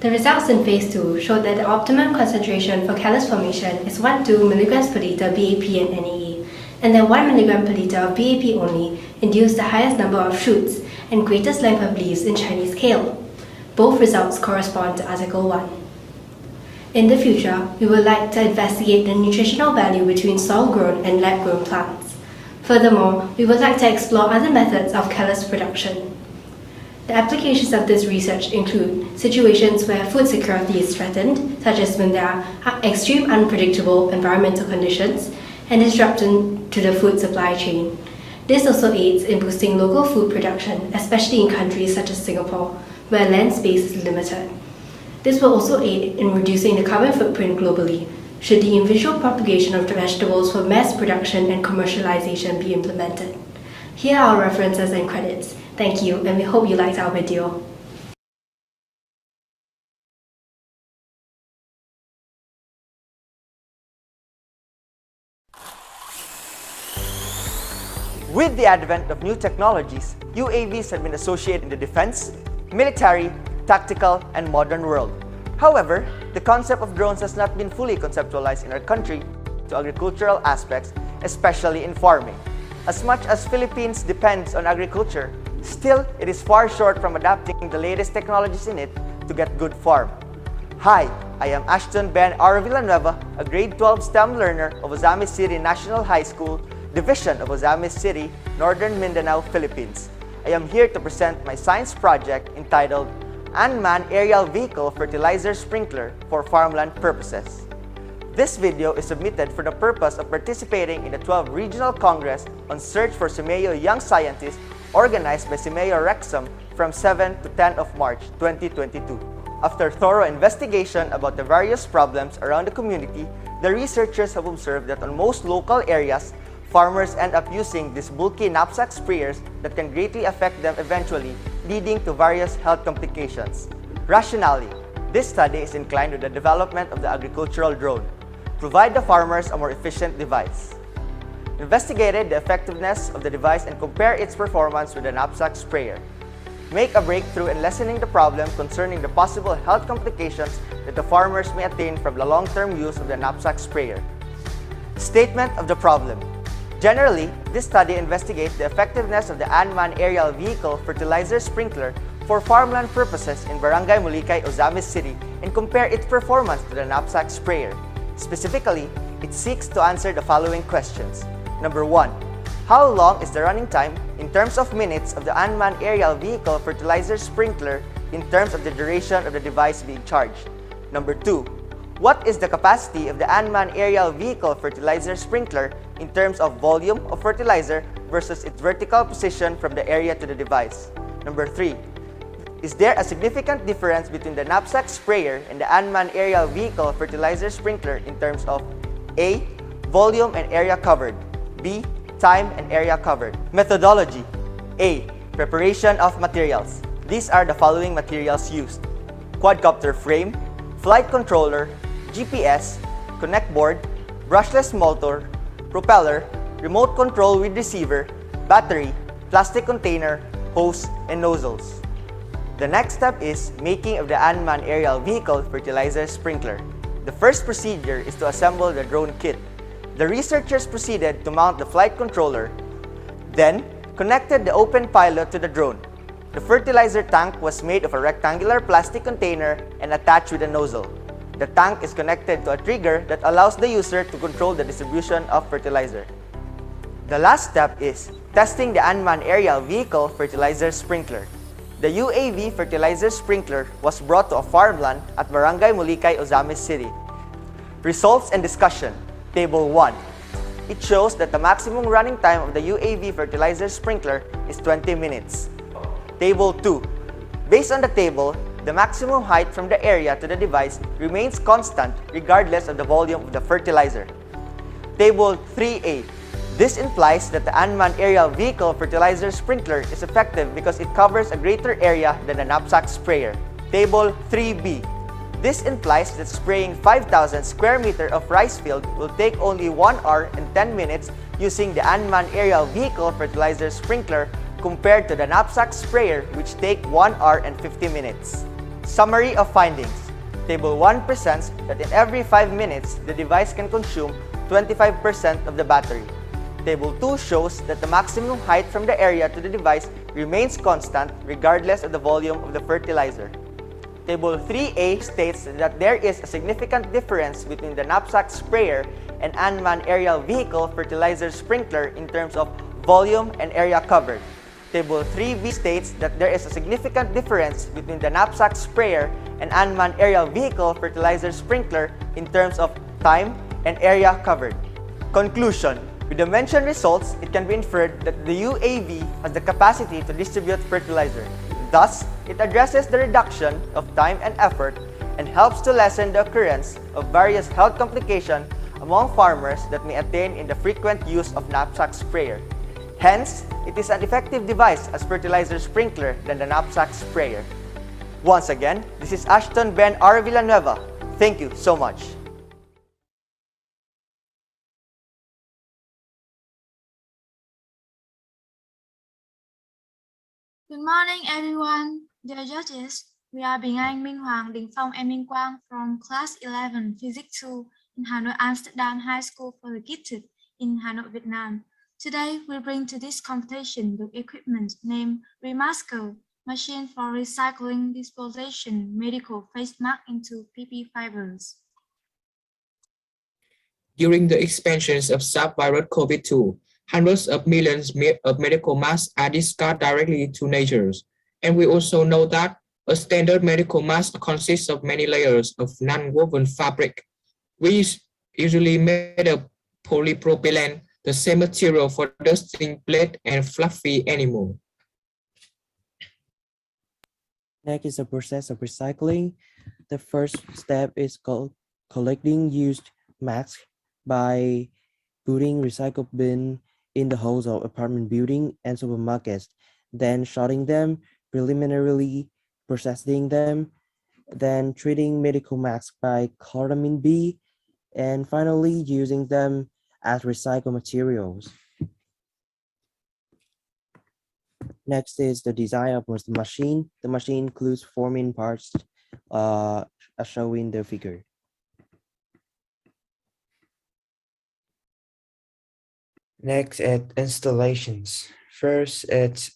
Speaker 14: The results in Phase 2 showed that the optimum concentration for callus formation is 1-2 mg per liter BAP and NAA, and that 1 mg per liter of BAP only induced the highest number of shoots and greatest length of leaves in Chinese kale. Both results correspond to Article 1. In the future, we would like to investigate the nutritional value between soil-grown and lab-grown plants. Furthermore, we would like to explore other methods of callus production. The applications of this research include situations where food security is threatened, such as when there are extreme unpredictable environmental conditions and disruption to the food supply chain. This also aids in boosting local food production, especially in countries such as Singapore, where land space is limited. This will also aid in reducing the carbon footprint globally, should the in vitro propagation of the vegetables for mass production and commercialization be implemented. Here are our references and credits. Thank you, and we hope you liked our video.
Speaker 15: With the advent of new technologies, UAVs have been associated in the defense, military, tactical, and modern world. However, the concept of drones has not been fully conceptualized in our country to agricultural aspects, especially in farming. As much as Philippines depends on agriculture, still it is far short from adapting the latest technologies in it to get good farm. Hi, I am Ashton Ben R. Villanueva, a grade 12 STEM learner of Ozamis City National High School, Division of Ozamis City, Northern Mindanao, Philippines. I am here to present my science project entitled Unmanned Aerial Vehicle Fertilizer Sprinkler for Farmland Purposes. This video is submitted for the purpose of participating in the 12th Regional Congress on Search for Seameo Young Scientists organized by Seameo RECSAM from 7 to 10 of March 2022. After thorough investigation about the various problems around the community, the researchers have observed that on most local areas, farmers end up using these bulky knapsack sprayers that can greatly affect them eventually, leading to various health complications. Rationally, this study is inclined with the development of the agricultural drone. Provide the farmers a more efficient device. Investigated the effectiveness of the device and compare its performance with the knapsack sprayer. Make a breakthrough in lessening the problem concerning the possible health complications that the farmers may attain from the long-term use of the knapsack sprayer. Statement of the problem. Generally, this study investigates the effectiveness of the unmanned aerial vehicle fertilizer sprinkler for farmland purposes in Barangay Mulikay, Ozamis City and compare its performance to the knapsack sprayer. Specifically, it seeks to answer the following questions. Number 1. How long is the running time in terms of minutes of the unmanned aerial vehicle fertilizer sprinkler in terms of the duration of the device being charged? Number 2. What is the capacity of the unmanned aerial vehicle fertilizer sprinkler in terms of volume of fertilizer versus its vertical position from the area to the device? Number 3. Is there a significant difference between the knapsack sprayer and the unmanned aerial vehicle fertilizer sprinkler in terms of A. Volume and area covered, B. Time and area covered? Methodology. A. Preparation of materials. These are the following materials used: quadcopter frame, flight controller, GPS, connect board, brushless motor, propeller, remote control with receiver, battery, plastic container, hose, and nozzles. The next step is making of the unmanned aerial vehicle fertilizer sprinkler. The first procedure is to assemble the drone kit. The researchers proceeded to mount the flight controller, then connected the open pilot to the drone. The fertilizer tank was made of a rectangular plastic container and attached with a nozzle. The tank is connected to a trigger that allows the user to control the distribution of fertilizer. The last step is testing the unmanned aerial vehicle fertilizer sprinkler. The UAV fertilizer sprinkler was brought to a farmland at Barangay Mulikay, Ozamis City. Results and discussion. Table 1. It shows that the maximum running time of the UAV fertilizer sprinkler is 20 minutes. Table 2. Based on the table, the maximum height from the area to the device remains constant regardless of the volume of the fertilizer. Table 3A. This implies that the unmanned aerial vehicle fertilizer sprinkler is effective because it covers a greater area than the knapsack sprayer. Table 3B. This implies that spraying 5,000 square meter of rice field will take only 1 hour and 10 minutes using the unmanned aerial vehicle fertilizer sprinkler compared to the knapsack sprayer which take 1 hour and 50 minutes. Summary of findings. Table 1 presents that in every 5 minutes, the device can consume 25% of the battery. Table 2 shows that the maximum height from the area to the device remains constant regardless of the volume of the fertilizer. Table 3A states that there is a significant difference between the knapsack sprayer and unmanned aerial vehicle fertilizer sprinkler in terms of volume and area covered. Table 3B states that there is a significant difference between the knapsack sprayer and unmanned aerial vehicle fertilizer sprinkler in terms of time and area covered. Conclusion. With the mentioned results, it can be inferred that the UAV has the capacity to distribute fertilizer. Thus, it addresses the reduction of time and effort and helps to lessen the occurrence of various health complications among farmers that may attain in the frequent use of knapsack sprayer. Hence, it is an effective device as fertilizer sprinkler than the knapsack sprayer. Once again, this is Ashton Ben R. Villanueva. Thank you so much.
Speaker 17: Good morning, everyone. Dear judges, we are Bình Anh, Minh Hoàng, Đình Phong, and Minh Quang from Class 11, Physics 2 in Hanoi Amsterdam High School for the Gifted in Hanoi, Vietnam. Today, we bring to this competition the equipment named Remasco, machine for recycling disposition medical face mask into PP fibers.
Speaker 18: During the expansions of subvirus COVID-2, hundreds of millions of medical masks are discarded directly to nature. And we also know that a standard medical mask consists of many layers of non-woven fabric, which usually made of polypropylene, the same material for dusting blade and fluffy animal.
Speaker 20: Next is the process of recycling. The first step is called collecting used masks by putting recycled bin in the halls of apartment building and supermarkets, then sorting them, preliminarily processing them, then treating medical masks by chloramine B, and finally using them as recycled materials. Next is the design of the machine. The machine includes 4 main parts as shown in the figure.
Speaker 24: Next at installations. First, it's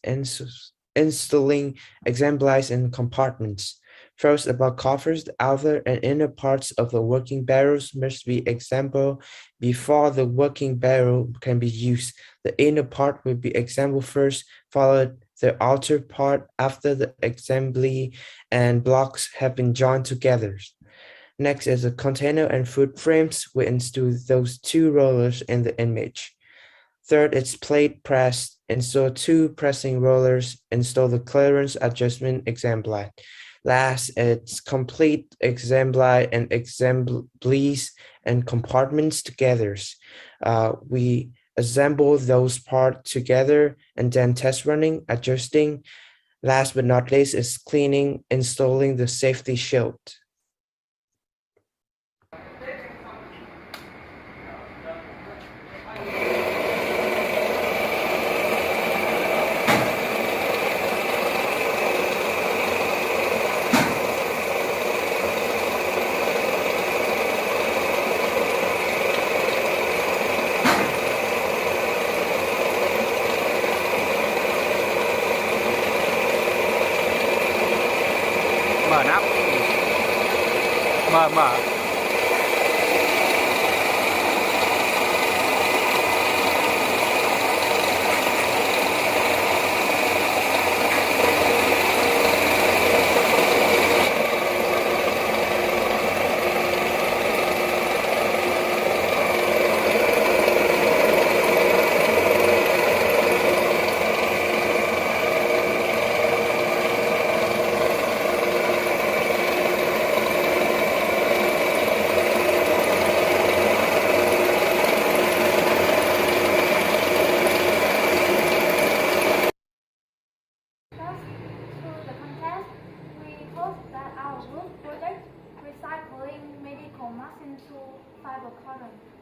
Speaker 24: installing assemblies and compartments. First, about covers, the outer and inner parts of the working barrels must be assembled before the working barrel can be used. The inner part will be assembled first, followed the outer part after the assembly and blocks have been joined together. Next is the container and foot frames. We install those 2 rollers in the image. Third, it's plate press. Install 2 pressing rollers. Install the clearance adjustment assembly. Last, it's complete assembly and assemblies and compartments together. We assemble those parts together and then test running, adjusting. Last but not least is cleaning, installing the safety shield.
Speaker 25: Mở nắp. Mở.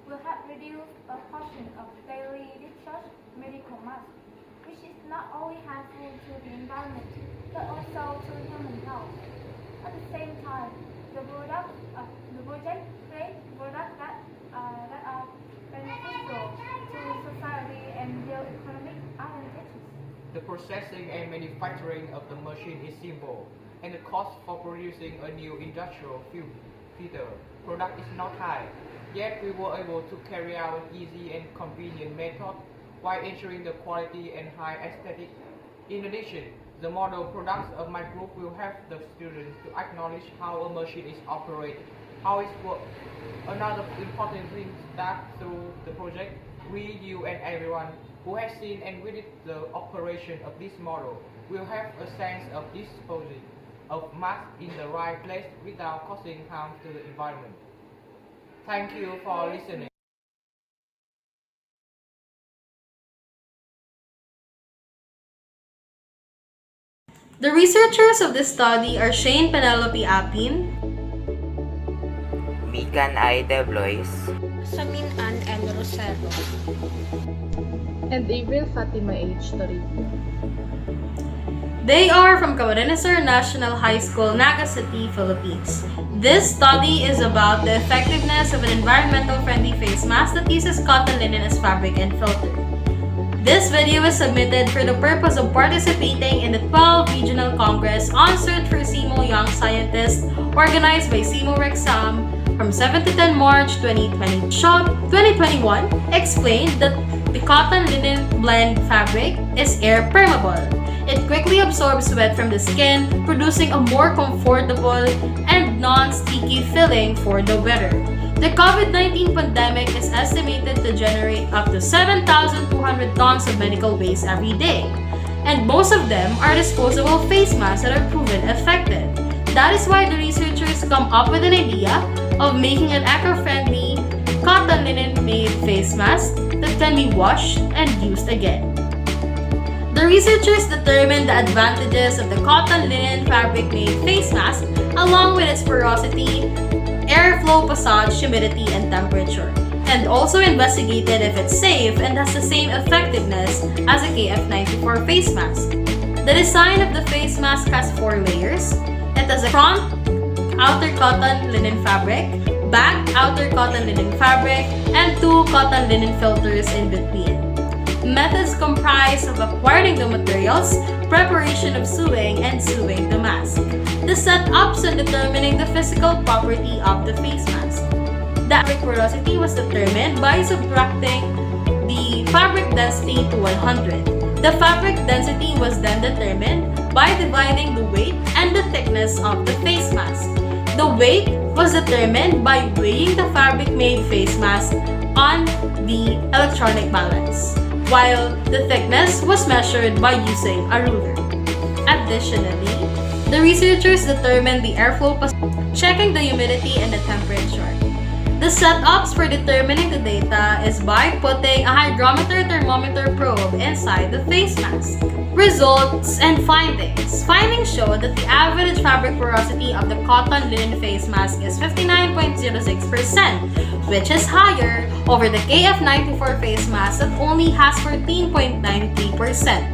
Speaker 4: will help reduce a portion of daily discharged medical mass, which is not only harmful to the environment but also to human health. At the same time, the project creates products that are beneficial to society and their economic advantages.
Speaker 16: The processing and manufacturing of the machine is simple, and the cost for producing a new industrial feeder product is not high. Yet we were able to carry out an easy and convenient method while ensuring the quality and high aesthetic. In addition, the model products of my group will help the students to acknowledge how a machine is operated, how it works. Another important thing is that through the project, we, you and everyone who has seen and witnessed the operation of this model will have a sense of disposing of mass in the right place without causing harm to the environment. Thank you for listening.
Speaker 19: The researchers of this study are Shane Penelope Apin,
Speaker 21: Mikan Aida Blois,
Speaker 25: Samin Ann M. Rosero,
Speaker 26: and April Fatima H. Toribio.
Speaker 19: They are from Camarines Sur National High School, Naga City, Philippines. This study is about the effectiveness of an environmental-friendly face mask that uses cotton linen as fabric and filter. This video is submitted for the purpose of participating in the 12th Regional Congress on Search for Seameo Young Scientists organized by Seameo RECSAM from 7 to 10 March 2020. Shop 2021 explained that the cotton linen blend fabric is air permeable. It quickly absorbs sweat from the skin, producing a more comfortable and non-sticky feeling for the wearer. The COVID-19 pandemic is estimated to generate up to 7,200 tons of medical waste every day, and most of them are disposable face masks that are proven effective. That is why the researchers come up with an idea of making an eco-friendly cotton linen made face mask that can be washed and used again. The researchers determined the advantages of the cotton linen fabric made face mask along with its porosity, airflow passage, humidity, and temperature, and also investigated if it's safe and has the same effectiveness as a KF94 face mask. The design of the face mask has 4 layers. It has a front outer cotton linen fabric, back outer cotton linen fabric, and 2 cotton linen filters in between. Methods comprise of acquiring the materials, preparation of sewing, and sewing the mask. The setups and determining the physical property of the face mask. The fabric porosity was determined by subtracting the fabric density to 100. The fabric density was then determined by dividing the weight and the thickness of the face mask. The weight was determined by weighing the fabric-made face mask on the electronic balance, while the thickness was measured by using a ruler. Additionally, the researchers determined the airflow checking the humidity and the temperature. The setups for determining the data is by putting a hygrometer thermometer probe inside the face mask. Results and findings. Findings show that the average fabric porosity of the cotton linen face mask is 59.06%, which is higher over the KF94 face mask that only has 14.93%.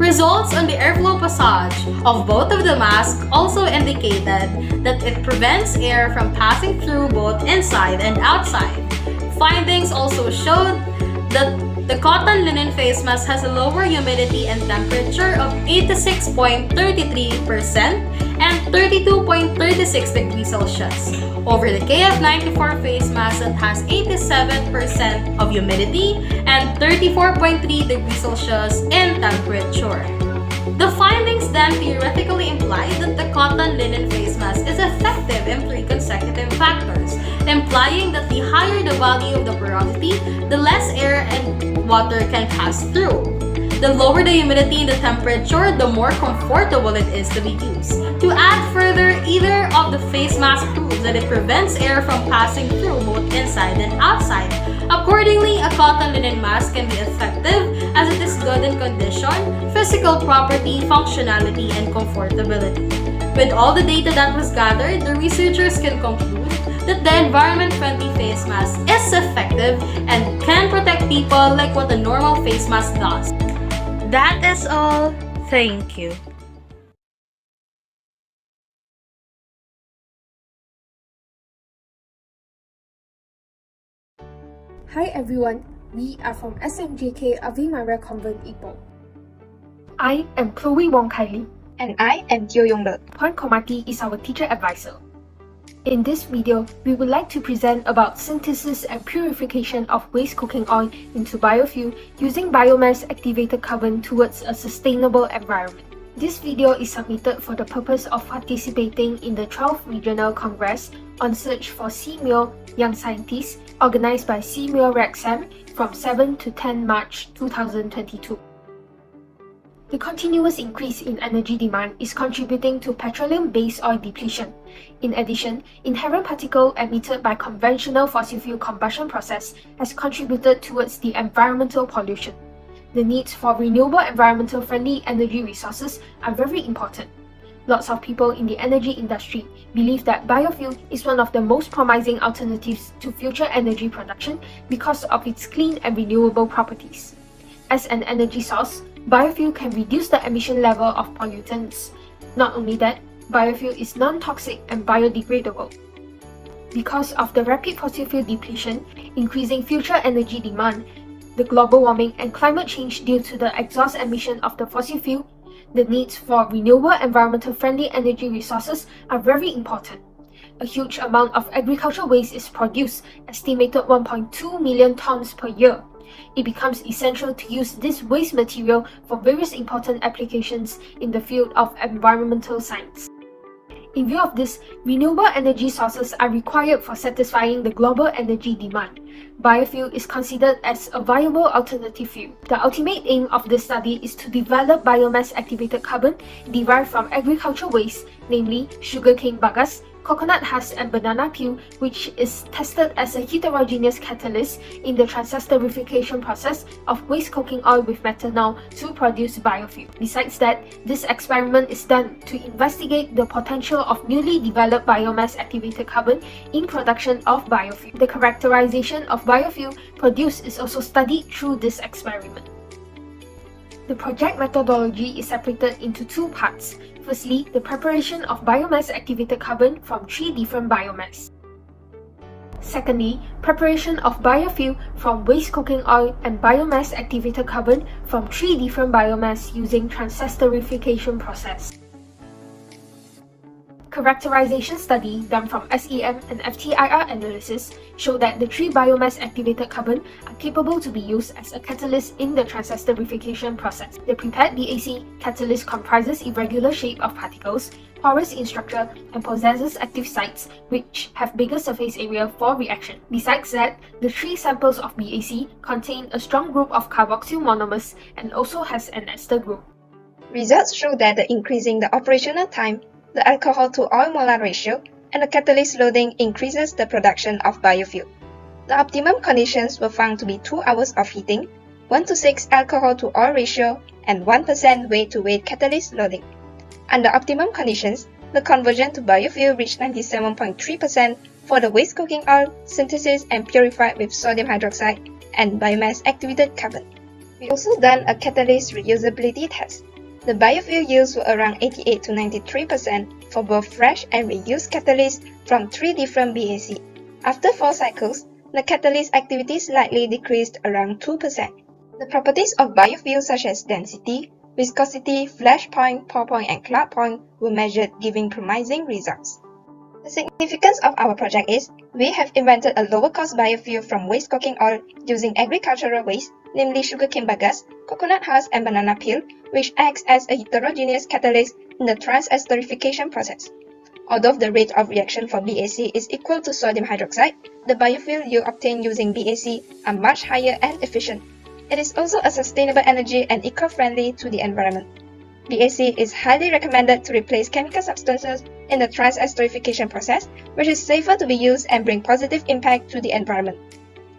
Speaker 19: Results on the airflow passage of both of the masks also indicated that it prevents air from passing through both inside and outside. Findings also showed that the cotton linen face mask has a lower humidity and temperature of 86.33% and 32.36 degrees Celsius over the KF94 face mask that has 87% of humidity and 34.3 degrees Celsius in temperature. The findings then theoretically imply that the cotton linen face mask is effective in 3 consecutive factors, implying that the higher the value of the porosity, the less air and water can pass through. The lower the humidity and the temperature, the more comfortable it is to be used. To add further, either of the face mask proves that it prevents air from passing through both inside and outside. Accordingly, a cotton linen mask can be effective as it is good in condition, physical property, functionality, and comfortability. With all the data that was gathered, the researchers can conclude that the environment-friendly face mask is effective and can protect people like what a normal face mask does. That is all. Thank you.
Speaker 1: Hi everyone, we are from SMJK Avimara Convent Ipoh.
Speaker 5: I am Chloe Wong Kylie.
Speaker 1: And I am Teo Yong Le. Puan Komati is our teacher advisor. In this video, we would like to present about synthesis and purification of waste cooking oil into biofuel using biomass activated carbon towards a sustainable environment. This video is submitted for the purpose of participating in the 12th Regional Congress on Search for Seameo Young Scientists organized by Seameo RECSAM from 7 to 10 March 2022. The continuous increase in energy demand is contributing to petroleum-based oil depletion. In addition, inherent particle emitted by conventional fossil fuel combustion process has contributed towards the environmental pollution. The needs for renewable environmental friendly energy resources are very important. Lots of people in the energy industry believe that biofuel is one of the most promising alternatives to future energy production because of its clean and renewable properties. As an energy source, biofuel can reduce the emission level of pollutants. Not only that, biofuel is non-toxic and biodegradable. Because of the rapid fossil fuel depletion, increasing future energy demand, the global warming and climate change due to the exhaust emission of the fossil fuel, the needs for renewable environmental friendly energy resources are very important. A huge amount of agricultural waste is produced, estimated 1.2 million tons per year. It becomes essential to use this waste material for various important applications in the field of environmental science. In view of this, renewable energy sources are required for satisfying the global energy demand. Biofuel is considered as a viable alternative fuel. The ultimate aim of this study is to develop biomass-activated carbon derived from agricultural waste, namely sugarcane bagasse, coconut husk and banana peel, which is tested as a heterogeneous catalyst in the transesterification process of waste cooking oil with methanol to produce biofuel. Besides that, this experiment is done to investigate the potential of newly developed biomass-activated carbon in production of biofuel. The characterization of biofuel produced is also studied through this experiment. The project methodology is separated into two parts. Firstly, the preparation of biomass-activated carbon from 3 different biomass. Secondly, preparation of biofuel from waste cooking oil and biomass-activated carbon from 3 different biomass using transesterification process. Characterization study done from SEM and FTIR analysis showed that the 3 biomass-activated carbon are capable to be used as a catalyst in the transesterification process. The prepared BAC catalyst comprises irregular shape of particles, porous in structure, and possesses active sites which have bigger surface area for reaction. Besides that, the 3 samples of BAC contain a strong group of carboxyl monomers and also has an ester group.
Speaker 7: Results show that increasing the operational time, the alcohol to oil molar ratio, and the catalyst loading increases the production of biofuel. The optimum conditions were found to be 2 hours of heating, 1:6 alcohol to oil ratio, and 1% weight-to-weight catalyst loading. Under optimum conditions, the conversion to biofuel reached 97.3% for the waste cooking oil, synthesis and purified with sodium hydroxide, and biomass-activated carbon. We also done a catalyst reusability test. The biofuel yields were around 88 to 93% for both fresh and reused catalysts from 3 different BAC. After 4 cycles, the catalyst activity slightly decreased around 2%. The properties of biofuel such as density, viscosity, flash point, pour point, and cloud point were measured, giving promising results. The significance of our project is, we have invented a lower-cost biofuel from waste cooking oil using agricultural waste, namely sugarcane bagasse, coconut husk, and banana peel, which acts as a heterogeneous catalyst in the transesterification process. Although the rate of reaction for BAC is equal to sodium hydroxide, the biofuel you obtain using BAC are much higher and efficient. It is also a sustainable energy and eco-friendly to the environment. BAC is highly recommended to replace chemical substances in the transesterification process, which is safer to be used and bring positive impact to the environment.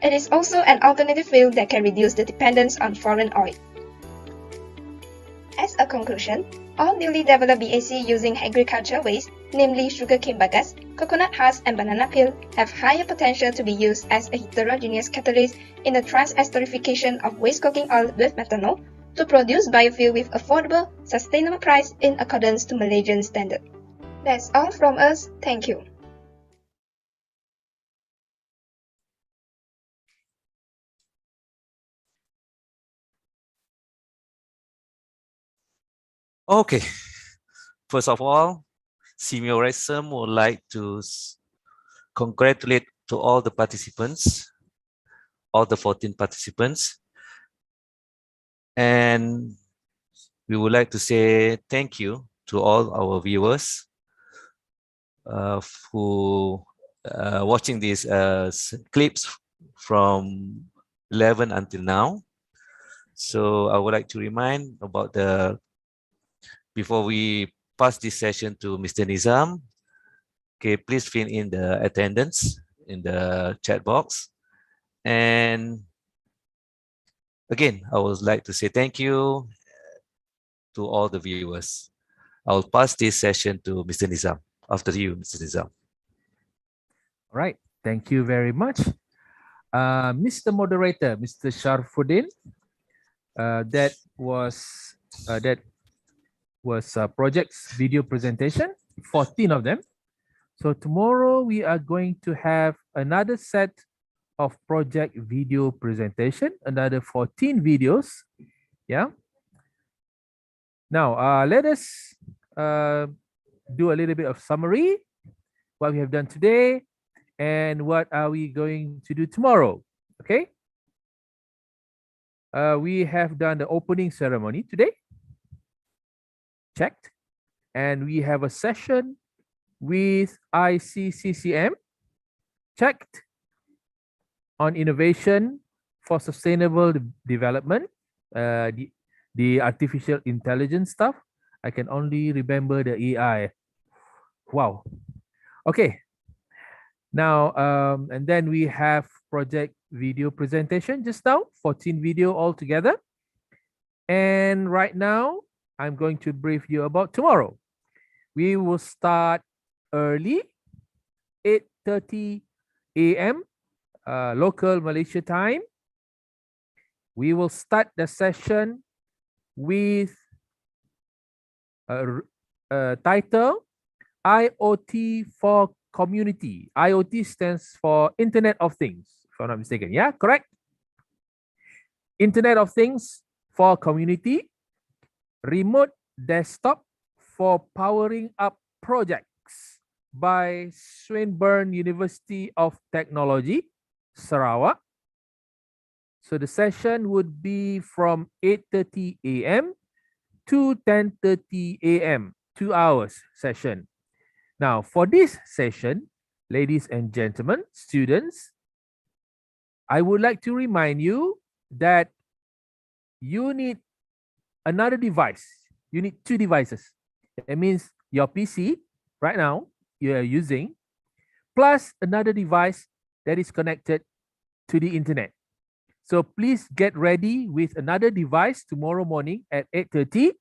Speaker 7: It is also an alternative fuel that can reduce the dependence on foreign oil. As a conclusion, all newly developed BAC using agricultural waste, namely sugarcane bagasse, coconut husk and banana peel have higher potential to be used as a heterogeneous catalyst in the trans-esterification of waste cooking oil with methanol to produce biofuel with affordable, sustainable price in accordance to Malaysian standard. That's all from us. Thank you.
Speaker 2: Okay, first of all, Seameo RECSAM would like to congratulate to all the participants, all the 14 participants, and we would like to say thank you to all our viewers who watching these clips from 11 until now. So I would like to remind about before we pass this session to Mr. Nizam, okay, please fill in the attendance in the chat box. And again, I would like to say thank you to all the viewers. I will pass this session to Mr. Nizam. After you, Mr. Nizam.
Speaker 3: All right, thank you very much. Mr. Moderator, Mr. Sharfuddin, that was project's video presentation, 14 of them. So tomorrow we are going to have another set of project video presentation, another 14 videos. Yeah. Now let us do a little bit of summary, what we have done today, and what are we going to do tomorrow. Okay. We have done the opening ceremony today. Checked. And we have a session with ICCCM. Checked. On innovation for sustainable development, the artificial intelligence stuff. I can only remember the AI. Wow. Okay. Now, and then we have project video presentation just now, 14 video altogether. And right now, I'm going to brief you about tomorrow. We will start early, 8:30 a.m. Local Malaysia time. We will start the session with a title, IoT for Community. IoT stands for Internet of Things, if I'm not mistaken. Yeah, correct? Internet of Things for Community. Remote Desktop for Powering Up Projects by Swinburne University of Technology, Sarawak. So the session would be from 8:30 a.m. to 10:30 a.m., 2 hours session. Now, for this session, ladies and gentlemen, students, I would like to remind you that you need another device. You need 2 devices. That means your PC right now you are using, plus another device that is connected to the internet. So please get ready with another device tomorrow morning at 8:30.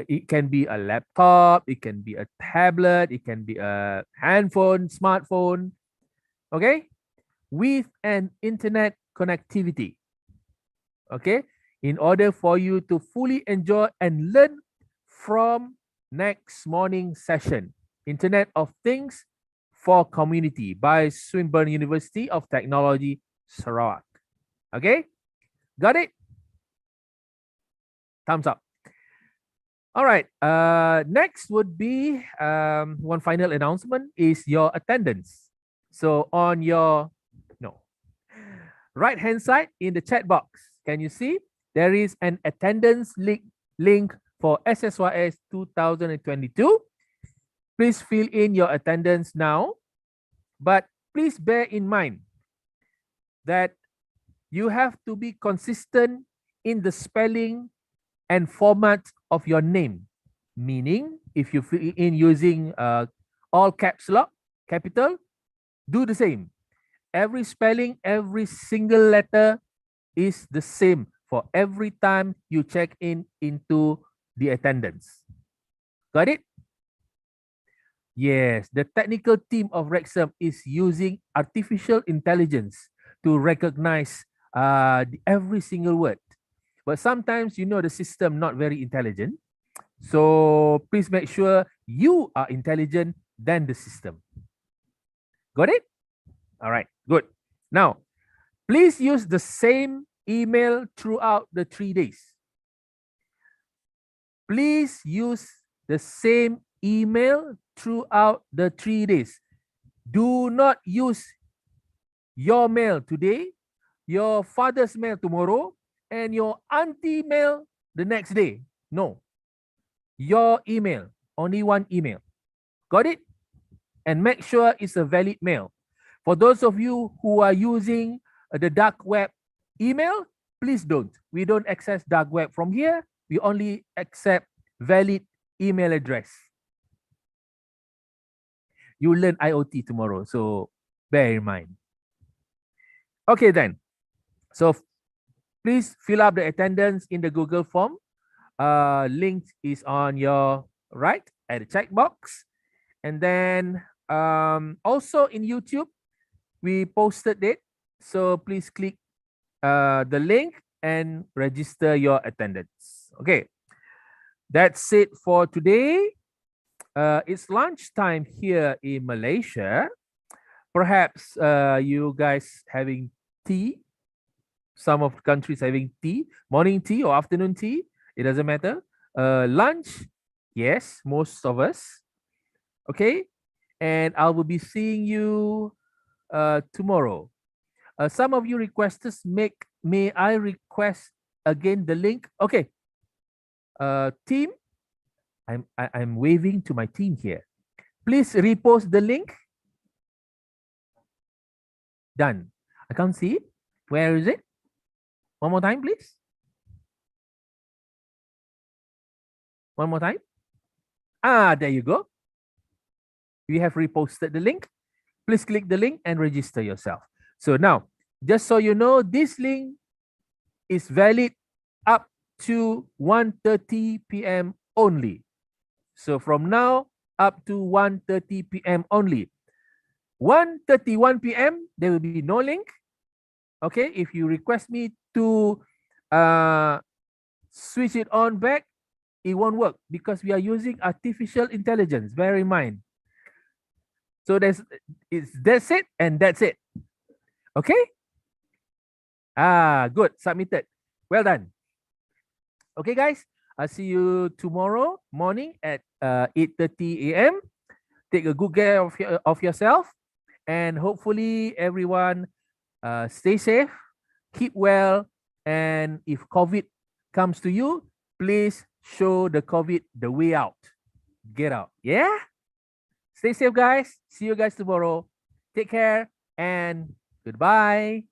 Speaker 3: It can be a laptop, it can be a tablet, it can be a handphone, smartphone, okay, with an internet connectivity, okay, in order for you to fully enjoy and learn from next morning session, Internet of Things for Community by Swinburne University of Technology, Sarawak. Okay, got it? Thumbs up. All right, next would be one final announcement is your attendance. So on your right hand side in the chat box, can you see there is an attendance link for SSYS 2022. Please fill in your attendance now, but please bear in mind that you have to be consistent in the spelling and format of your name. Meaning, if you fill in using all caps lock, capital, do the same. Every spelling, every single letter is the same for every time you check in into the attendance. Got it? Yes, the technical team of RECSAM is using artificial intelligence to recognize every single word. But sometimes, the system not very intelligent. So please make sure you are intelligent than the system. Got it? All right, good. Now, please use the same email throughout the 3 days. Please use the same email throughout the 3 days. Do not use your mail today, your father's mail tomorrow, and your auntie mail the next day. No. Your email, only one email. Got it? And make sure it's a valid mail. For those of you who are using the dark web email, please don't. We don't access dark web from here. We only accept valid email address. You learn IoT tomorrow, so bear in mind. Okay then. So please fill up the attendance in the Google form. Link is on your right at the checkbox. And then also in YouTube, we posted it. So please click the link and register your attendance. Okay. That's it for today. It's lunchtime here in Malaysia. Perhaps you guys having tea. Some of the countries having tea, morning tea or afternoon tea. It doesn't matter. Lunch, yes, most of us. Okay. And I will be seeing you tomorrow. Some of you requested, may I request again the link? Okay. Team, I'm waving to my team here. Please repost the link. Done. I can't see it. Where is it? One more time, please. One more time. There you go. We have reposted the link. Please click the link and register yourself. So now, just so you know, this link is valid up to 1:30 p.m. only. So from now up to 1:30 p.m. only. 1:31 p.m. there will be no link. Okay, if you request me to switch it on back, it won't work because we are using artificial intelligence. Bear in mind. So that's it and that's it. Okay. Good. Submitted. Well done. Okay, guys. I'll see you tomorrow morning at 8:30 a.m. Take a good care of yourself, and hopefully everyone stay safe, keep well, and if COVID comes to you, please show the COVID the way out. Get out. Yeah? Stay safe, guys. See you guys tomorrow. Take care and goodbye.